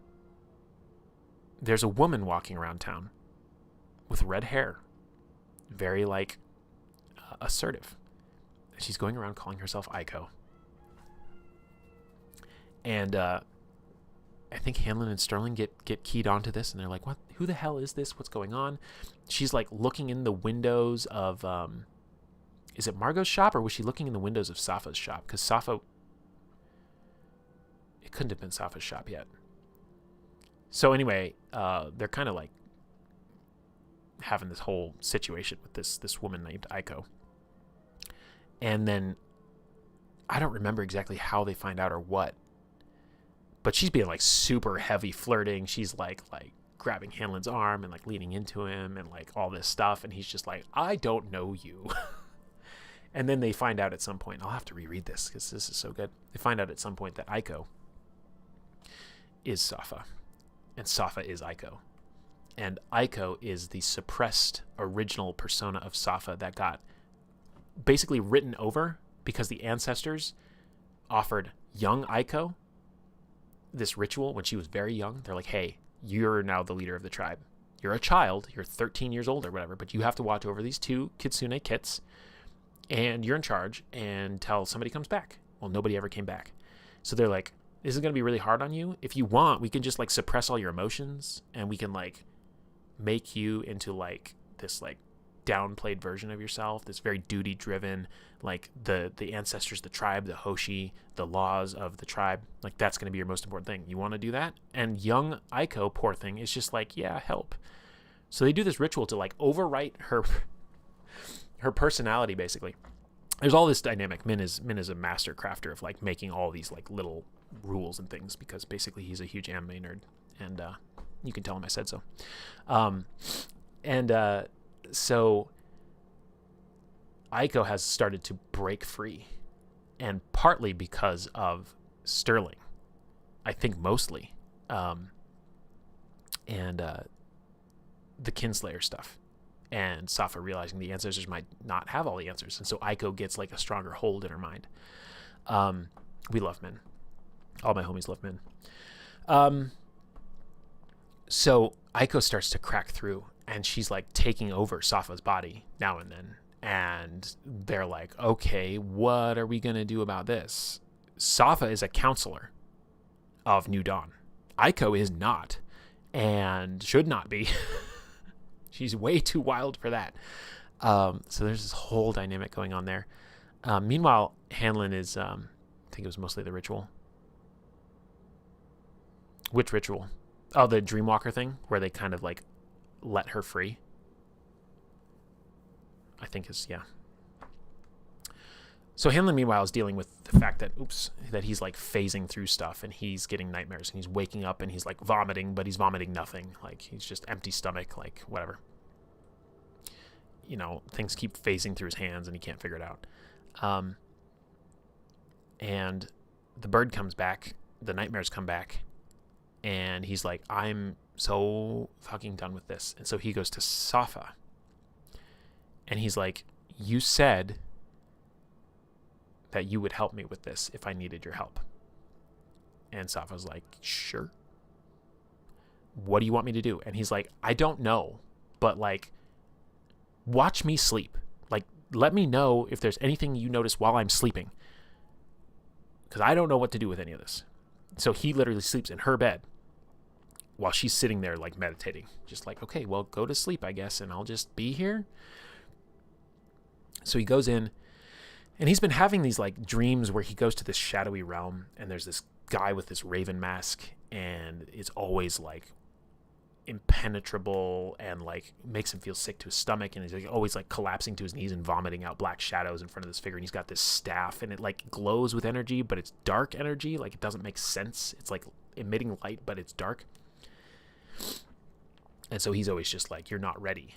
there's a woman walking around town with red hair, very, like, assertive. She's going around calling herself Aiko. And I think Hanlon and Sterling get keyed onto this, and they're like, "What? Who the hell is this? What's going on?" She's like looking in the windows of, is it Margot's shop, or was she looking in the windows of Safa's shop? Because Safa, it couldn't have been Safa's shop yet. So anyway, they're kind of like having this whole situation with this woman named Aiko. And then I don't remember exactly how they find out or what, but she's being like super heavy flirting. She's like grabbing Hanlon's arm and like leaning into him and like all this stuff. And he's just like, I don't know you. And then they find out at some point, I'll have to reread this because this is so good. They find out at some point that Aiko is Safa and Safa is Aiko. And Aiko is the suppressed original persona of Safa that got basically written over because the ancestors offered young Aiko this ritual when she was very young. They're like, hey, you're now the leader of the tribe. You're a child. You're 13 years old or whatever, but you have to watch over these two Kitsune kits, and you're in charge until somebody comes back. Well, nobody ever came back. So they're like, this is going to be really hard on you. If you want, we can just like suppress all your emotions, and we can like make you into like this like downplayed version of yourself, this very duty driven, like the ancestors, the tribe, the Hoshi, the laws of the tribe, like that's going to be your most important thing. You want to do that? And young Aiko, poor thing, is just like, yeah, help. So they do this ritual to like overwrite her personality, basically. There's all this dynamic. Min is a master crafter of like making all these like little rules and things, because basically he's a huge anime nerd, and you can tell him I said so. So Aiko has started to break free, and partly because of Sterling, I think mostly, and the Kinslayer stuff, and Safa realizing the ancestors might not have all the answers, and so Aiko gets like a stronger hold in her mind. We love Min. All my homies love Min. So Aiko starts to crack through, and she's like taking over Safa's body now and then. And they're like, okay, what are we going to do about this? Safa is a counselor of New Dawn. Aiko is not, and should not be. She's way too wild for that. So there's this whole dynamic going on there. Meanwhile, Hanlon is, I think it was mostly the ritual. Which ritual? Oh, the Dreamwalker thing, where they kind of like let her free. I think is, yeah. So Hanlon, meanwhile, is dealing with the fact that, that he's like phasing through stuff, and he's getting nightmares, and he's waking up, and he's like vomiting, but he's vomiting nothing. Like, he's just empty stomach, like whatever. You know, things keep phasing through his hands, and he can't figure it out. And the bird comes back, the nightmares come back, and he's like, I'm so fucking done with this. And so he goes to Safa, and he's like, you said that you would help me with this if I needed your help. And Safa's like, sure. What do you want me to do? And he's like, I don't know, but like, watch me sleep. Like, let me know if there's anything you notice while I'm sleeping, because I don't know what to do with any of this. So he literally sleeps in her bed while she's sitting there like meditating, just like, okay, well, go to sleep, I guess, and I'll just be here. So he goes in, and he's been having these like dreams where he goes to this shadowy realm, and there's this guy with this raven mask, and it's always like impenetrable and like makes him feel sick to his stomach, and he's like always like collapsing to his knees and vomiting out black shadows in front of this figure. And he's got this staff, and it like glows with energy, but it's dark energy. Like, it doesn't make sense. It's like emitting light, but it's dark. And so he's always just like, you're not ready.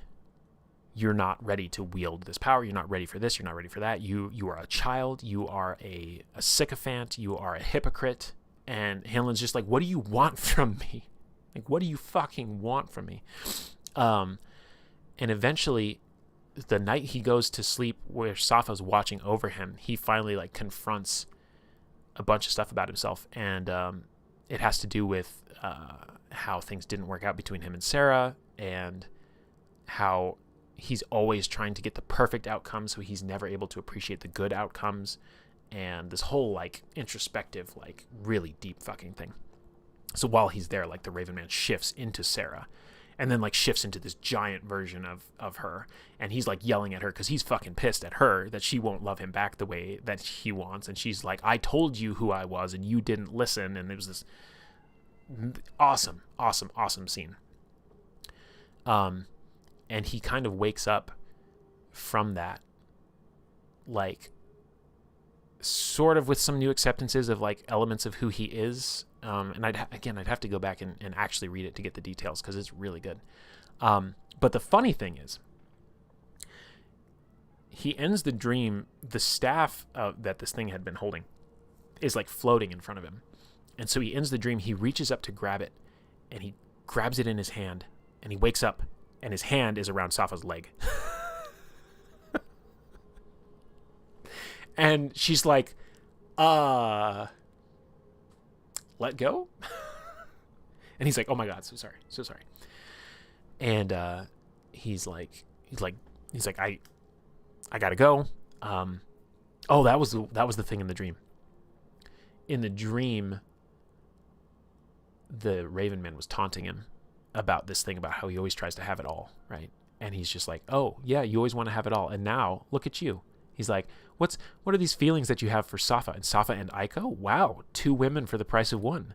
You're not ready to wield this power. You're not ready for this. You're not ready for that. You are a child. You are a sycophant. You are a hypocrite. And Hanlon's just like, what do you want from me? Like, what do you fucking want from me? And eventually, the night he goes to sleep where Safa's watching over him, he finally like confronts a bunch of stuff about himself. And it has to do with how things didn't work out between him and Sarah, and how he's always trying to get the perfect outcome, so he's never able to appreciate the good outcomes, and this whole like introspective, like really deep fucking thing. So while he's there, like the Raven Man shifts into Sarah, and then like shifts into this giant version of her, and he's like yelling at her because he's fucking pissed at her that she won't love him back the way that he wants, and she's like, I told you who I was and you didn't listen. And it was this awesome scene. And he kind of wakes up from that, like, sort of with some new acceptances of like elements of who he is. And I'd have to go back and actually read it to get the details, because it's really good. But the funny thing is, he ends the dream, the staff that this thing had been holding is like floating in front of him. And so he ends the dream, he reaches up to grab it, and he grabs it in his hand, and he wakes up, and his hand is around Safa's leg. And she's like, let go? And he's like, oh my God, so sorry. And he's like, I gotta go. Oh, that was the thing in the dream. In the dream, the Raven Man was taunting him about this thing, about how he always tries to have it all, right? And he's just like, oh yeah, you always want to have it all, and now look at you. He's like, what are these feelings that you have for Safa? And Safa and Aiko? Wow, 2 women for the price of 1.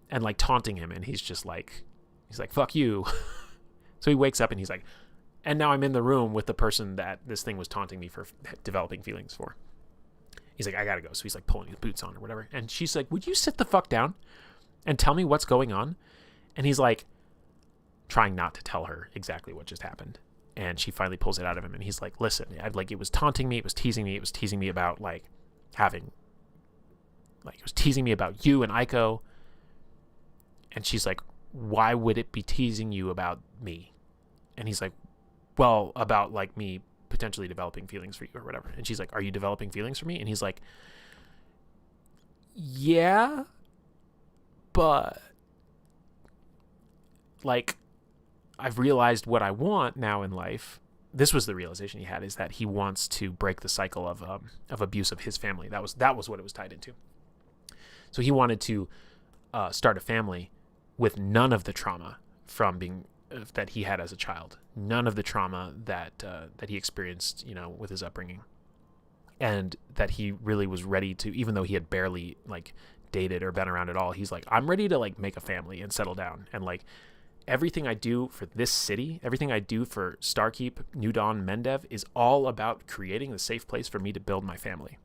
And like taunting him, and he's like, fuck you. So he wakes up and he's like, and now I'm in the room with the person that this thing was taunting me for developing feelings for. He's like, I gotta go. So he's like pulling his boots on or whatever. And she's like, would you sit the fuck down and tell me what's going on? And he's like, trying not to tell her exactly what just happened. And she finally pulls it out of him, and he's like, listen, it was taunting me, it was teasing me about like having, like, it was teasing me about you and Aiko. And she's like, why would it be teasing you about me? And he's like, well, about like me potentially developing feelings for you or whatever. And she's like, are you developing feelings for me? And he's like, yeah, but like, I've realized what I want now in life. This was the realization he had, is that he wants to break the cycle of abuse of his family. That was what it was tied into. So he wanted to start a family with none of the trauma from being that he had as a child, none of the trauma that he experienced, with his upbringing, and that he really was ready to, even though he had barely like dated or been around at all. He's like, I'm ready to like make a family and settle down, and like, everything I do for this city, everything I do for Starkeep, New Dawn, Mendev is all about creating a safe place for me to build my family.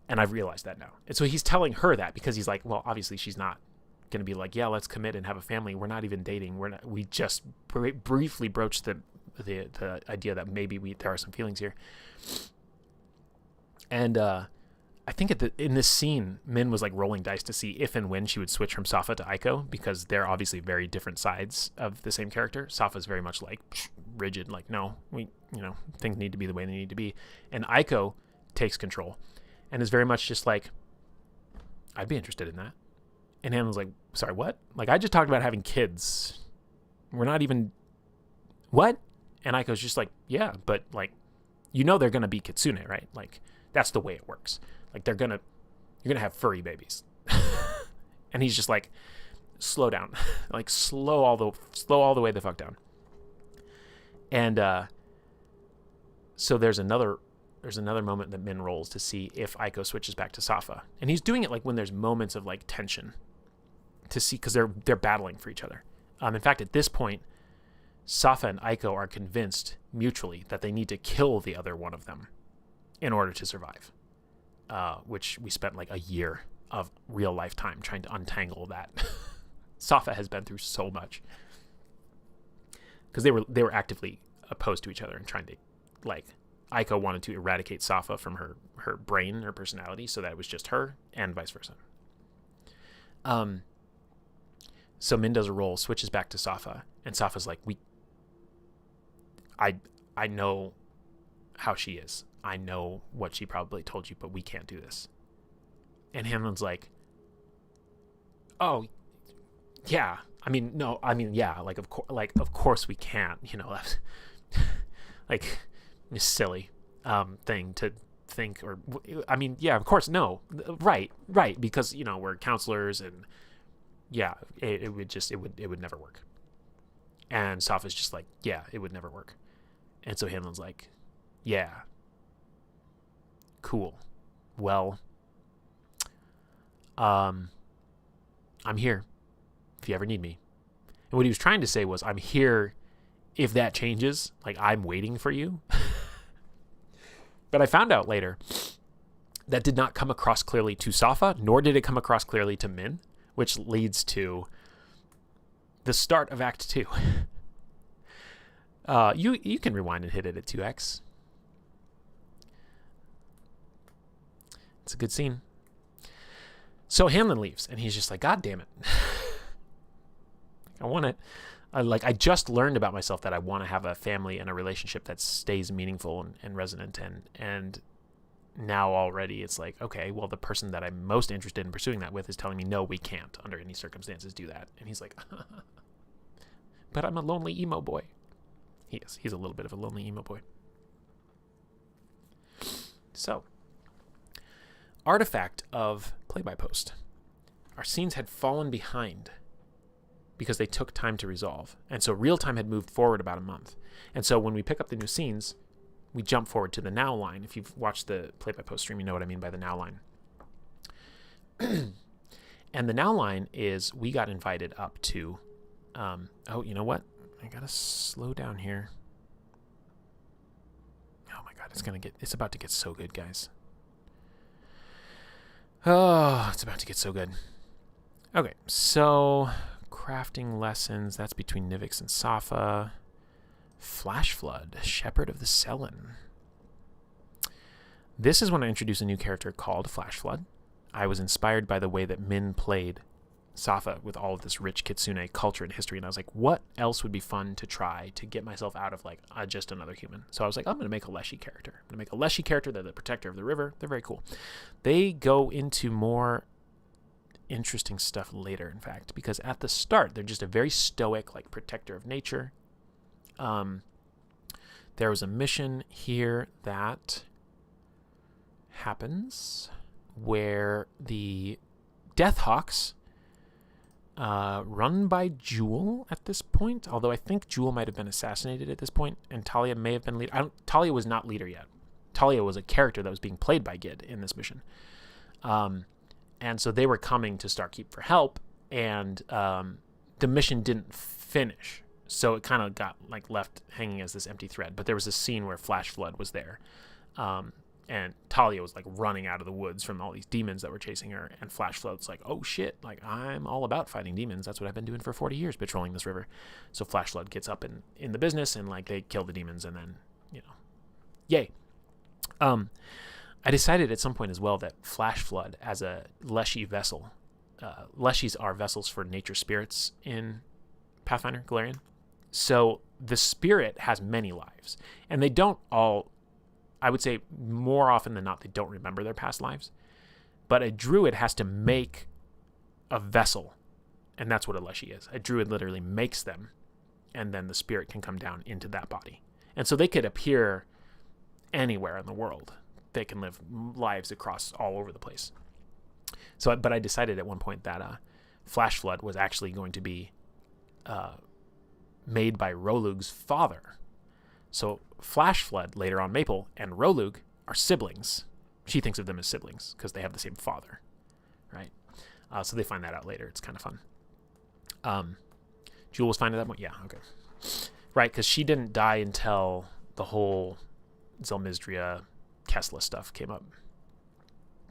And I've realized that now. And so he's telling her that because he's like, well, obviously she's not going to be like, yeah, let's commit and have a family. We're not even dating. We just briefly broached the idea that maybe there are some feelings here. And I think in this scene, Min was like rolling dice to see if and when she would switch from Safa to Aiko, because they're obviously very different sides of the same character. Safa's very much like rigid, like, no, things need to be the way they need to be. And Aiko takes control and is very much just like, I'd be interested in that. And Hannah's like, sorry, what? Like, I just talked about having kids. We're not even, what? And Aiko's just like, yeah, but like, they're going to be kitsune, right? Like, that's the way it works. Like, you're gonna have furry babies. And he's just like, slow down. Like, slow all the way the fuck down. And so there's another moment that Min rolls to see if Aiko switches back to Safa. And he's doing it like when there's moments of like tension, to see, because they're battling for each other. In fact, at this point, Safa and Aiko are convinced mutually that they need to kill the other one of them in order to survive. Which we spent like a year of real life time trying to untangle that. Safa has been through so much. because they were actively opposed to each other and trying to, like, Aiko wanted to eradicate Safa from her brain, her personality, so that it was just her, and vice versa. So Min does a roll, switches back to Safa, and Safa's like, I know how she is. I know what she probably told you, but we can't do this. And Hanlon's like, oh, yeah. Yeah. Like, of course we can't. Like, a silly thing to think. Or, yeah, of course, no. Right. Because we're counselors, and yeah, it would never work. And Safa's just like, yeah, it would never work. And so Hanlon's like, yeah, cool. Well, I'm here if you ever need me. And what he was trying to say was, I'm here if that changes. Like, I'm waiting for you. But I found out later that did not come across clearly to Safa, nor did it come across clearly to Min, which leads to the start of Act 2. You can rewind and hit it at 2x. It's a good scene. So Hanlon leaves, and he's just like, God damn it. I want it. I just learned about myself that I want to have a family and a relationship that stays meaningful and resonant, and now already it's like, okay, well, the person that I'm most interested in pursuing that with is telling me, no, we can't under any circumstances do that. And he's like, but I'm a lonely emo boy. He is. He's a little bit of a lonely emo boy. So, artifact of play-by-post. Our scenes had fallen behind because they took time to resolve. And so real time had moved forward about a month. And so when we pick up the new scenes, we jump forward to the now line. If you've watched the play-by-post stream, you know what I mean by the now line. And the now line is, we got invited up to, oh, you know what? I gotta slow down here. Oh my God, it's about to get so good, guys. Oh, it's about to get so good. Okay, so crafting lessons, that's between Nivix and Safa. Flash Flood, Shepherd of the Sellen. This is when I introduced a new character called Flash Flood. I was inspired by the way that Min played Safa with all of this rich Kitsune culture and history, and I was like, what else would be fun to try to get myself out of, like, just another human? So I was like, I'm going to make a Leshy character. I'm going to make a Leshy character. They're the protector of the river. They're very cool. They go into more interesting stuff later, in fact, because at the start, they're just a very stoic, like, protector of nature. There was a mission here that happens where the Deathhawks, run by Jewel at this point, although I think Jewel might have been assassinated at this point, and Talia may have been leader. Talia was not leader yet. Talia was a character that was being played by Gid in this mission. And so they were coming to Starkeep for help, and the mission didn't finish. So it kind of got, like, left hanging as this empty thread. But there was a scene where Flash Flood was there. And Talia was, like, running out of the woods from all these demons that were chasing her. And Flash Flood's like, oh, shit. Like, I'm all about fighting demons. That's what I've been doing for 40 years, patrolling this river. So Flash Flood gets up in the business, and, like, they kill the demons. And then, yay. I decided at some point as well that Flash Flood as a Leshy vessel. Leshies are vessels for nature spirits in Pathfinder Galarian. So the spirit has many lives, and they don't all, I would say more often than not, they don't remember their past lives. But a druid has to make a vessel, and that's what a Leshy is. A druid literally makes them, and then the spirit can come down into that body. And so they could appear anywhere in the world. They can live lives across all over the place. So, but I decided at one point that Flash Flood was actually going to be made by Rolug's father. So Flash Flood, later on Maple, and Rolug are siblings. She thinks of them as siblings because they have the same father, right? So they find that out later. It's kind of fun. Jewel was fine at that point? Yeah, okay. Right, because she didn't die until the whole Zelmistria Kessla stuff came up.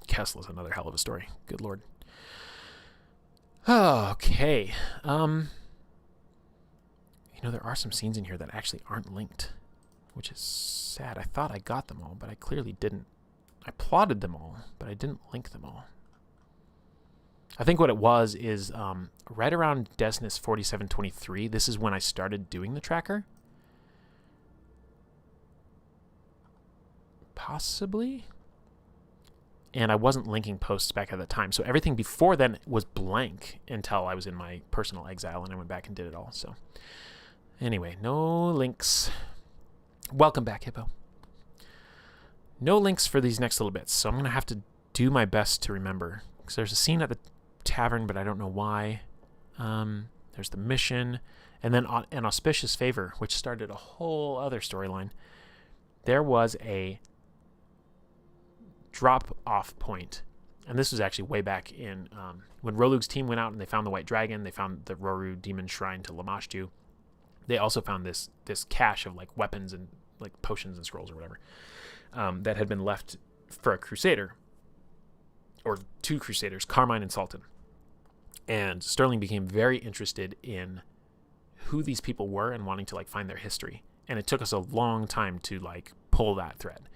Kessla's another hell of a story. Good lord. There are some scenes in here that actually aren't linked, which is sad. I thought I got them all, but I clearly didn't. I plotted them all, but I didn't link them all. I think what it was is right around Desnus 4723, this is when I started doing the tracker. Possibly. And I wasn't linking posts back at the time. So everything before then was blank until I was in my personal exile and I went back and did it all. So anyway, no links. Welcome back, Hippo. No links for these next little bits. So I'm going to have to do my best to remember. Because there's a scene at the tavern, but I don't know why. There's the mission. And then an auspicious favor, which started a whole other storyline. There was a drop-off point. And this was actually way back in when Rolug's team went out and they found the White Dragon. They found the Roru Demon Shrine to Lamashtu. They also found this cache of like weapons and like potions and scrolls or whatever that had been left for a crusader. Or two crusaders, Carmine and Sultan. And Sterling became very interested in who these people were and wanting to like find their history. And it took us a long time to like pull that thread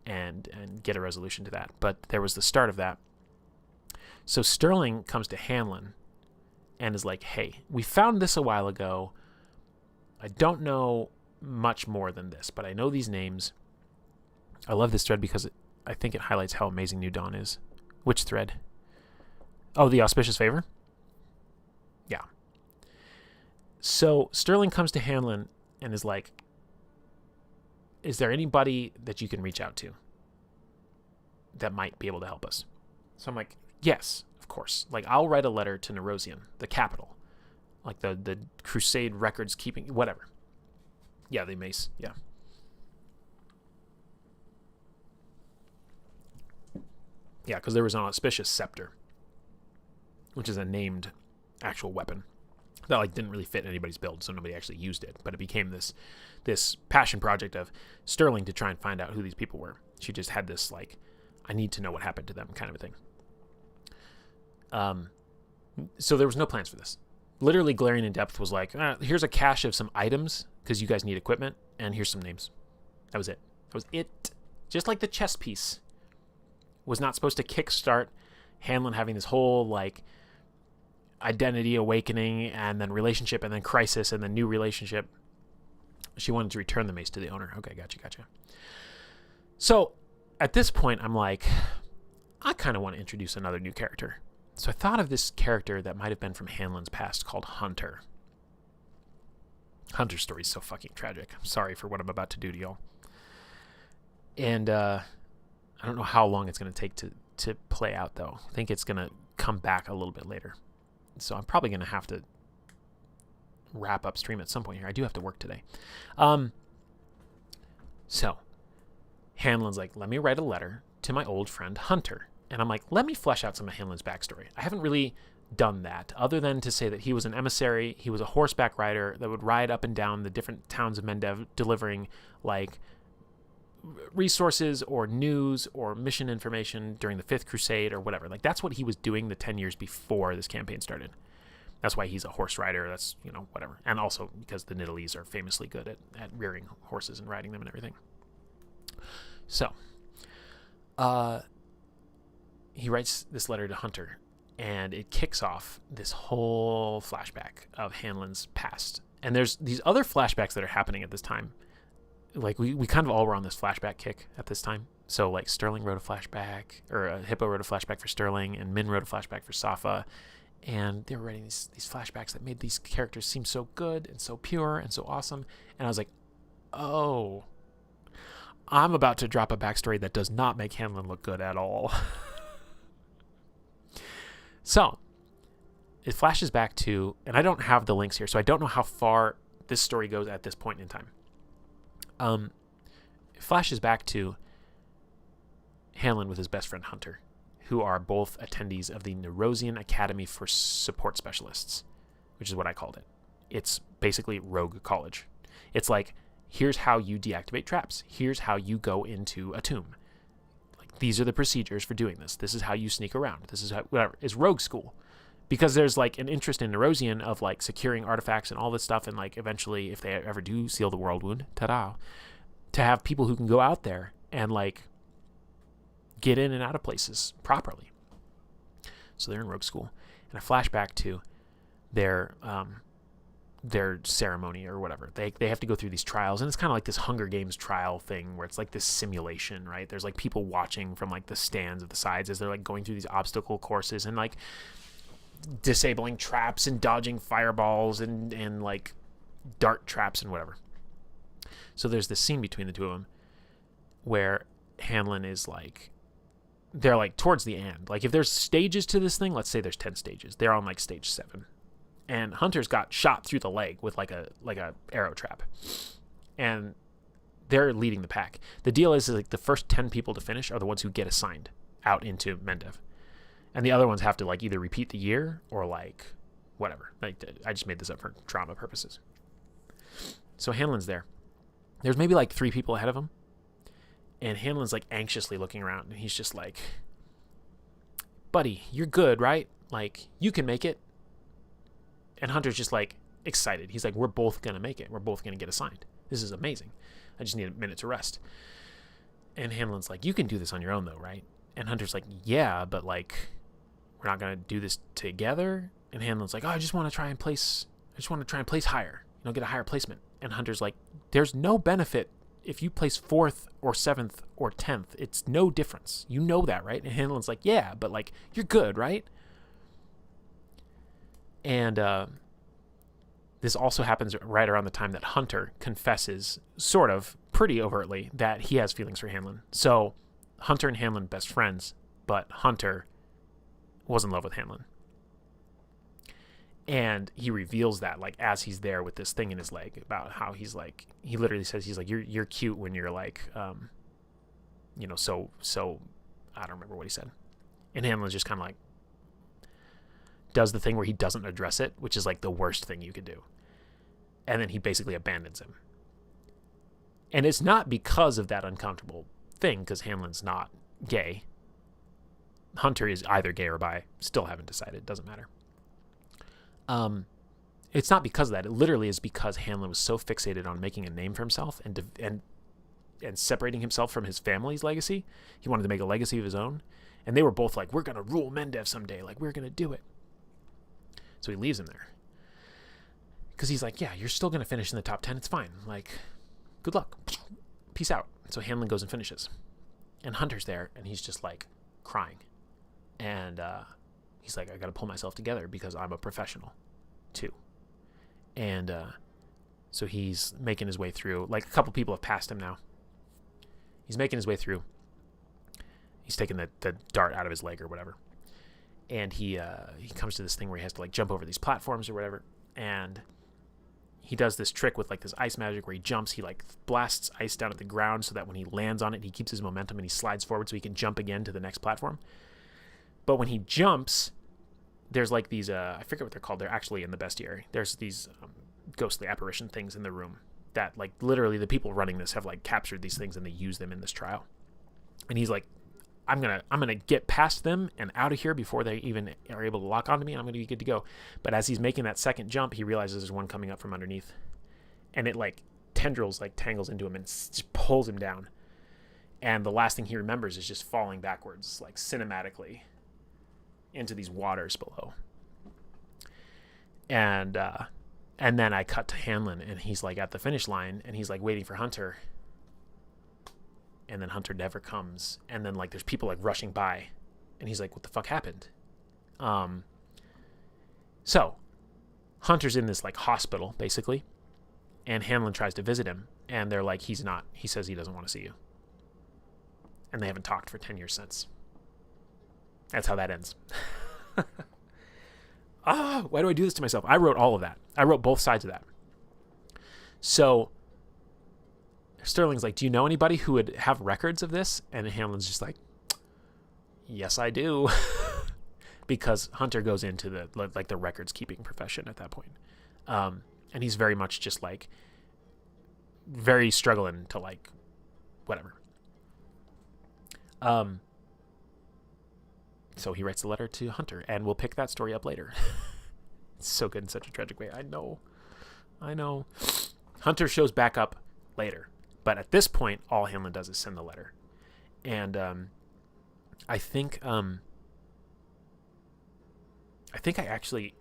and get a resolution to that. But there was the start of that. So Sterling comes to Hanlon and is like, hey, we found this a while ago. I don't know much more than this, but I know these names. I love this thread because I think it highlights how amazing New Dawn is. Which thread? Oh, the auspicious favor? Yeah. So Sterling comes to Hanlon and is like, is there anybody that you can reach out to that might be able to help us? So I'm like, yes, of course. Like, I'll write a letter to Nerosian, the capital. Like the Crusade records keeping, whatever. Yeah, the mace, yeah. Yeah, because there was an auspicious scepter, which is a named actual weapon that like didn't really fit anybody's build, so nobody actually used it. But it became this passion project of Sterling to try and find out who these people were. She just had this like, I need to know what happened to them kind of a thing. So there was no plans for this. Literally, Glaring in Depth was like, here's a cache of some items because you guys need equipment, and here's some names. That was it. That was it. Just like the chess piece was not supposed to kickstart Hanlon having this whole like identity awakening and then relationship and then crisis and then new relationship. She wanted to return the mace to the owner. Okay, gotcha. So at this point, I'm like, I kind of want to introduce another new character. So I thought of this character that might have been from Hanlon's past called Hunter. Hunter's story is so fucking tragic. I'm sorry for what I'm about to do to y'all. And I don't know how long it's going to take to play out, though. I think it's going to come back a little bit later. So I'm probably going to have to wrap up stream at some point here. I do have to work today. So Hanlon's like, let me write a letter to my old friend Hunter. And I'm like, let me flesh out some of Hanlon's backstory. I haven't really done that other than to say that he was an emissary. He was a horseback rider that would ride up and down the different towns of Mendev delivering like resources or news or mission information during the Fifth Crusade or whatever. Like that's what he was doing the 10 years before this campaign started. That's why he's a horse rider. That's, whatever. And also because the Nidalese are famously good at rearing horses and riding them and everything. So, he writes this letter to Hunter, and it kicks off this whole flashback of Hanlon's past. And there's these other flashbacks that are happening at this time. Like, we kind of all were on this flashback kick at this time. So, like, Sterling wrote a flashback, or Hippo wrote a flashback for Sterling, and Min wrote a flashback for Safa. And they were writing these flashbacks that made these characters seem so good and so pure and so awesome. And I was like, oh, I'm about to drop a backstory that does not make Hanlon look good at all. So, it flashes back to, and I don't have the links here, so I don't know how far this story goes at this point in time. It flashes back to Hanlon with his best friend Hunter, who are both attendees of the Nerosian Academy for Support Specialists, which is what I called it. It's basically Rogue College. It's like, here's how you deactivate traps. Here's how you go into a tomb. Like, these are the procedures for doing this. This is how you sneak around. This is how, whatever. It's Rogue School, because there's like an interest in Erosian of like securing artifacts and all this stuff, and like eventually if they ever do seal the world wound, ta-da, to have people who can go out there and like get in and out of places properly. So they're in rogue school, and a flashback to their ceremony or whatever. They have to go through these trials, and it's kind of like this Hunger Games trial thing where it's like this simulation, right? There's like people watching from like the stands of the sides as they're like going through these obstacle courses and like disabling traps and dodging fireballs and like dart traps and whatever. So there's this scene between the two of them where Hanlon is like, they're like towards the end. Like if there's stages to this thing, let's say there's 10 stages. They're on like stage 7. And Hunter's got shot through the leg with like a arrow trap. And they're leading the pack. The deal is like the first 10 people to finish are the ones who get assigned out into Mendev. And the other ones have to like either repeat the year or like whatever. Like, I just made this up for drama purposes. So Hanlon's there. There's maybe like 3 people ahead of him. And Hanlon's like anxiously looking around. And he's just like, buddy, you're good, right? Like, you can make it. And Hunter's just like excited. He's like, we're both going to make it. We're both going to get assigned. This is amazing. I just need a minute to rest. And Hanlon's like, you can do this on your own though, right? And Hunter's like, yeah, but like, we're not going to do this together. And Hanlon's like, oh, I just want to try and place higher, get a higher placement. And Hunter's like, there's no benefit if you place 4th or 7th or 10th. It's no difference. You know that, right? And Hanlon's like, yeah, but like, you're good, right? And this also happens right around the time that Hunter confesses, sort of, pretty overtly, that he has feelings for Hanlon. So Hunter and Hanlon best friends, but Hunter was in love with Hanlon. And he reveals that, like, as he's there with this thing in his leg, about how he's like, he literally says, he's like, you're cute when you're like, so I don't remember what he said. And Hanlon's just kind of like, does the thing where he doesn't address it, which is like the worst thing you could do. And then he basically abandons him. And it's not because of that uncomfortable thing, because Hanlon's not gay. Hunter is either gay or bi. Still haven't decided. Doesn't matter. It's not because of that. It literally is because Hanlon was so fixated on making a name for himself and separating himself from his family's legacy. He wanted to make a legacy of his own. And they were both like, we're going to rule Mendev someday. Like, we're going to do it. So he leaves him there. Because he's like, yeah, you're still going to finish in the top 10. It's fine. Like, good luck. Peace out. So Hanlon goes and finishes. And Hunter's there, and he's just, like, crying. And he's like, I got to pull myself together because I'm a professional, too. And so he's making his way through. Like, a couple people have passed him now. He's making his way through. He's taking the dart out of his leg or whatever. And he comes to this thing where he has to like jump over these platforms or whatever, and he does this trick with like this ice magic where he jumps, he like blasts ice down at the ground so that when he lands on it, he keeps his momentum and he slides forward so he can jump again to the next platform. But when he jumps, there's like these I forget what they're called. They're actually in the bestiary. There's these ghostly apparition things in the room that like literally the people running this have like captured these things and they use them in this trial. And he's like, I'm gonna get past them and out of here before they even are able to lock onto me, and I'm gonna be good to go. But as he's making that second jump, he realizes there's one coming up from underneath, and it like tangles into him and just pulls him down. And the last thing he remembers is just falling backwards, like cinematically, into these waters below. And then I cut to Hanlon, and he's like at the finish line, and he's like waiting for Hunter. And then Hunter never comes. And then like there's people like rushing by, and he's like, what the fuck happened? So Hunter's in this like hospital basically, and Hanlon tries to visit him, and they're like, he says he doesn't want to see you. And they haven't talked for 10 years since. That's how that ends. Why do I do this to myself? I wrote all of that. I wrote both sides of that. So Sterling's like, do you know anybody who would have records of this? And Hanlon's just like, yes, I do. Because Hunter goes into the records keeping profession at that point. And he's very much just like very struggling to like whatever. So he writes a letter to Hunter, and we'll pick that story up later. It's so good in such a tragic way. I know. Hunter shows back up later. But at this point, all Hanlon does is send the letter. And I think I actually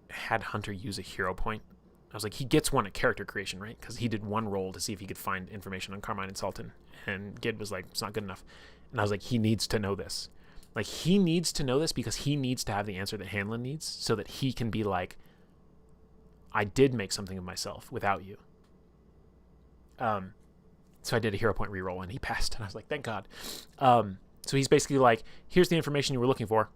had Hunter use a hero point. I was like, he gets one at character creation, right? Because he did one roll to see if he could find information on Carmine and Sultan. And Gid was like, it's not good enough. And I was like, he needs to know this. Like, he needs to know this because he needs to have the answer that Hanlon needs so that he can be like, I did make something of myself without you. So I did a hero point reroll and he passed. And I was like, thank God. So he's basically like, here's the information you were looking for.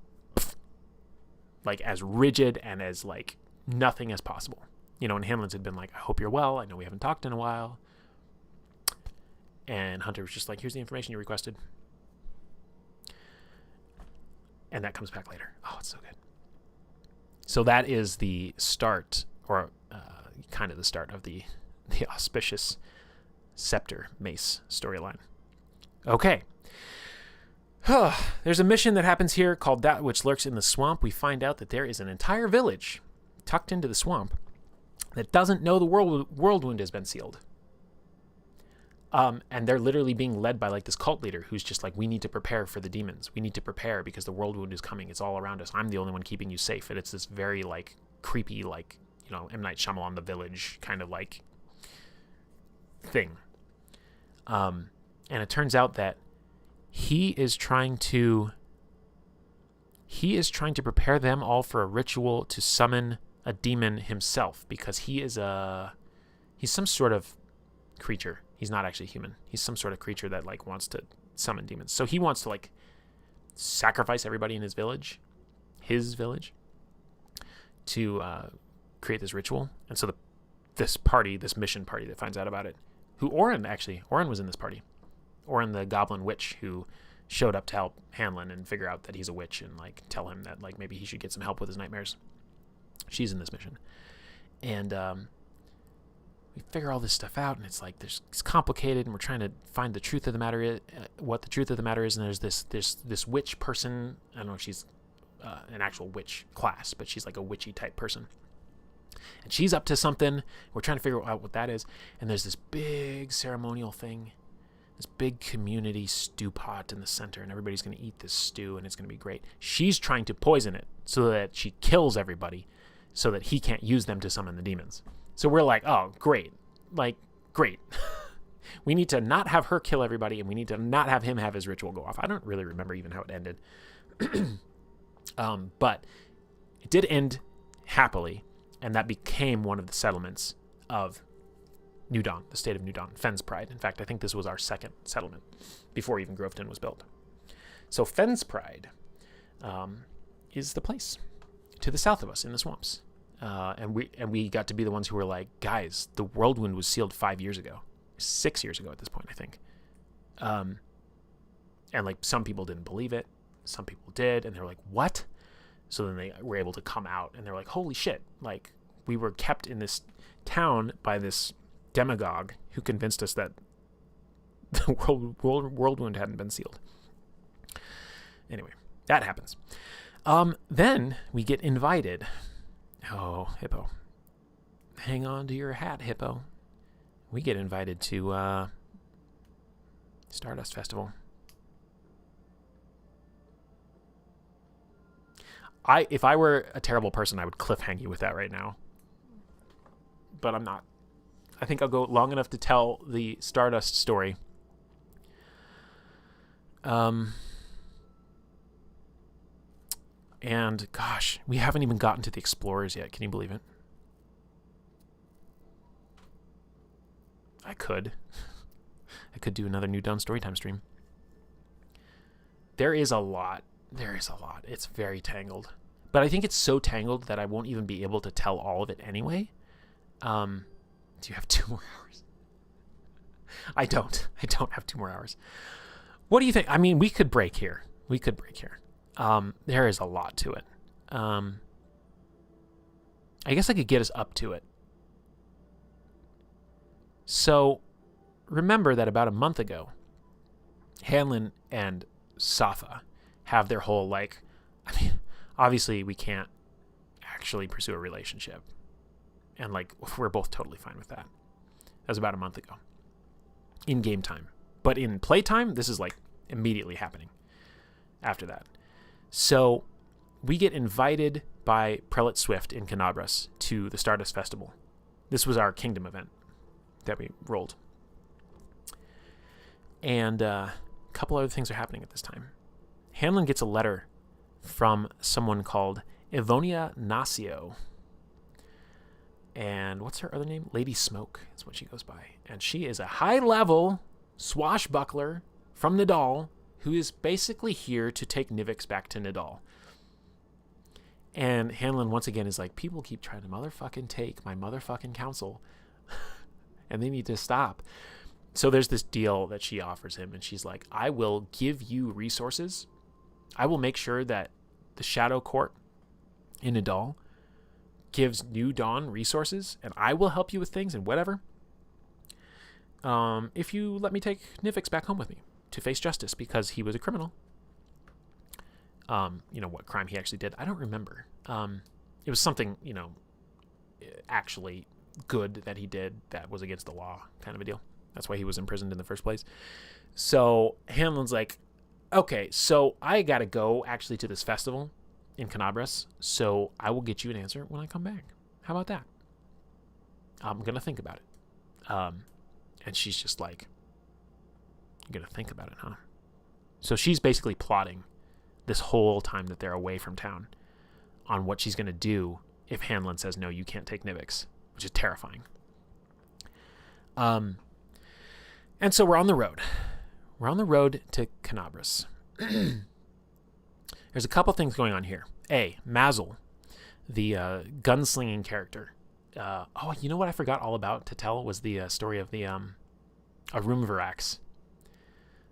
Like, as rigid and as, like, nothing as possible. You know, and Hanlon's had been like, I hope you're well. I know we haven't talked in a while. And Hunter was just like, here's the information you requested. And that comes back later. Oh, it's so good. So that is the start, or kind of the start of the auspicious Scepter Mace storyline. Okay. There's a mission that happens here called That Which Lurks in the Swamp. We find out that there is an entire village tucked into the swamp that doesn't know the world wound has been sealed. And they're literally being led by like this cult leader who's just like, we need to prepare for the demons. We need to prepare because the world wound is coming. It's all around us. I'm the only one keeping you safe. And it's this very like creepy, like, you know, M. Night Shyamalan, The Village kind of like thing. And it turns out that he is trying to prepare them all for a ritual to summon a demon himself, because he's some sort of creature. He's not actually human. He's some sort of creature that like wants to summon demons. So he wants to like sacrifice everybody in his village, to create this ritual. And so this mission party that finds out about it, who Oren was in this party. Oren, the goblin witch who showed up to help Hanlon and figure out that he's a witch and like tell him that like maybe he should get some help with his nightmares. She's in this mission. And we figure all this stuff out, and it's like it's complicated, and we're trying to find the truth of the matter, what the truth of the matter is. And there's this witch person. I don't know if she's an actual witch class, but she's like a witchy type person. And she's up to something. We're trying to figure out what that is. And there's this big ceremonial thing, this big community stew pot in the center, and everybody's going to eat this stew, and it's going to be great. She's trying to poison it so that she kills everybody so that he can't use them to summon the demons. So we're like, oh, great. Like, great. We need to not have her kill everybody, and we need to not have him have his ritual go off. I don't really remember even how it ended. But it did end happily, and that became one of the settlements of New Dawn, the state of New Dawn, Fenn's Pride. In fact, I think this was our second settlement before even Groveton was built. So Fenn's Pride is the place to the south of us in the swamps. And we got to be the ones who were like, guys, the world wound was sealed 5 years ago, 6 years ago at this point, I think. And like some people didn't believe it. Some people did. And they were like, what? So then they were able to come out, and they're like, holy shit. Like, we were kept in this town by this demagogue who convinced us that the world wound hadn't been sealed. Anyway, that happens. Then we get invited. Oh, Hippo. Hang on to your hat, Hippo. We get invited to Stardust Festival. If I were a terrible person, I would cliffhang you with that right now. But I'm not. I think I'll go long enough to tell the Stardust story. And gosh, we haven't even gotten to the Explorers yet. Can you believe it? I could do another new Dawn Storytime stream. There is a lot. It's very tangled. But I think it's so tangled that I won't even be able to tell all of it anyway. Do you have 2 more hours? I don't have 2 more hours. What do you think? I mean, we could break here. There is a lot to it. I guess I could get us up to it. So, remember that about a month ago, Hanlon and Safa have their whole, like, obviously we can't actually pursue a relationship. And like, we're both totally fine with that. That was about a month ago in game time. But in playtime, this is like immediately happening after that. So we get invited by Prelate Swift in Canabras to the Stardust Festival. This was our Kingdom event that we rolled. And a couple other things are happening at this time. Hanlon gets a letter from someone called Ivonia Nacio. And what's her other name? Lady Smoke is what she goes by. And she is a high-level swashbuckler from Nidal who is basically here to take Nivix back to Nidal. And Hanlon, once again, is like, people keep trying to motherfucking take my motherfucking counsel. And they need to stop. So there's this deal that she offers him. And she's like, I will give you resources. I will make sure that the Shadow Court in Nidal gives New Dawn resources. And I will help you with things and whatever. If you let me take Nivix back home with me to face justice because he was a criminal. What crime he actually did, I don't remember. It was something, actually good that he did that was against the law, kind of a deal. That's why he was imprisoned in the first place. So Hanlon's like, okay, so I got to go actually to this festival in Canabras, so I will get you an answer when I come back. How about that? I'm going to think about it. And she's just like, you're going to think about it, huh? So she's basically plotting this whole time that they're away from town on what she's going to do if Hanlon says, no, you can't take Nivix, which is terrifying. And so we're on the road. We're on the road to Canabras. There's a couple things going on here. Mazel, the gunslinging character. You know what I forgot all about to tell was the story of the Arumvirax.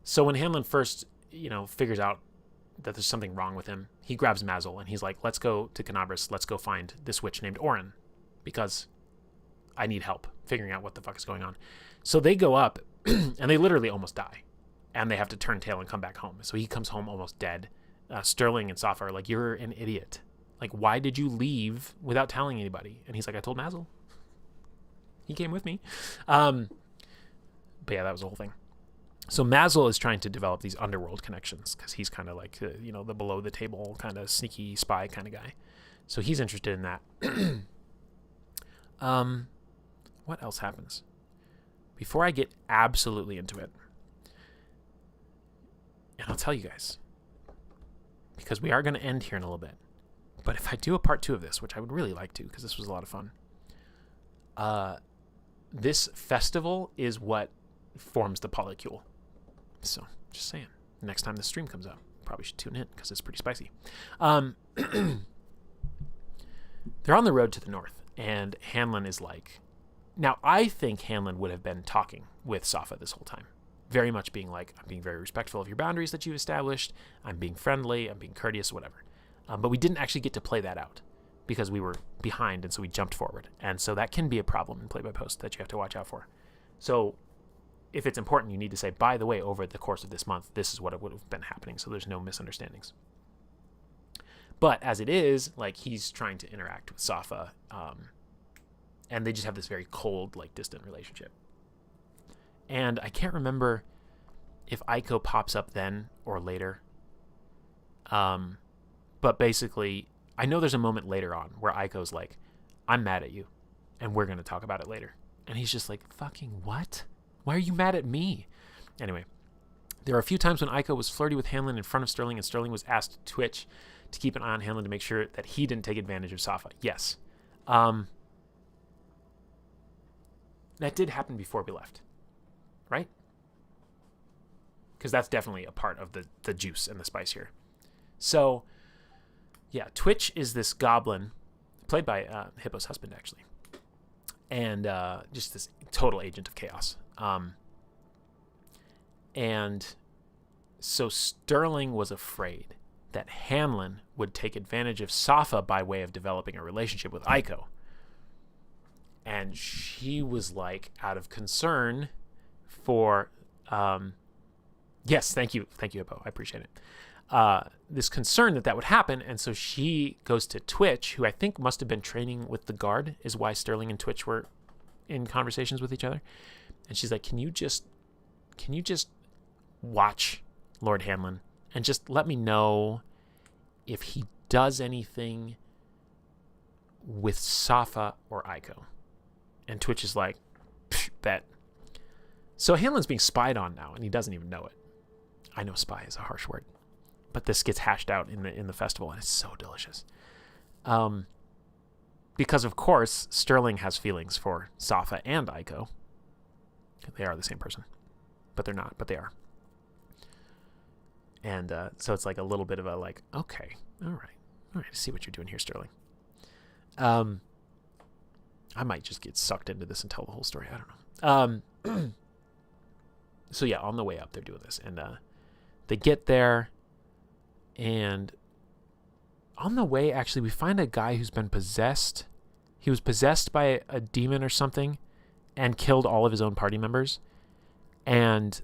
So when Hanlon first, figures out that there's something wrong with him, he grabs Mazel and he's like, let's go to Canabras. Let's go find this witch named Orin because I need help figuring out what the fuck is going on. So they go up and they literally almost die and they have to turn tail and come back home. So he comes home almost dead. Sterling and Safa are like, you're an idiot. Like, why did you leave without telling anybody? And he's like, I told Mazel. He came with me. But yeah, that was the whole thing. So Mazel is trying to develop these underworld connections because he's kind of like, the below the table kind of sneaky spy kind of guy. So he's interested in that. What else happens? Before I get absolutely into it, and I'll tell you guys, because we are going to end here in a little bit. But if I do a part 2 of this, which I would really like to, because this was a lot of fun, this festival is what forms the polycule. So, just saying. Next time the stream comes out, probably should tune in, because it's pretty spicy. They're on the road to the north, and Hanlon is like... Now, I think Hanlon would have been talking with Safa this whole time. Very much being like, I'm being very respectful of your boundaries that you've established. I'm being friendly. I'm being courteous, whatever. But we didn't actually get to play that out because we were behind, and so we jumped forward. And so that can be a problem in play-by-post that you have to watch out for. So if it's important, you need to say, by the way, over the course of this month, this is what it would have been happening, so there's no misunderstandings. But as it is, like, he's trying to interact with Safa, and they just have this very cold, like, distant relationship. And I can't remember if Aiko pops up then or later. But basically, I know there's a moment later on where Aiko's like, I'm mad at you, and we're going to talk about it later. And he's just like, fucking what? Why are you mad at me? Anyway, there are a few times when Aiko was flirty with Hanlon in front of Sterling, and Sterling was asked to Twitch to keep an eye on Hanlon to make sure that he didn't take advantage of Safa. Yes. That did happen before we left, right? Because that's definitely a part of the juice and the spice here. So, yeah, Twitch is this goblin, played by Hippo's husband, actually. And just this total agent of chaos. And so Sterling was afraid that Hanlon would take advantage of Safa by way of developing a relationship with Aiko. And she was like, out of concern for Yes, thank you, Hippo. I appreciate it. This concern that would happen, and so she goes to Twitch, who I think must have been training with the guard, is why Sterling and Twitch were in conversations with each other. And she's like, can you just watch Lord Hanlon and just let me know if he does anything with Safa or Aiko? And Twitch is like, bet. So Hanlon's being spied on now, and he doesn't even know it. I know spy is a harsh word, but this gets hashed out in the festival, and it's so delicious. Because of course Sterling has feelings for Safa and Aiko. They are the same person, but they're not. But they are. And so it's like a little bit of a like, okay, all right, I see what you're doing here, Sterling. I might just get sucked into this and tell the whole story. I don't know. So yeah, on the way up, they're doing this, and they get there, and on the way, actually, we find a guy who's been possessed. He was possessed by a demon or something, and killed all of his own party members, and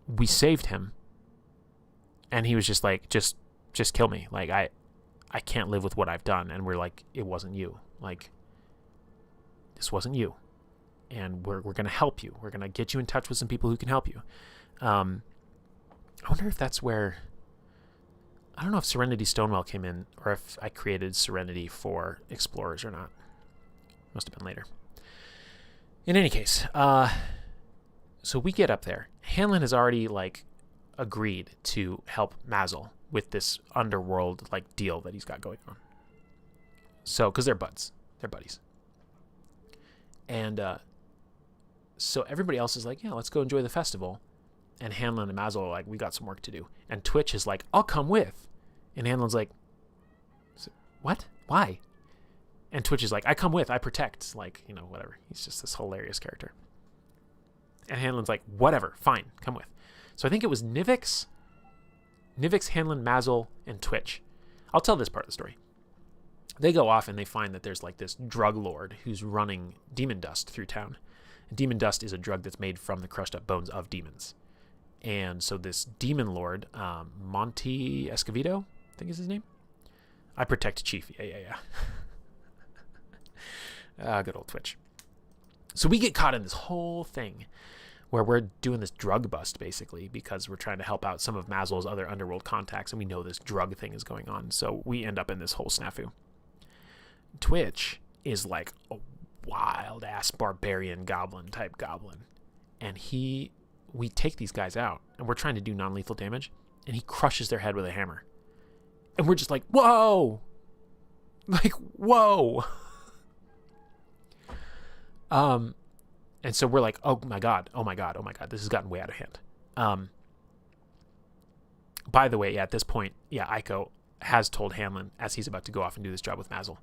we saved him, and he was just like, just kill me. Like, I can't live with what I've done. And we're like, it wasn't you. Like, this wasn't you. And we're going to help you. We're going to get you in touch with some people who can help you. I wonder if that's where, I don't know if Serenity Stonewell came in, or if I created Serenity for Explorers or not. Must have been later. In any case, so we get up there. Hanlon has already like agreed to help Mazel with this underworld like deal that he's got going on. So, because they're buddies. And so everybody else is like, yeah, let's go enjoy the festival. And Hanlon and Mazel are like, we got some work to do. And Twitch is like, I'll come with. And Hanlon's like, what? Why? And Twitch is like, I come with, I protect. Like, you know, whatever. He's just this hilarious character. And Hanlon's like, whatever, fine, come with. So I think it was Nivix, Hanlon, Mazel, and Twitch. I'll tell this part of the story. They go off and they find that there's like this drug lord who's running demon dust through town. And demon dust is a drug that's made from the crushed up bones of demons. And so this demon lord, Monty Escovedo, I think is his name. I protect Chief. Yeah. Good old Twitch. So we get caught in this whole thing where we're doing this drug bust, basically, because we're trying to help out some of Mazel's other underworld contacts, and we know this drug thing is going on. So we end up in this whole snafu. Twitch is like a wild-ass barbarian goblin-type goblin. And we take these guys out, and we're trying to do non-lethal damage, and he crushes their head with a hammer. And we're just like, whoa! Like, whoa! And so we're like, oh my god, this has gotten way out of hand. By the way, at this point, Aiko has told Hanlon as he's about to go off and do this job with Mazel.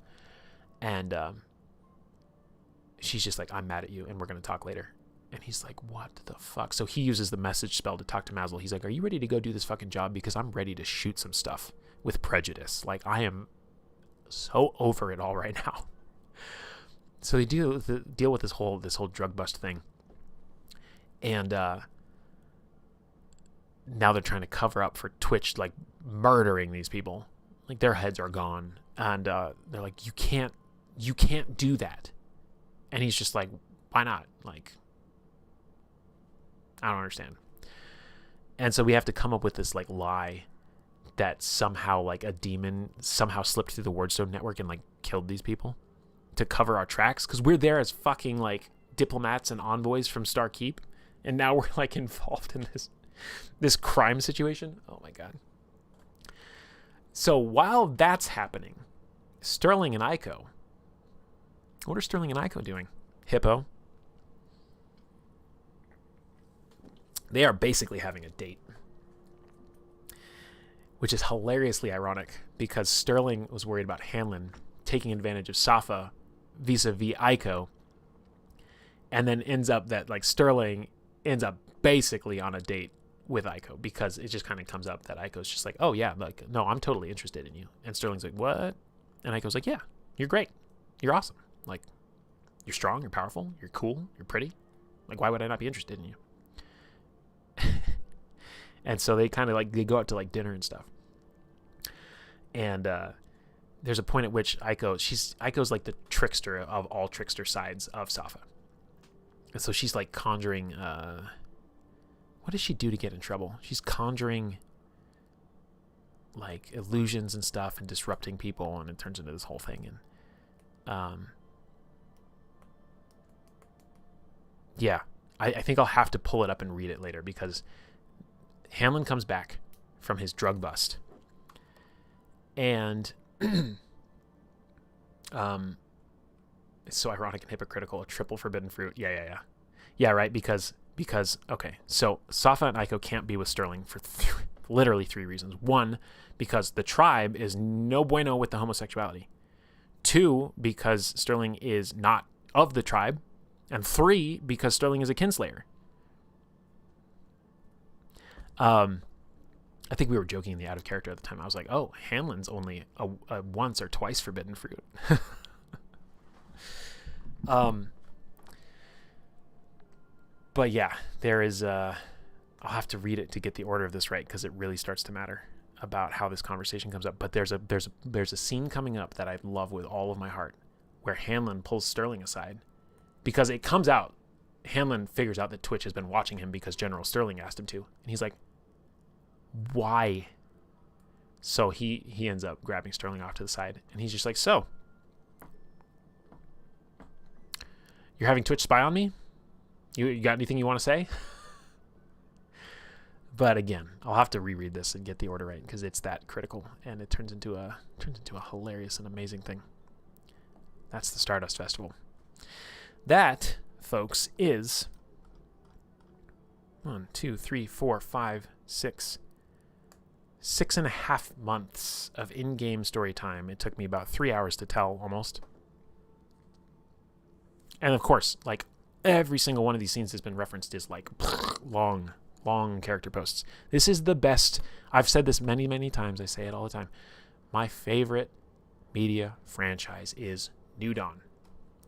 And she's just like, I'm mad at you, and we're going to talk later. And he's like, what the fuck? So he uses the message spell to talk to Mazel. He's like, are you ready to go do this fucking job? Because I'm ready to shoot some stuff with prejudice. Like, I am so over it all right now. So they deal with this whole drug bust thing, and now they're trying to cover up for Twitch like murdering these people. Like, their heads are gone, and they're like, you can't do that. And he's just like, why not? Like, I don't understand. And so we have to come up with this like lie that somehow like a demon somehow slipped through the Wardstone network and like killed these people to cover our tracks, because we're there as fucking like diplomats and envoys from Starkeep, and now we're like involved in this crime situation. Oh my god. So while that's happening, Sterling and Aiko, what are Sterling and Aiko doing? Hippo. They are basically having a date, which is hilariously ironic because Sterling was worried about Hanlon taking advantage of Safa vis-a-vis Aiko, and then ends up that like Sterling ends up basically on a date with Aiko, because it just kind of comes up that Aiko's just like, oh yeah, like, no, I'm totally interested in you. And Sterling's like, what? And Aiko's like, yeah, you're great, you're awesome, like, you're strong, you're powerful, you're cool, you're pretty, like, why would I not be interested in you? And so they kind of like, they go out to like dinner and stuff. And there's a point at which Aiko's like the trickster of all trickster sides of Safa. And so she's like conjuring, what does she do to get in trouble? She's conjuring like illusions and stuff and disrupting people, and it turns into this whole thing. And yeah, I think I'll have to pull it up and read it later, because Hanlon comes back from his drug bust, and it's so ironic and hypocritical, a triple forbidden fruit. Yeah, right, because okay, so Safa and Aiko can't be with Sterling for literally 3 reasons. 1, because the tribe is no bueno with the homosexuality. 2, because Sterling is not of the tribe. And 3, because Sterling is a kinslayer. I think we were joking in the out of character at the time. I was like, oh, Hanlon's only a once or twice forbidden fruit. But yeah, there is I'll have to read it to get the order of this right, because it really starts to matter about how this conversation comes up. But there's a scene coming up that I love with all of my heart, where Hanlon pulls Sterling aside, because it comes out, Hanlon figures out that Twitch has been watching him because General Sterling asked him to, and he's like, why? So he ends up grabbing Sterling off to the side, and he's just like, so you're having Twitch spy on me? You got anything you want to say? But again, I'll have to reread this and get the order right, because it's that critical, and it turns into a hilarious and amazing thing. That's the Stardust Festival. That, folks, is 1, 2, 3, 4, 5, 6, 6.5 months of in-game story time. It took me about 3 hours to tell, almost. And of course, like, every single one of these scenes has been referenced is like long character posts. This is the best. I've said this many, many times. I say it all the time. My favorite media franchise is New Dawn.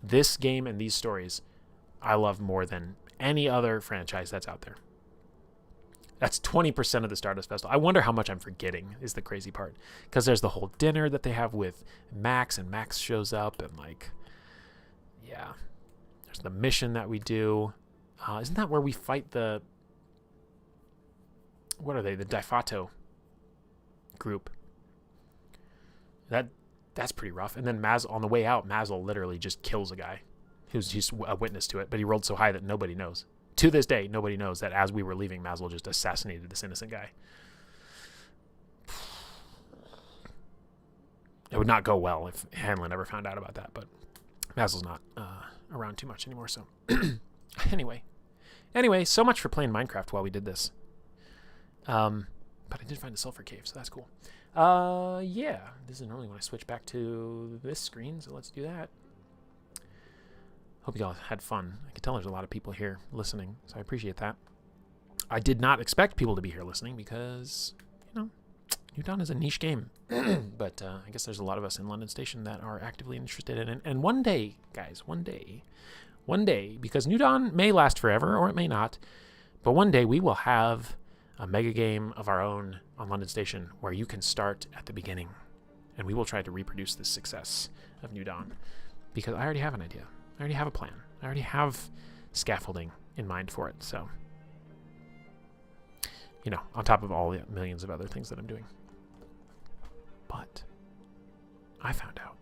This game and these stories I love more than any other franchise that's out there. That's 20% of the Stardust Festival. I wonder how much I'm forgetting is the crazy part. Because there's the whole dinner that they have with Max, and Max shows up, and like, yeah. There's the mission that we do. Isn't that where we fight the, what are they? The Daifato group. That's pretty rough. And then on the way out, Mazel literally just kills a guy who's just a witness to it, but he rolled so high that nobody knows. To this day, nobody knows that as we were leaving, Mazel just assassinated this innocent guy. It would not go well if Hanlon ever found out about that, but Mazel's not around too much anymore, so anyway, so much for playing Minecraft while we did this. But I did find a sulfur cave, so that's cool. Yeah, this is normally when I switch back to this screen, so let's do that. Hope you all had fun. I can tell there's a lot of people here listening, so I appreciate that. I did not expect people to be here listening because, New Dawn is a niche game. But I guess there's a lot of us in London Station that are actively interested in it. And one day, guys, one day, because New Dawn may last forever or it may not, but one day we will have a mega game of our own on London Station where you can start at the beginning, and we will try to reproduce the success of New Dawn, because I already have an idea. I already have a plan. I already have scaffolding in mind for it. So, on top of all the millions of other things that I'm doing. But I found out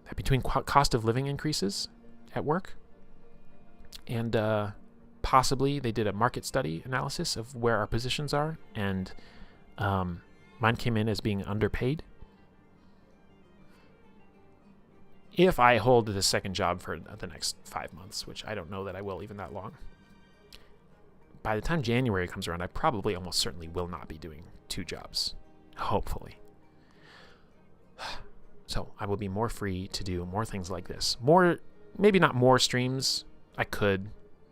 that between cost of living increases at work and possibly they did a market study analysis of where our positions are, and mine came in as being underpaid. If I hold the second job for the next 5 months, which I don't know that I will even that long, by the time January comes around, I probably almost certainly will not be doing 2 jobs. Hopefully. So I will be more free to do more things like this. Maybe not more streams. I could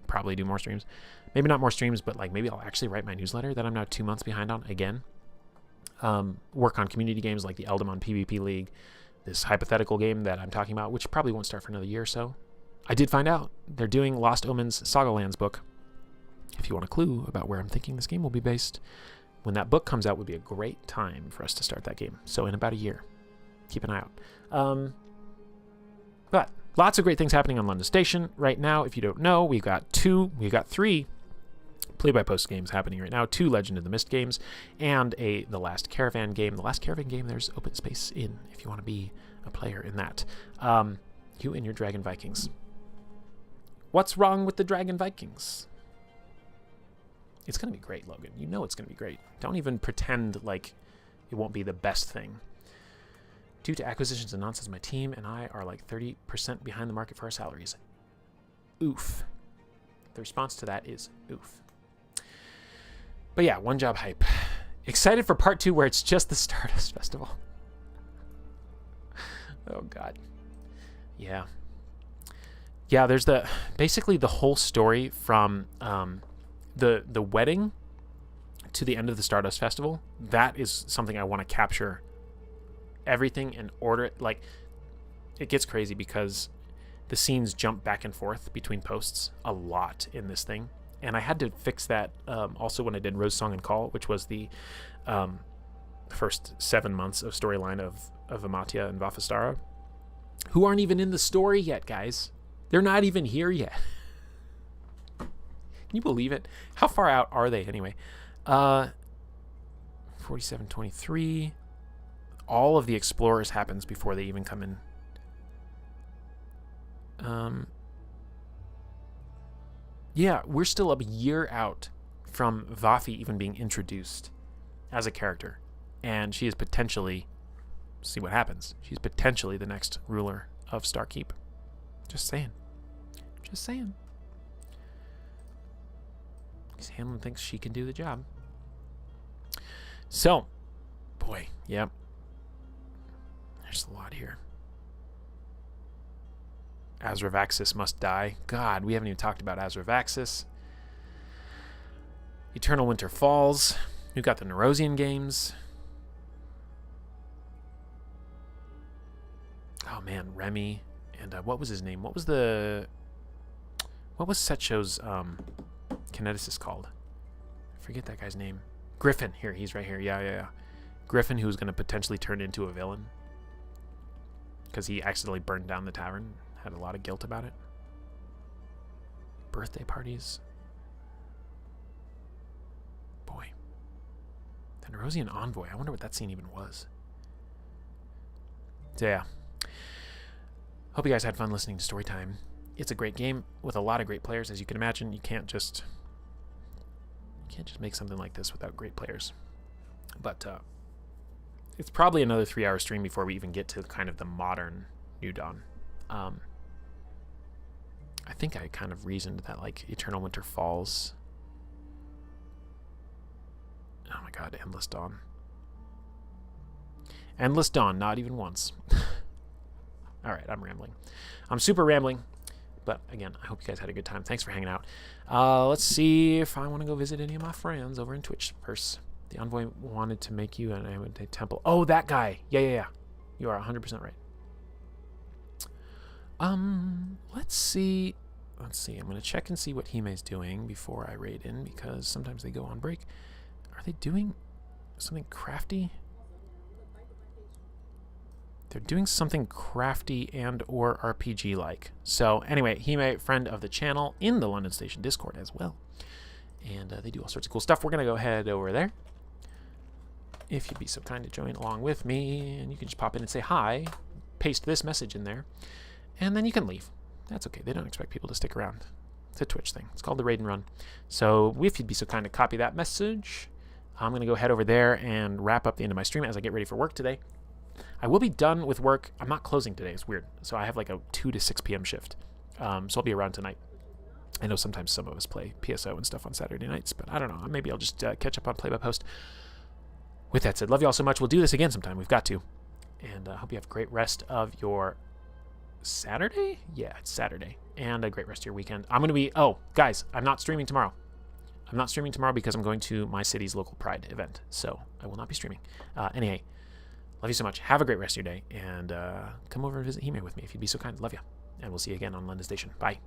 probably do more streams. Maybe not more streams, but maybe I'll actually write my newsletter that I'm now 2 months behind on again. Work on community games like the Eldamon PvP League, this hypothetical game that I'm talking about, which probably won't start for another year or so. I did find out they're doing Lost Omens Saga Lands book if you want a clue about where I'm thinking this game will be based, when that book comes out would be a great time for us to start that game. So in about a year, keep an eye out. But lots of great things happening on London Station right now. If you don't know, we've got 3 play-by-post games happening right now, 2 Legend of the Mist games, and The Last Caravan game. The Last Caravan game, there's Open Space Inn if you want to be a player in that. You and your Dragon Vikings. What's wrong with the Dragon Vikings? It's going to be great, Logan. You know it's going to be great. Don't even pretend like it won't be the best thing. Due to acquisitions and nonsense, my team and I are like 30% behind the market for our salaries. Oof. The response to that is oof. But yeah, one job hype. Excited for part 2 where it's just the Stardust Festival. Oh, God. Yeah. Yeah, there's basically the whole story from the wedding to the end of the Stardust Festival. That is something I want to capture everything and order it. Like, it gets crazy because the scenes jump back and forth between posts a lot in this thing. And I had to fix that also when I did Rose Song and Call, which was the first 7 months of storyline of Amatia and Vafastara, who aren't even in the story yet, guys. They're not even here yet. Can you believe it? How far out are they anyway? 4723. All of the Explorers happens before they even come in. Yeah, we're still a year out from Vafi even being introduced as a character. And she is potentially, see what happens, she's potentially the next ruler of Starkeep. Just saying. Just saying. Because Hamlin thinks she can do the job. So, boy, yep. There's a lot here. Azravaxis must die. God, we haven't even talked about Azravaxis. Eternal Winter Falls. We've got the Nerosian games. Oh man, Remy. And what was his name? What was Setcho's kineticist called? I forget that guy's name. Griffin. Here, he's right here. Yeah. Griffin, who's going to potentially turn into a villain. Because he accidentally burned down the tavern. Had a lot of guilt about it. Birthday parties. Boy. The Nerosian Envoy. I wonder what that scene even was. So yeah. Hope you guys had fun listening to Storytime. It's a great game with a lot of great players. As you can imagine, you can't just make something like this without great players. But it's probably another 3-hour stream before we even get to kind of the modern New Dawn. I think I kind of reasoned that like Eternal Winter Falls. Oh my God, Endless Dawn. Endless Dawn, not even once. All right, I'm rambling. I'm super rambling. But again, I hope you guys had a good time. Thanks for hanging out. Let's see if I want to go visit any of my friends over in Twitch first. The Envoy wanted to make you an Amate Temple. Oh, that guy. Yeah. You are 100% right. Let's see. I'm going to check and see what Hime's doing before I raid in, because sometimes they go on break. Are they doing something crafty? They're doing something crafty and or RPG-like. So anyway, Hime, friend of the channel in the London Station Discord as well. And they do all sorts of cool stuff. We're going to go head over there. If you'd be so kind to join along with me, and you can just pop in and say hi, paste this message in there, and then you can leave. That's okay. They don't expect people to stick around. It's a Twitch thing. It's called the Raid and Run. So if you'd be so kind to copy that message, I'm going to go head over there and wrap up the end of my stream as I get ready for work today. I will be done with work. I'm not closing today. It's weird. So I have like a 2 to 6 p.m. shift. So I'll be around tonight. I know sometimes some of us play PSO and stuff on Saturday nights, but I don't know. Maybe I'll just catch up on Play by Post. With that said, love you all so much. We'll do this again sometime. We've got to. And I hope you have a great rest of your Saturday? Yeah, it's Saturday. And a great rest of your weekend. I'm going to be... Oh, guys, I'm not streaming tomorrow. I'm not streaming tomorrow because I'm going to my city's local Pride event. So I will not be streaming. Anyway, love you so much. Have a great rest of your day. And come over and visit Hime with me if you'd be so kind. Love you. And we'll see you again on London Station. Bye.